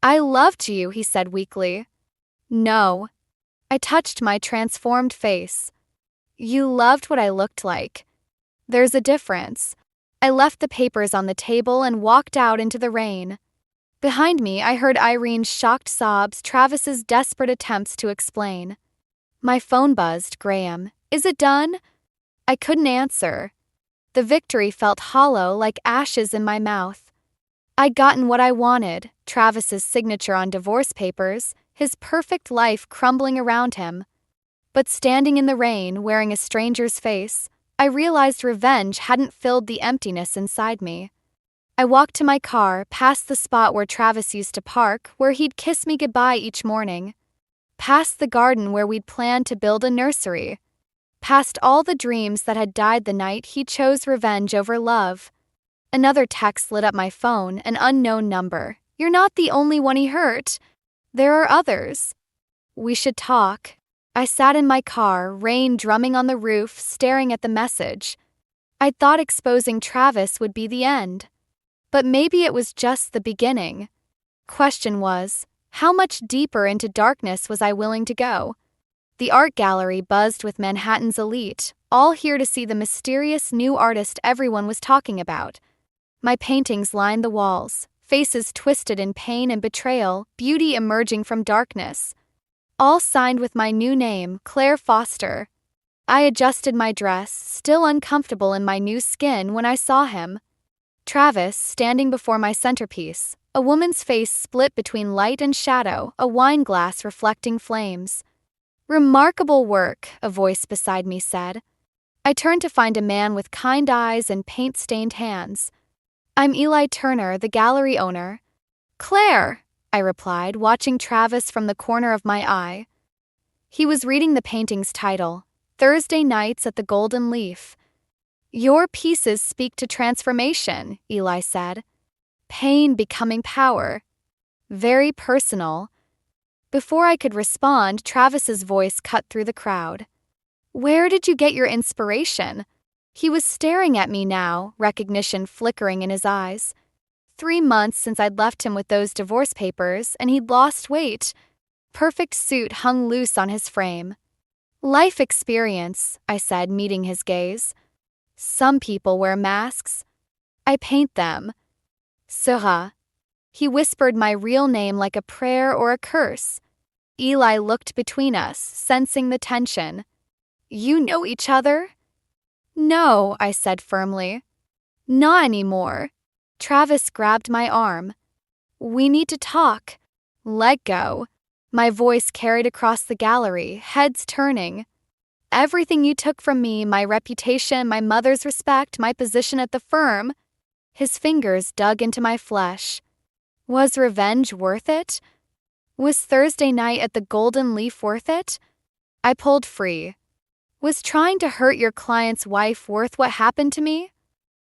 I loved you, he said weakly. No. I touched my transformed face. You loved what I looked like. There's a difference. I left the papers on the table and walked out into the rain. Behind me, I heard Irene's shocked sobs, Travis's desperate attempts to explain. My phone buzzed, Graham. Is it done? I couldn't answer. The victory felt hollow, like ashes in my mouth. I'd gotten what I wanted, Travis's signature on divorce papers, his perfect life crumbling around him. But standing in the rain, wearing a stranger's face, I realized revenge hadn't filled the emptiness inside me. I walked to my car, past the spot where Travis used to park, where he'd kiss me goodbye each morning. Past the garden where we'd planned to build a nursery. Past all the dreams that had died the night he chose revenge over love. Another text lit up my phone, an unknown number. You're not the only one he hurt. There are others. We should talk. I sat in my car, rain drumming on the roof, staring at the message. I'd thought exposing Travis would be the end. But maybe it was just the beginning. Question was, how much deeper into darkness was I willing to go? The art gallery buzzed with Manhattan's elite, all here to see the mysterious new artist everyone was talking about. My paintings lined the walls, faces twisted in pain and betrayal, beauty emerging from darkness. All signed with my new name, Claire Foster. I adjusted my dress, still uncomfortable in my new skin, when I saw him. Travis, standing before my centerpiece, a woman's face split between light and shadow, a wine glass reflecting flames. Remarkable work, a voice beside me said. I turned to find a man with kind eyes and paint-stained hands. I'm Eli Turner, the gallery owner. Claire, I replied, watching Travis from the corner of my eye. He was reading the painting's title, Thursday Nights at the Golden Leaf. Your pieces speak to transformation, Eli said. Pain becoming power. Very personal. Before I could respond, Travis's voice cut through the crowd. Where did you get your inspiration? He was staring at me now, recognition flickering in his eyes. 3 months since I'd left him with those divorce papers, and he'd lost weight. Perfect suit hung loose on his frame. Life experience, I said, meeting his gaze. Some people wear masks. I paint them. Sera. He whispered my real name like a prayer or a curse. Eli looked between us, sensing the tension. You know each other? No, I said firmly. Not anymore. Travis grabbed my arm. We need to talk. Let go. My voice carried across the gallery, heads turning. Everything you took from me, my reputation, my mother's respect, my position at the firm. His fingers dug into my flesh. Was revenge worth it? Was Thursday night at the Golden Leaf worth it? I pulled free. Was trying to hurt your client's wife worth what happened to me?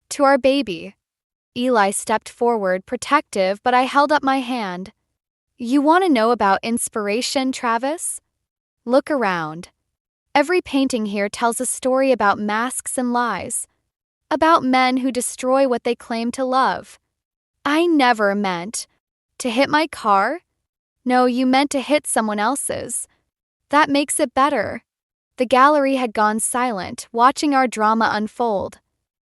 To our baby. Eli stepped forward, protective, but I held up my hand. You want to know about inspiration, Travis? Look around. Every painting here tells a story about masks and lies. About men who destroy what they claim to love. I never meant to hit my car. No, you meant to hit someone else's. That makes it better. The gallery had gone silent, watching our drama unfold.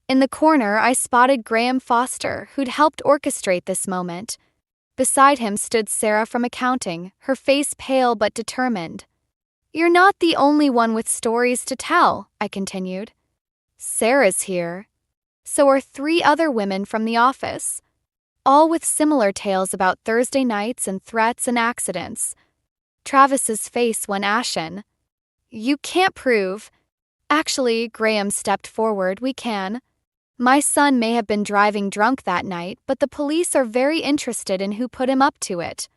In the corner, I spotted Graham Foster, who'd helped orchestrate this moment. Beside him stood Sarah from accounting, her face pale but determined. You're not the only one with stories to tell, I continued. Sarah's here. So are 3 other women from the office. All with similar tales about Thursday nights and threats and accidents. Travis's face went ashen. You can't prove. Actually, Graham stepped forward, we can. My son may have been driving drunk that night, but the police are very interested in who put him up to it.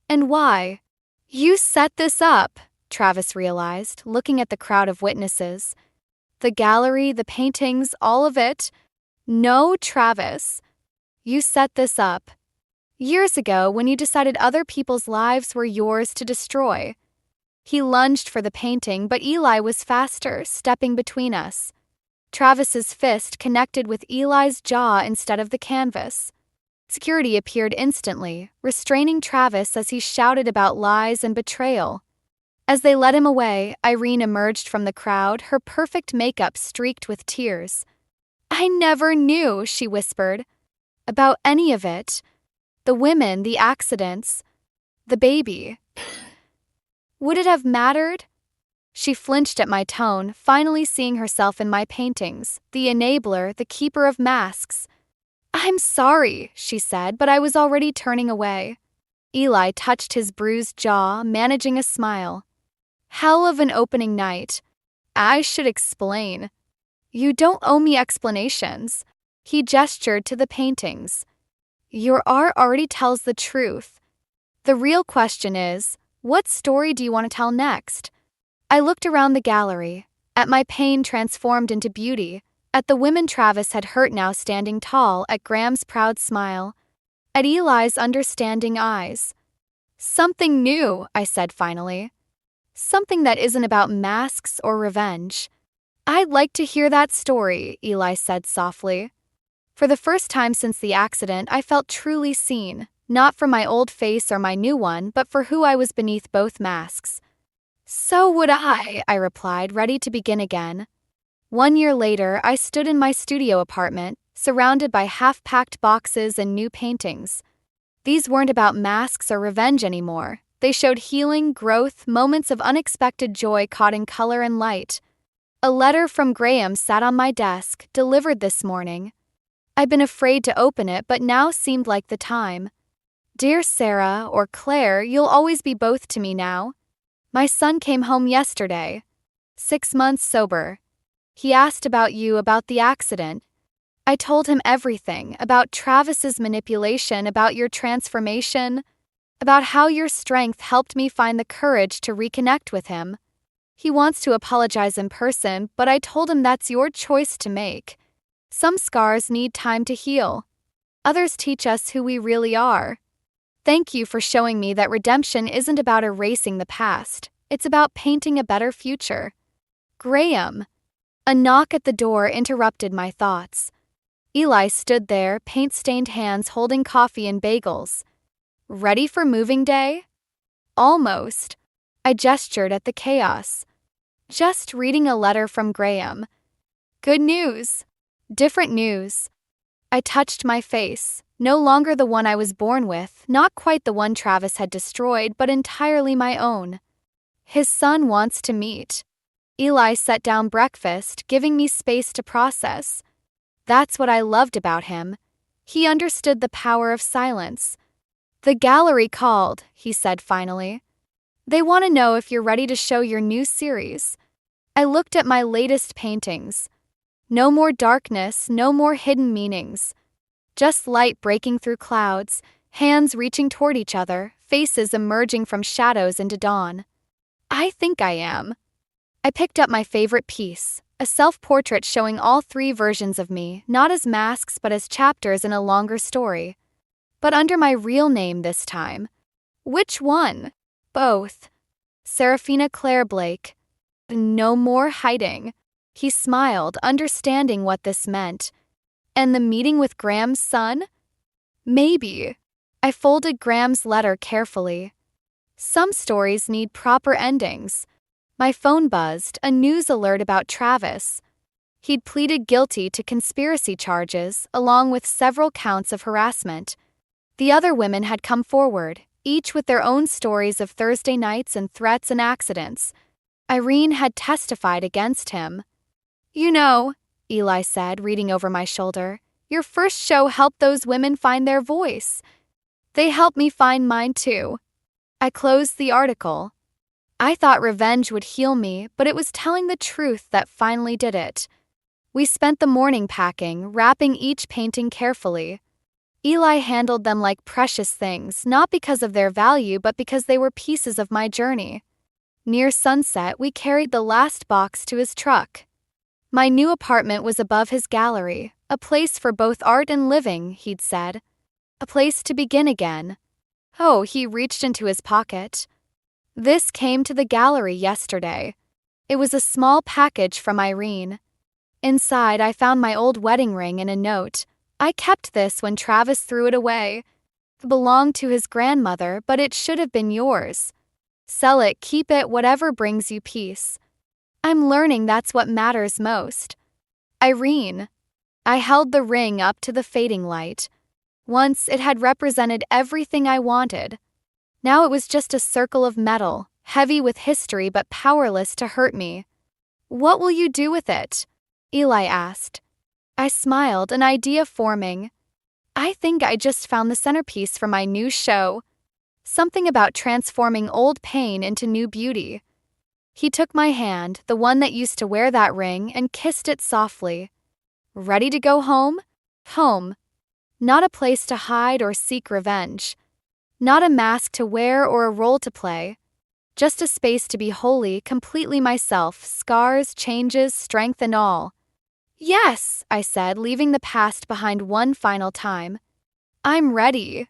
And why? You set this up, Travis realized, looking at the crowd of witnesses. The gallery, the paintings, all of it. No, Travis. You set this up. Years ago, when you decided other people's lives were yours to destroy. He lunged for the painting, but Eli was faster, stepping between us. Travis's fist connected with Eli's jaw instead of the canvas. Security appeared instantly, restraining Travis as he shouted about lies and betrayal. As they led him away, Irene emerged from the crowd, her perfect makeup streaked with tears. I never knew, she whispered, about any of it. The women, the accidents, the baby. Would it have mattered? She flinched at my tone, finally seeing herself in my paintings, the enabler, the keeper of masks. I'm sorry, she said, but I was already turning away. Eli touched his bruised jaw, managing a smile. Hell of an opening night. I should explain. You don't owe me explanations. He gestured to the paintings. Your art already tells the truth. The real question is, what story do you want to tell next? I looked around the gallery, at my pain transformed into beauty, at the women Travis had hurt now standing tall, at Graham's proud smile, at Eli's understanding eyes. Something new, I said finally. Something that isn't about masks or revenge. I'd like to hear that story, Eli said softly. For the first time since the accident, I felt truly seen, not for my old face or my new one, but for who I was beneath both masks. So would I replied, ready to begin again. 1 year later, I stood in my studio apartment, surrounded by half-packed boxes and new paintings. These weren't about masks or revenge anymore. They showed healing, growth, moments of unexpected joy caught in color and light. A letter from Graham sat on my desk, delivered this morning. I'd been afraid to open it, but now seemed like the time. Dear Sarah, or Claire, you'll always be both to me now. My son came home yesterday. 6 months sober. He asked about you, about the accident. I told him everything, about Travis's manipulation, about your transformation, about how your strength helped me find the courage to reconnect with him. He wants to apologize in person, but I told him that's your choice to make. Some scars need time to heal. Others teach us who we really are. Thank you for showing me that redemption isn't about erasing the past. It's about painting a better future. Graham. A knock at the door interrupted my thoughts. Eli stood there, paint-stained hands holding coffee and bagels. Ready for moving day? Almost. I gestured at the chaos. Just reading a letter from Graham. Good news. Different news. I touched my face, no longer the one I was born with, not quite the one Travis had destroyed, but entirely my own. His son wants to meet. Eli set down breakfast, giving me space to process. That's what I loved about him. He understood the power of silence. The gallery called, he said finally. They want to know if you're ready to show your new series. I looked at my latest paintings. No more darkness, no more hidden meanings. Just light breaking through clouds, hands reaching toward each other, faces emerging from shadows into dawn. I think I am. I picked up my favorite piece, a self-portrait showing all three versions of me, not as masks but as chapters in a longer story. But under my real name this time. Which one? Both. Serafina Claire Blake. No more hiding. He smiled, understanding what this meant. And the meeting with Graham's son? Maybe. I folded Graham's letter carefully. Some stories need proper endings. My phone buzzed, a news alert about Travis. He'd pleaded guilty to conspiracy charges, along with several counts of harassment. The other women had come forward, each with their own stories of Thursday nights and threats and accidents. Irene had testified against him. You know, Eli said, reading over my shoulder, your first show helped those women find their voice. They helped me find mine too. I closed the article. I thought revenge would heal me, but it was telling the truth that finally did it. We spent the morning packing, wrapping each painting carefully. Eli handled them like precious things, not because of their value, but because they were pieces of my journey. Near sunset, we carried the last box to his truck. My new apartment was above his gallery, a place for both art and living, he'd said. A place to begin again. Oh, he reached into his pocket. This came to the gallery yesterday. It was a small package from Irene. Inside, I found my old wedding ring and a note. I kept this when Travis threw it away. It belonged to his grandmother, but it should have been yours. Sell it, keep it, whatever brings you peace. I'm learning that's what matters most. Irene. I held the ring up to the fading light. Once it had represented everything I wanted. Now it was just a circle of metal, heavy with history but powerless to hurt me. What will you do with it? Eli asked. I smiled, an idea forming. I think I just found the centerpiece for my new show. Something about transforming old pain into new beauty. He took my hand, the one that used to wear that ring, and kissed it softly. Ready to go home? Home. Not a place to hide or seek revenge. Not a mask to wear or a role to play. Just a space to be wholly, completely myself, scars, changes, strength and all. Yes, I said, leaving the past behind one final time. I'm ready.